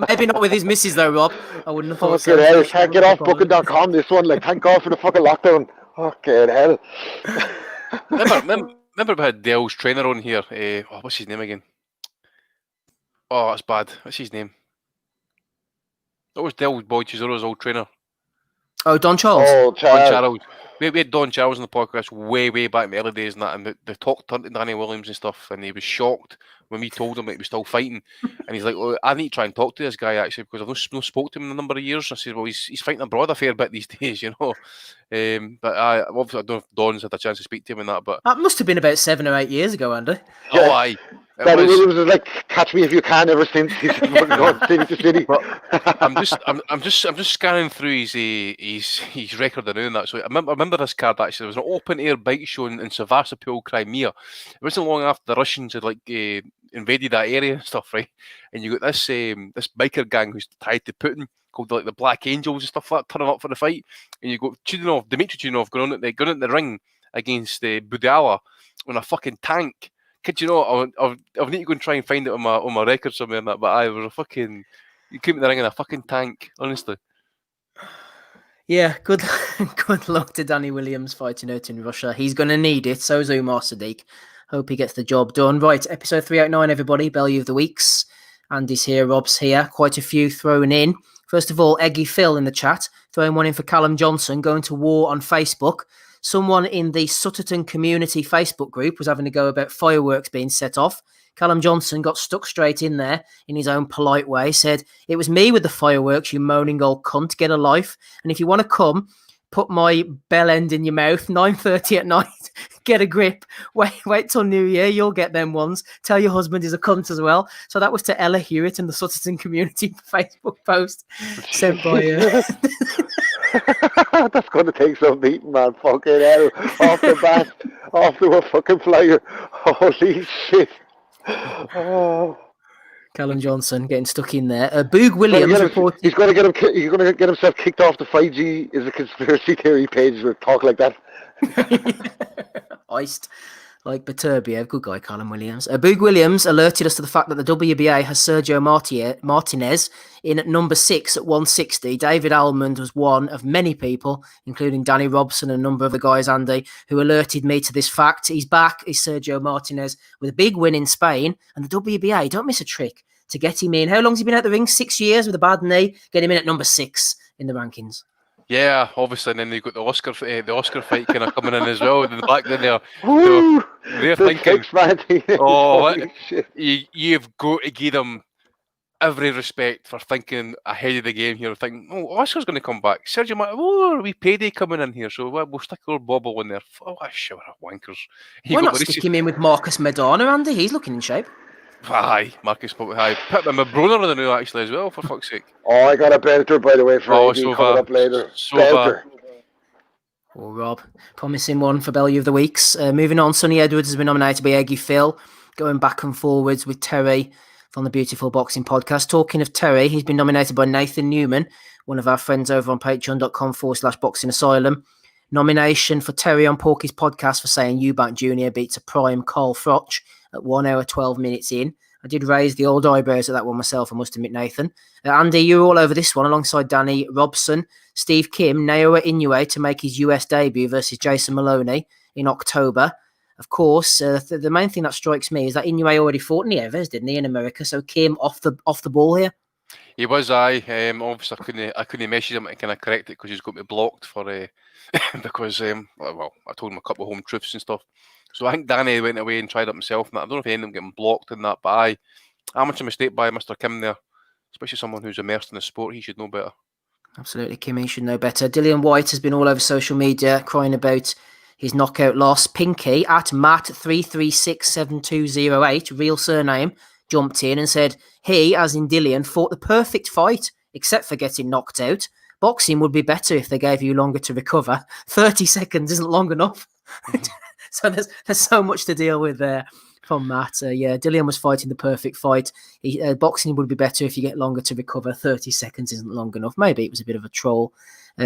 Maybe not with his missus though, Rob. I wouldn't have thought so. Hell, can't get off booking.com this one. Like, thank God for the fucking lockdown. Fucking hell. remember we had Dell's trainer on here. What's his name again? Oh, that's bad. What's his name? That was Dell's boy Chisora's old trainer. Oh, Don Charles. Oh, Don Charles. We had Don Charles on the podcast way back in the early days and that, and they talked to Danny Williams and stuff, and he was shocked when we told him that he was still fighting, and he's like, "Oh, I need to try and talk to this guy actually because I've not spoke to him in a number of years." I said, "Well, he's fighting abroad a fair bit these days, But obviously I don't know if Don's had a chance to speak to him and that, but that must have been about 7 or 8 years ago, Andy. Oh, aye. Danny Williams is like, catch me if you can ever since he's gone city to city. I'm just scanning through his record and doing that. So I remember this card actually. There was an open air bike show in Sevastopol, Crimea. It wasn't long after the Russians had invaded that area and stuff, right? And you got this biker gang who's tied to Putin called like the Black Angels and stuff like that, turning up for the fight, and you got Dmitry Chudinov going in the ring against Budala on a fucking tank. Kid you not? I'll need to go and try and find it on my record somewhere and that. But I was a fucking. You came in the ring in a fucking tank, honestly. Yeah, good luck to Danny Williams fighting out in Russia. He's going to need it. So's Umar Sadiq. Hope he gets the job done. Right, episode 389, everybody. Belly of the Weeks. Andy's here, Rob's here. Quite a few thrown in. First of all, Eggy Phil in the chat. Throwing one in for Callum Johnson, going to war on Facebook. Someone in the Sutterton Community Facebook group was having to go about fireworks being set off. Callum Johnson got stuck straight in there in his own polite way, said, "It was me with the fireworks, you moaning old cunt, get a life. And if you want to come, put my bell end in your mouth, 9:30 at night, get a grip. Wait till New Year, you'll get them ones. Tell your husband he's a cunt as well." So that was to Ella Hewitt in the Sutterton Community Facebook post sent by... That's going to take some beating, man. Fucking hell. Off the bat, off to a fucking flyer. Holy shit. Oh. Callum Johnson getting stuck in there. Boog Williams reported... He's going to get himself kicked off the 5G is a conspiracy theory page with talk like that. Iced like Baturbia. Good guy, Callum Williams. Boog Williams alerted us to the fact that the WBA has Sergio Martinez in at number 6 at 160. David Almond was one of many people, including Danny Robson and a number of the guys, Andy, who alerted me to this fact. He's back, is Sergio Martinez, with a big win in Spain. And the WBA, don't miss a trick to get him in. How long's he been out the ring? 6 years with a bad knee. Get him in at number 6 in the rankings. Yeah, obviously, and then they got the Oscar fight kind of coming in as well. In the back then they're thinking, you've got to give them every respect for thinking ahead of the game here, thinking, Oscar's going to come back. Sergio Martinez, a wee payday coming in here, so we'll stick our bobble in there. Oh, I sure are wankers. Why not stick him in with Marcus Medana, Andy? He's looking in shape. Aye, Marcus, aye. Put him a Brunner in the new actually as well, for fuck's sake. Oh, I got a belter, by the way, for AD coming up later. Belter. Oh, Rob. Promising one for Belly of the Weeks. Moving on, Sonny Edwards has been nominated by Eggy Phil, going back and forwards with Terry from the Beautiful Boxing Podcast. Talking of Terry, he's been nominated by Nathan Newman, one of our friends over on patreon.com/boxing asylum. Nomination for Terry on Porky's podcast for saying Eubank Jr. beats a prime Carl Froch at 1 hour 12 minutes in. I did raise the old eyebrows at that one myself, I must admit, Nathan. Andy, you were all over this one alongside Danny Robson. Steve Kim, Naoya Inoue to make his US debut versus Jason Maloney in October. Of course, the main thing that strikes me is that Inoue already fought in the Evers, didn't he, in America? So Kim off the ball here. He was, obviously I couldn't message him to kind of correct it because he's got me blocked for because I told him a couple of home truths and stuff. So I think Danny went away and tried it himself, and I don't know if he ended up getting blocked in that, but how much a mistake by Mr. Kim there, especially someone who's immersed in the sport. He should know better. Absolutely, Kimmy should know better. Dillian White has been all over social media crying about his knockout loss. Pinky at Matt3367208, real surname, jumped in and said he, as in Dillian, fought the perfect fight, except for getting knocked out. Boxing would be better if they gave you longer to recover. 30 seconds isn't long enough. So there's so much to deal with there from Matt. Dillian was fighting the perfect fight. Boxing would be better if you get longer to recover. 30 seconds isn't long enough. Maybe it was a bit of a troll.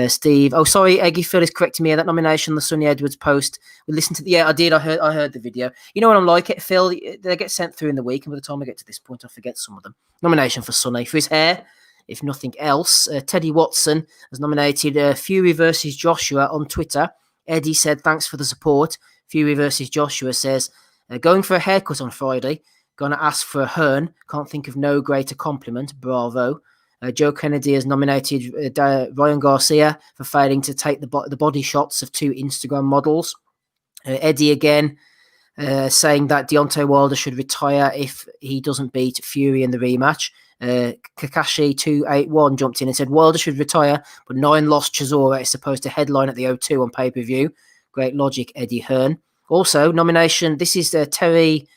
Steve, Eggy Phil is correcting me. That nomination, the Sonny Edwards post. We listened to I did. I heard the video. You know what I'm like it, Phil? They get sent through in the week, and by the time I get to this point, I forget some of them. Nomination for Sonny for his hair, if nothing else. Teddy Watson has nominated Fury versus Joshua on Twitter. Eddie said, thanks for the support. Fury versus Joshua says, going for a haircut on Friday. Gonna ask for a Hearn. Can't think of no greater compliment. Bravo. Joe Kennedy has nominated Ryan Garcia for failing to take the body shots of 2 Instagram models. Eddie again saying that Deontay Wilder should retire if he doesn't beat Fury in the rematch. Kakashi281 jumped in and said Wilder should retire, but 9 lost Chisora is supposed to headline at the O2 on pay-per-view. Great logic, Eddie Hearn. Also, nomination, this is Terry,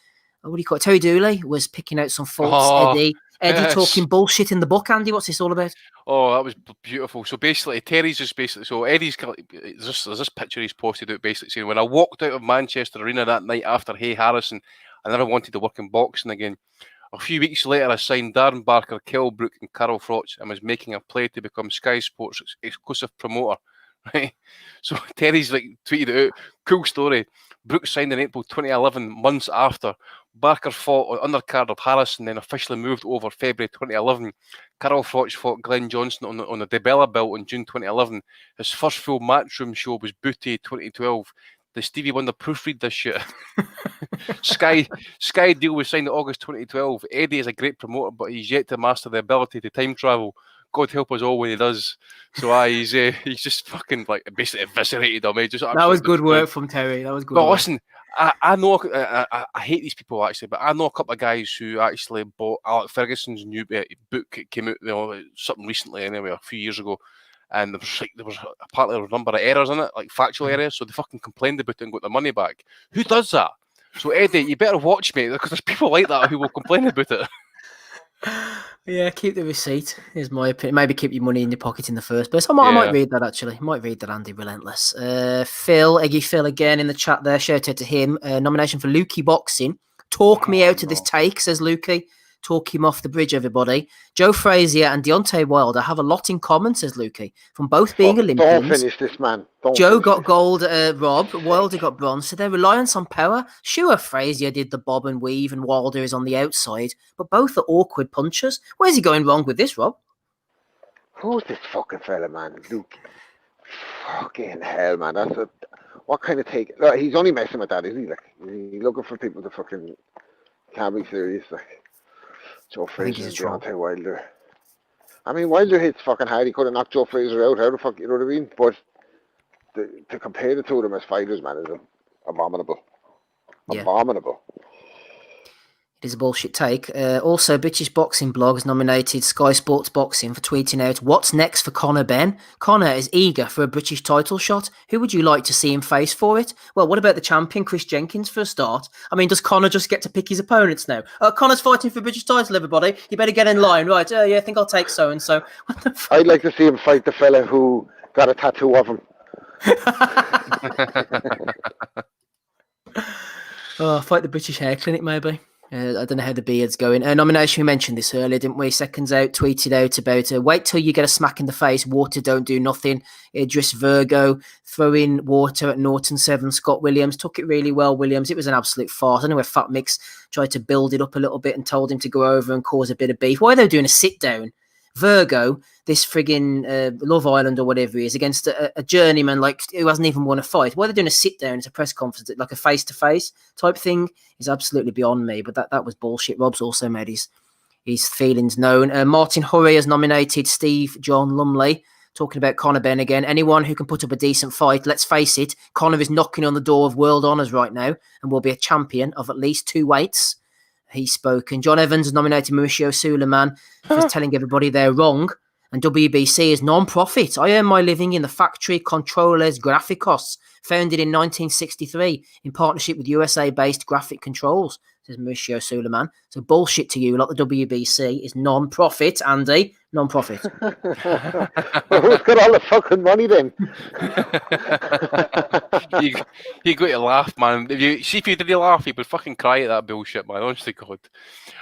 what do you call it? Terry Dooley was picking out some faults. Eddie yes. Talking bullshit in the book, Andy. What's this all about? Oh, that was beautiful. So basically, Terry's just so Eddie's, there's this picture he's posted out basically saying, when I walked out of Manchester Arena that night after Hay Harrison, I never wanted to work in boxing again. A few weeks later, I signed Darren Barker, Kell Brook, and Carol Froch, and was making a play to become Sky Sports' exclusive promoter. Right? So Terry's like tweeted it out. Cool story. Brook signed in April 2011, months after. Barker fought on undercard of Harrison, then officially moved over February 2011. Carol Froch fought Glenn Johnson on the DeBella belt in June 2011. His first full Matchroom show was Booty 2012. Did Stevie Wonder proofread this shit? Sky deal was signed in August 2012. Eddie is a great promoter, but he's yet to master the ability to time travel. God help us all when he does. So he's just fucking like basically eviscerated him. That was good work from Terry. That was good. But work. listen, I know I hate these people actually, but I know a couple of guys who actually bought Alec Ferguson's new book. It came out, something recently anyway, a few years ago. And there was apparently a number of errors in it, like factual errors. So they fucking complained about it and got their money back. Who does that? So Eddie, you better watch me because there's people like that who will complain about it. Yeah, keep the receipt, is my opinion. Maybe keep your money in your pocket in the first place. I might read that, actually. I might read that, Andy. Relentless. Phil, Eggy Phil again in the chat there. Shout out to him. Nomination for Lukey Boxing. Talk me out of this take, says Lukey. Talk him off the bridge, everybody. Joe Frazier and Deontay Wilder have a lot in common, says Lukey, from both being Olympians. Don't finish this, man. Joe got gold, Rob. Wilder got bronze. So their reliance on power. Sure, Frazier did the bob and weave and Wilder is on the outside, but both are awkward punchers. Where's he going wrong with this, Rob? Who's this fucking fella, man? Luke. Fucking hell, man. What kind of take? Look, he's only messing with that, isn't he? Like, he's looking for people to fucking can't be serious. Like, Joe Frazier and Deontay Wilder. I mean, Wilder hits fucking hard. He could have knocked Joe Frazier out. How the fuck, you know what I mean? But to compare the two of them as fighters, man, is abominable. Yeah. Abominable. It is a bullshit take. Also, British Boxing Blog has nominated Sky Sports Boxing for tweeting out, "What's next for Conor Benn? Conor is eager for a British title shot. Who would you like to see him face for it?" Well, what about the champion, Chris Jenkins, for a start? I mean, does Conor just get to pick his opponents now? Conor's fighting for British title, everybody. You better get in line. Right, yeah, I think I'll take so-and-so. What the fuck? I'd like to see him fight the fella who got a tattoo of him. Fight the British Hair Clinic, maybe. I don't know how the beard's going. Nomination, we mentioned this earlier, didn't we? Seconds out, tweeted out about wait till you get a smack in the face. Water don't do nothing. Idris Virgo throwing water at Norton 7. Scott Williams took it really well. Williams, it was an absolute farce. I know where Fat Mix tried to build it up a little bit and told him to go over and cause a bit of beef. Why are they doing a sit down? Virgo, this frigging Love Island or whatever he is, against a journeyman like who hasn't even won a fight. Why are they doing a sit down at a press conference, like a face to face type thing, is absolutely beyond me. But that was bullshit. Rob's also made his feelings known. Martin Hurry has nominated Steve John Lumley, talking about Conor Benn again. Anyone who can put up a decent fight. Let's face it, Conor is knocking on the door of world honours right now and will be a champion of at least 2 weights. He's spoken. John Evans has nominated Mauricio Suleiman for telling everybody they're wrong. And WBC is non-profit. I earn my living in the factory Controles Graficos, founded in 1963 in partnership with USA-based Graphic Controls, says Mauricio Suleiman. So bullshit to you, like the WBC is non-profit, Andy. Non-profit. Well, who's got all the fucking money then? you got to laugh, man. If you did laugh, you would fucking cry at that bullshit, man. Honestly, God.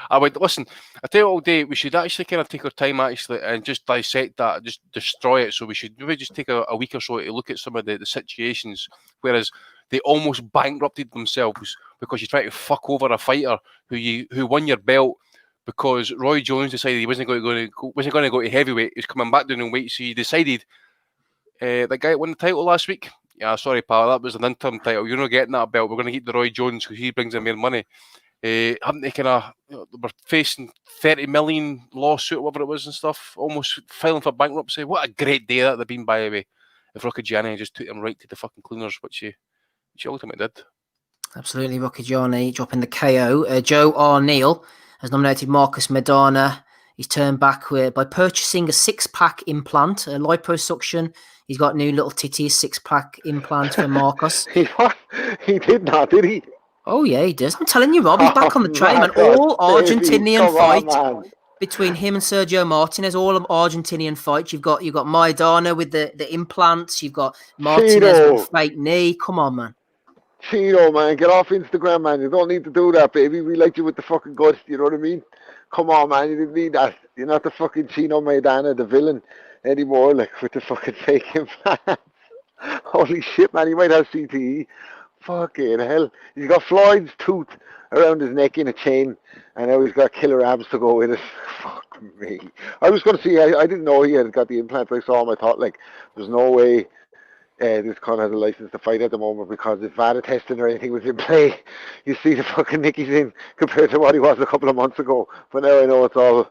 I would listen. I tell you all day, we should actually kind of take our time actually and just dissect that, just destroy it. So we should maybe just take a week or so to look at some of the situations, whereas they almost bankrupted themselves because you try to fuck over a fighter who won your belt. Because Roy Jones decided he wasn't going to go to heavyweight. He was coming back down in weight, so he decided that guy won the title last week. Yeah, sorry, pal, that was an interim title. You're not getting that belt. We're going to keep the Roy Jones because he brings in more money. Haven't they we're facing 30 million lawsuit, or whatever it was and stuff, almost filing for bankruptcy. What a great day that'd have been, by the way, if Rocky Gianni just took him right to the fucking cleaners, which he ultimately did. Absolutely, Rocky Gianni dropping the KO. Joe R. Neal has nominated Marcus Madonna. He's turned back by purchasing a 6-pack implant, a liposuction. He's got new little titties 6-pack implant for Marcus. He did not, did he? Oh yeah, he does. I'm telling you, Rob, he's back on the train, man. All Argentinian fight between him and Sergio Martinez. All Argentinian fights. You've got Maidana with the implants. You've got Martinez with a fake knee. Come on, man. Cheeto, man, get off Instagram, man. You don't need to do that, baby. We like you with the fucking guts. You know what I mean? Come on, man, you didn't need that. You're not the fucking Chino Maidana, the villain, anymore, like, with the fucking fake implants. Holy shit, man, he might have CTE. Fucking hell. He's got Floyd's tooth around his neck in a chain, and now he's got killer abs to go with it. Fuck me. I was going to see, I didn't know he had got the implants. I saw him, I thought, like, there's no way this cunt has a license to fight at the moment, because if VADA testing or anything was in play, you see the fucking nick he's in compared to what he was a couple of months ago. But now I know it's all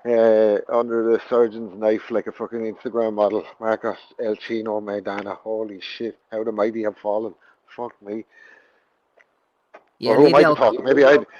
under the surgeon's knife, like a fucking Instagram model. Marcos El Chino Maidana. Holy shit, how the mighty have fallen. Fuck me. Yeah, Or who am I to Lady talk?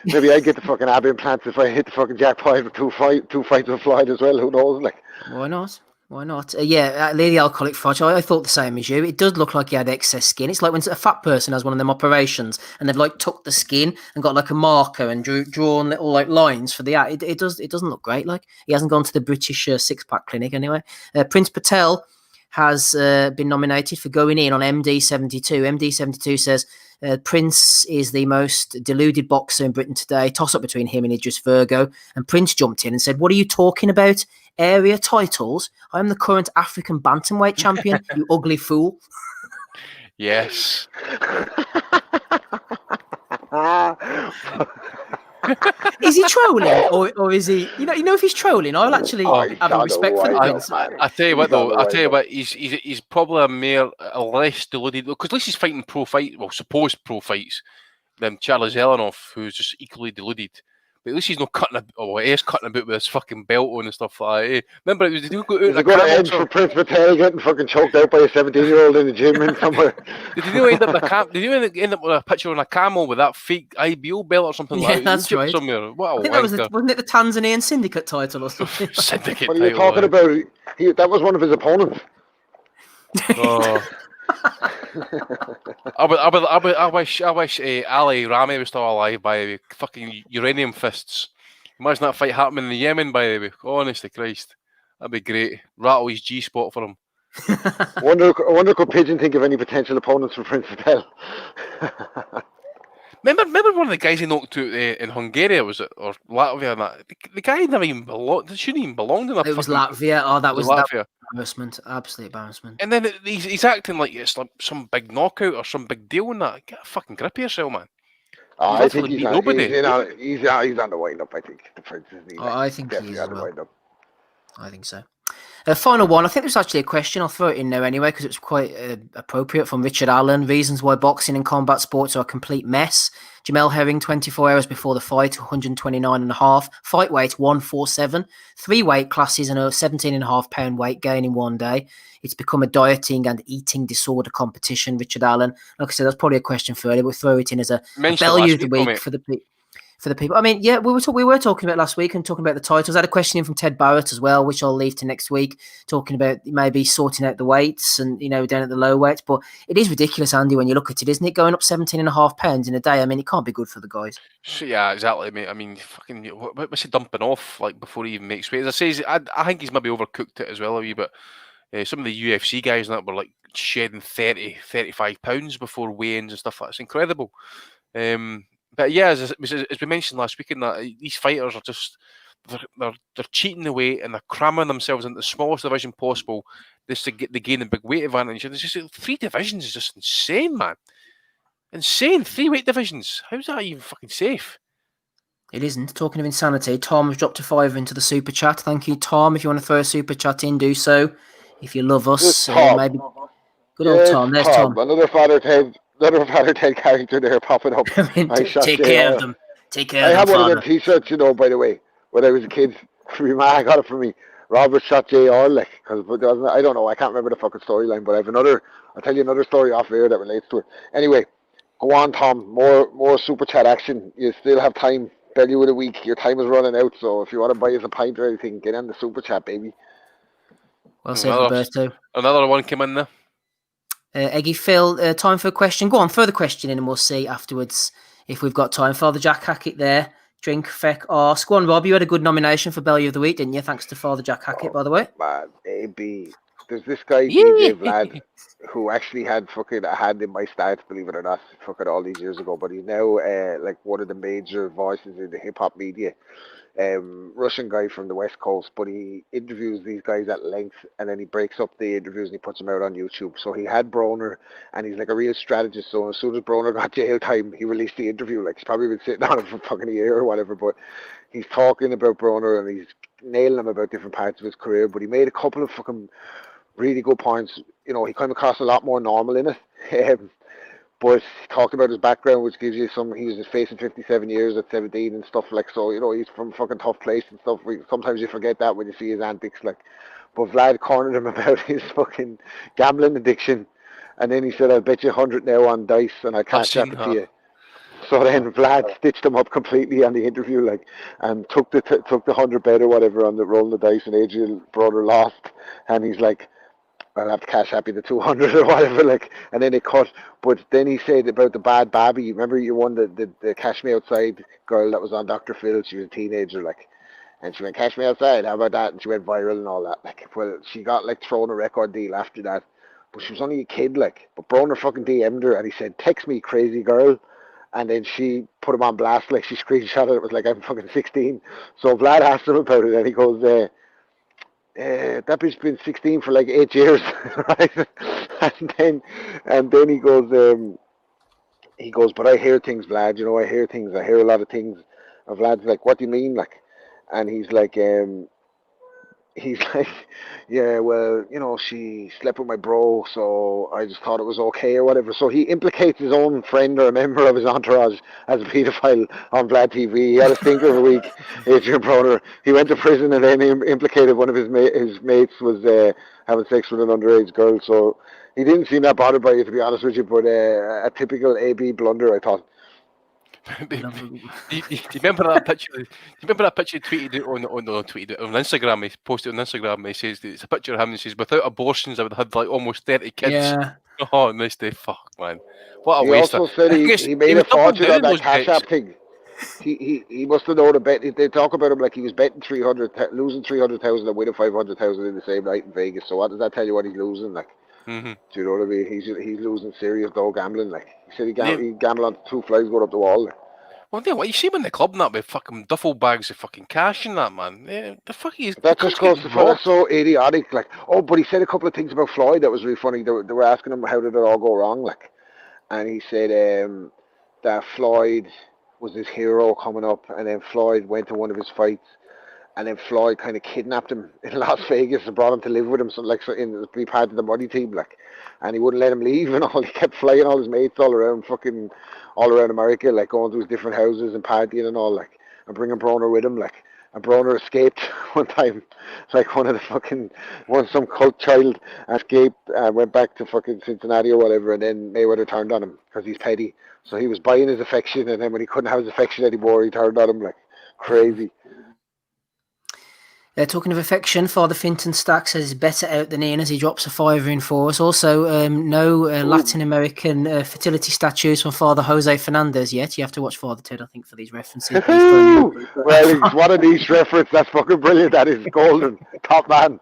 Maybe I'd get the fucking ab implants if I hit the fucking jackpot with two fights with Floyd as well. Who knows? Like, Why not? Why not? Lady Alcoholic Froch, I thought the same as you. It does look like he had excess skin. It's like when a fat person has one of them operations and they've like tucked the skin and got like a marker and drawn little like lines for the eye. It doesn't look great. Like, he hasn't gone to the British six-pack clinic anyway. Prince Patel has been nominated for going in on MD72. MD72 says Prince is the most deluded boxer in Britain today. Toss up between him and Idris Virgo. And Prince jumped in and said, "What are you talking about? Area titles? I am the current African bantamweight champion, you ugly fool." Yes. Is he trolling or is he? You know, if he's trolling, I'll actually have a respect for the Prince. I tell you what, though. I tell you what. He's probably a less deluded, because at least he's fighting supposed pro fights than Charles Zelenoff, who's just equally deluded. But at least he's not cutting about with his fucking belt on and stuff like that. Remember, did he go out got an edge for Prince Patel getting fucking choked out by a 17-year-old in the gym and somewhere? Did he end up with a picture on a camel with that fake IBO belt or something like that? Yeah, that's right. Somewhere. What a I think that wanker. wasn't it the Tanzanian syndicate title or something? Syndicate What are you title, talking about? That was one of his opponents. Oh. I wish Ali Rami was still alive, by the way. Fucking uranium fists. Imagine that fight happening in the Yemen, by the way. Honest to Christ. That'd be great. Rattle his G-spot for him. I wonder could Pigeon think of any potential opponents for Prince Patel? Remember one of the guys he knocked out in Hungary, was it? Or Latvia? And that? The guy never even belonged. They shouldn't even belong to that. It was Latvia. Oh, that was Latvia. Embarrassment. Absolute embarrassment. And then he's acting like it's like some big knockout or some big deal in that. Get a fucking grip of yourself, man. I think he's on the wind up. I think the Prince is. I think he is on as the wind up. I think so. Final one. I think there's actually a question. I'll throw it in there anyway because it's quite appropriate, from Richard Allen. Reasons why boxing and combat sports are a complete mess. Jamel Herring, 24 hours before the fight, 129.5. Fight weight, 147. 3 weight classes and a 17.5 pound weight gain in one day. It's become a dieting and eating disorder competition, Richard Allen. Like I said, that's probably a question for earlier. We'll throw it in as a value of the week for the people. I mean, yeah, we were talking about last week and talking about the titles. I had a question in from Ted Barrett as well, which I'll leave to next week, talking about maybe sorting out the weights and, down at the low weights. But it is ridiculous, Andy, when you look at it, isn't it? Going up 17.5 pounds in a day. I mean, it can't be good for the guys. Yeah, exactly, mate. I mean, fucking, what's he dumping off like before he even makes weight? As I say, I think he's maybe overcooked it as well a wee bit. Some of the UFC guys and that were like shedding 30, 35 pounds before weigh-ins and stuff like that. It's incredible. But yeah, as we mentioned last week, in that these fighters are just they're cheating away and they're cramming themselves into the smallest division possible just to gain a big weight advantage. And it's just 3 divisions is just insane, man. Insane. 3 weight divisions. How's that even fucking safe? It isn't. Talking of insanity, Tom has dropped a $5 into the super chat. Thank you, Tom. If you want to throw a super chat in, do so. If you love us, maybe. Good old Tom. There's Tom. Another Father Ted character there popping up. Take care of them. Take care of them. I have one of them T-shirts, by the way, when I was a kid. I got it for me. Robert shot JR, like, because I don't know, I can't remember the fucking storyline, but I'll tell you another story off air that relates to it. Anyway, go on, Tom. More super chat action. You still have time. Value of the week. Your time is running out, so if you want to buy us a pint or anything, get on the super chat, baby. Well said, Roberto. Another one came in there. Eggy Phil, time for a question. Go on, throw the question in and we'll see afterwards if we've got time. Father Jack Hackett there. Drink, feck, ask. Go on, Rob. You had a good nomination for Belly of the Week, didn't you? Thanks to Father Jack Hackett, by the way. Man, AB. There's this guy, DJ Vlad, who actually had fucking a hand in my stats, believe it or not, fucking all these years ago. But he's now like one of the major voices in the hip hop media. Russian guy from the West Coast, but he interviews these guys at length, and then he breaks up the interviews and he puts them out on YouTube. So he had Broner, and he's like a real strategist. So as soon as Broner got jail time, he released the interview. Like, he's probably been sitting on it for fucking a year or whatever, but he's talking about Broner and he's nailing him about different parts of his career. But he made a couple of fucking really good points. You know, he came across a lot more normal in it. But he talked about his background, which gives you some. He was facing 57 years at 17 and stuff, like, so, you know, he's from a fucking tough place and stuff. Sometimes you forget that when you see his antics, like. But Vlad cornered him about his fucking gambling addiction, and then he said, "I'll bet you 100 now on dice, and I can't tap it to you." So then Vlad stitched him up completely on the interview, like, and took the 100 bet or whatever on the rolling the dice, and Adrian Brother lost, and he's like, "I'll have to cash happy the 200 or whatever," like, and then it cut. But then he said about the bad Bobby. Remember, you won the Cash Me Outside girl that was on Dr. Phil. She was a teenager, like, and she went, "Cash Me Outside, how about that?" And she went viral and all that. Like, well, she got, like, thrown a record deal after that. But she was only a kid, like. But Broner fucking DM'd her, and he said, "Text me, crazy girl." And then she put him on blast, like, she screenshotted it. It was like, "I'm fucking 16. So Vlad asked him about it, and he goes, that bitch been 16 for like 8 years, right?" And then he goes, "But I hear things, Vlad. You know, I hear things. I hear a lot of things." And Vlad's like, "What do you mean, like?" And he's like, "Yeah, well, you know, she slept with my bro, so I just thought it was okay or whatever." So he implicates his own friend or a member of his entourage as a paedophile on Vlad TV. He had a stinker of a week, Adrian Broner. He went to prison, and then he implicated one of his mates was having sex with an underage girl. So he didn't seem that bothered by it, to be honest with you, but a typical AB blunder, I thought. Do you remember that picture? Do you remember that picture he tweeted on Instagram? He posted on Instagram. He says that it's a picture of him. And he says, "Without abortions, I would have had like almost 30 kids." Yeah. Oh, nice day, fuck, man. What a He waste. also said he made a fortune on that Cash App thing. He must have known a bet. They talk about him like he was betting 300, losing 300,000 and winning 500,000 in the same night in Vegas. So what does that tell you? What he's losing, like? Mm-hmm. Do you know what I mean? He's losing serious dough gambling. Like, he said, he gambled on 2 flies going up the wall. Like. Well, yeah, what you see him in the club and that with fucking duffel bags of fucking cash and that, man. Yeah, the fuck is that? Just goes to that's so idiotic. Like, oh, but he said a couple of things about Floyd that was really funny. They were asking him how did it all go wrong, like, and he said that Floyd was his hero coming up, and then Floyd went to one of his fights, and then Floyd kind of kidnapped him in Las Vegas and brought him to live with him, so to be part of the money team, like, and he wouldn't let him leave and all. He kept flying all his mates all around America, like, going to his different houses and partying and all, like, and bringing Broner with him, like. And Broner escaped one time, like some cult child escaped and went back to fucking Cincinnati or whatever, and then Mayweather turned on him because he's petty. So he was buying his affection, and then when he couldn't have his affection anymore, he turned on him like crazy. Talking of affection, Father Finton Stack says he's better out than in as he drops a $5 in for us. Also, no Latin American fertility statues from Father Jose Fernandez yet. You have to watch Father Ted, I think, for these references. Well, what a niche reference. That's fucking brilliant. That is golden. Top man.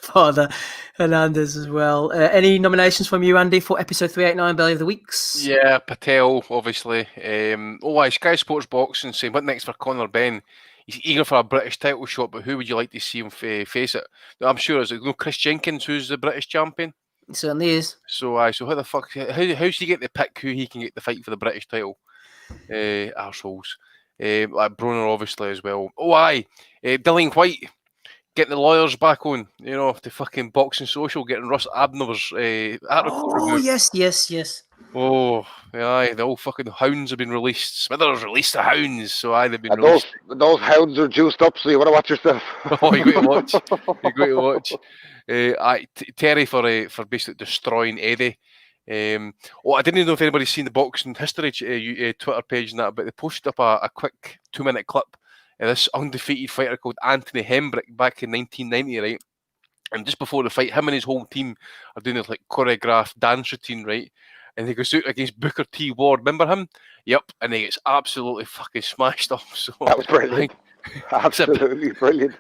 Father Hernandez as well. Any nominations from you, Andy, for episode 389, Belly of the Weeks? Yeah, Patel, obviously. Sky Sports Boxing saying, what next for Conor Benn? He's eager for a British title shot, but who would you like to see him face it? I'm sure there's Chris Jenkins, who's the British champion. It certainly is. So how the fuck? How's he get to pick who he can get the fight for the British title? Arseholes. Like Broner, obviously, as well. Dillian White getting the lawyers back on, to fucking Boxing Social, getting Russ Abner's article removed. Yes. Oh, yeah, the old fucking hounds have been released. Smithers released the hounds, so they've been and released. Those hounds are juiced up, so you want to watch yourself. Oh, you got to watch. Terry for basically destroying Eddie. I didn't know if anybody's seen the Boxing History Twitter page and that, but they posted up a quick 2-minute clip of this undefeated fighter called Anthony Hembrick back in 1990, right? And just before the fight, him and his whole team are doing this like choreographed dance routine, right? And he goes out against Booker T. Ward. Remember him? Yep. And he gets absolutely fucking smashed up. So that was brilliant. Absolutely brilliant.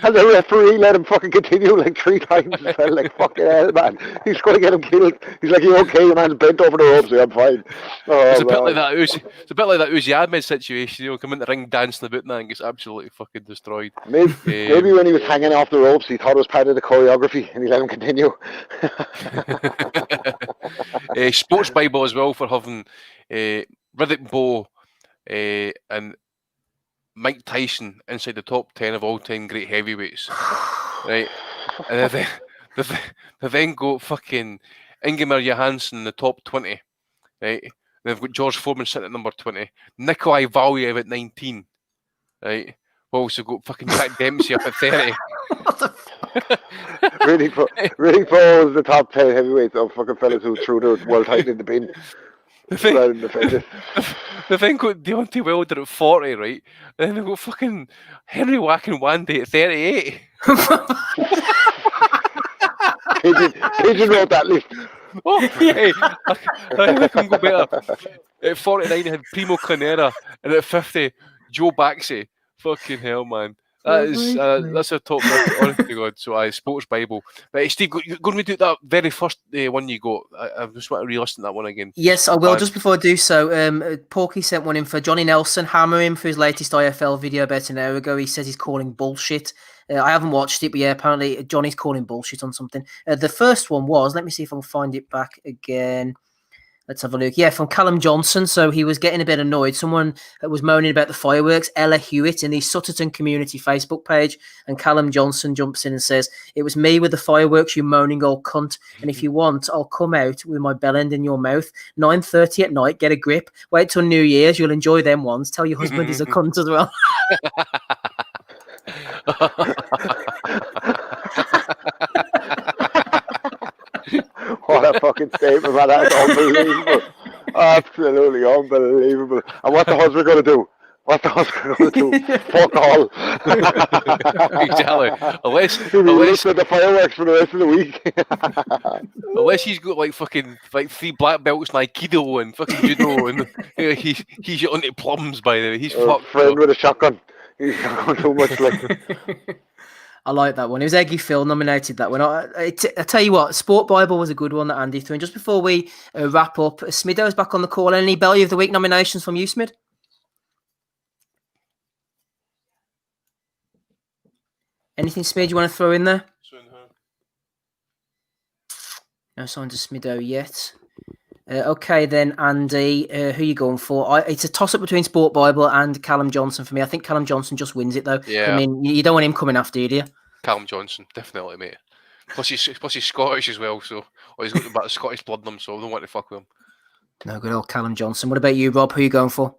And the referee let him fucking continue like 3 times as well. Like, fucking hell, man. He's going to get him killed. He's like, you okay? Your man's bent over the ropes. Yeah, I'm fine. Oh, It's a bit like that. It's a bit like that Uzi Ahmed situation. You know, come in the ring dancing about and gets absolutely fucking destroyed. Maybe when he was hanging off the ropes, he thought it was part of the choreography, and he let him continue. Sports Bible as well for having Riddick Bowe and Mike Tyson inside the top 10 of all-time great heavyweights, right? And they then got fucking Ingemar Johansson in the top 20, right? They've got George Foreman sitting at number 20, Nikolai Valiev at 19, right? We've also got fucking Jack Dempsey up at 30. Riddick Bowe was the top 10 heavyweights of fucking fellas who threw their world title in the bin. They then got Deontay Wilder at 40, right? And then they've got fucking Henry Wacking Wandy at 38. Pigeon wrote that list. Oh, hey, I can go better. At 49, they had Primo Carnera, and at 50, Joe Baxi. Fucking hell, man. That's a top list, honest to God. So, Sports Bible. But Steve, you're going to do that very first one you got. I just want to re-listen to that one again. Yes, I will. Just before I do so, Porky sent one in for Johnny Nelson. Hammer him for his latest IFL video about an hour ago. He says he's calling bullshit. I haven't watched it, but yeah, apparently Johnny's calling bullshit on something. The first one was, let me see if I can find it back again. Let's have a look. Yeah, from Callum Johnson. So he was getting a bit annoyed. Someone was moaning about the fireworks, Ella Hewitt, in the Sutterton community Facebook page. And Callum Johnson jumps in and says, "It was me with the fireworks, you moaning old cunt. And if you want, I'll come out with my bell end in your mouth. 9:30 at night, get a grip. Wait till New Year's, you'll enjoy them ones. Tell your husband he's a cunt as well." What a fucking statement, man. That's unbelievable. Absolutely unbelievable. And what the husband going to do? Fuck all. Exactly. Unless at the fireworks for the rest of the week. Unless he's got like 3 black belts in Aikido and fucking judo, and he's onto plums, by the way. He's fucked. Friend with a shotgun. He's got too much like. I like that one. It was Eggy Phil nominated that one. I tell you what, Sport Bible was a good one that Andy threw. And just before we wrap up, Smiddo's back on the call. Any Belly of the Week nominations from you, Smid? Anything, Smid, you want to throw in there? No signs of Smiddo yet. Okay, then, Andy, who are you going for? It's a toss-up between Sport Bible and Callum Johnson for me. I think Callum Johnson just wins it, though. Yeah. I mean, you don't want him coming after you, do you? Callum Johnson, definitely, mate. Plus he's Scottish as well, so he's got the Scottish blood in him, so I don't want to fuck with him. No, good old Callum Johnson. What about you, Rob? Who are you going for?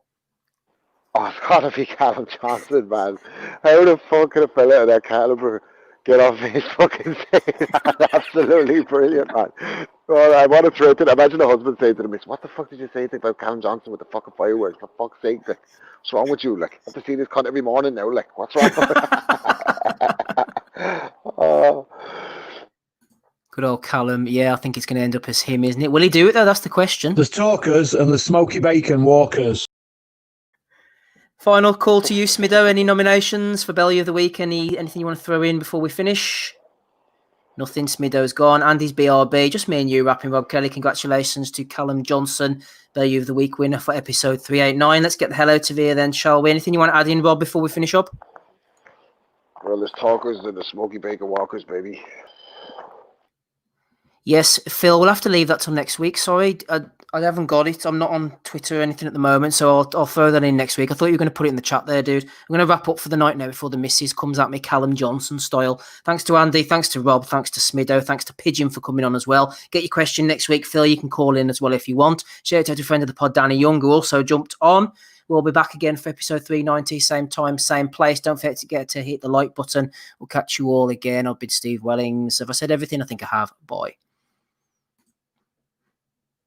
Oh, it's got to be Callum Johnson, man. How the fuck can a fella of that caliber get off his fucking stage? That's absolutely brilliant, man. Well, I want to throw it. Imagine a husband saying to the miss, "What the fuck did you say about Callum Johnson with the fucking fireworks? For fuck's sake, like, what's wrong with you? Like, I have to see this cunt every morning now. Like, what's wrong?" Good old Callum. Yeah, I think it's going to end up as him, isn't it? Will he do it, though? That's the question. There's talkers and the smoky bacon walkers. Final call to you, Smiddo. Any nominations for Belly of the Week? Anything you want to throw in before we finish? Nothing. Smiddo's gone. Andy's BRB. Just me and you rapping. Rob Kelly. Congratulations to Callum Johnson, Belly of the Week winner for episode 389. Let's get the hell out of here then, shall we? Anything you want to add in, Rob, before we finish up? Well, there's talkers and the smoky bacon walkers, baby. Yes, Phil, we'll have to leave that till next week. Sorry, I haven't got it. I'm not on Twitter or anything at the moment, so I'll throw that in next week. I thought you were going to put it in the chat there, dude. I'm going to wrap up for the night now before the missus comes at me Callum Johnson style. Thanks to Andy, thanks to Rob, thanks to Smiddo, thanks to Pigeon for coming on as well. Get your question next week, Phil. You can call in as well if you want. Shout out to a friend of the pod, Danny Young, who also jumped on. We'll be back again for episode 390, same time, same place. Don't forget to hit the like button. We'll catch you all again. I've been Steve Wellings. Have I said everything? I think I have. Bye.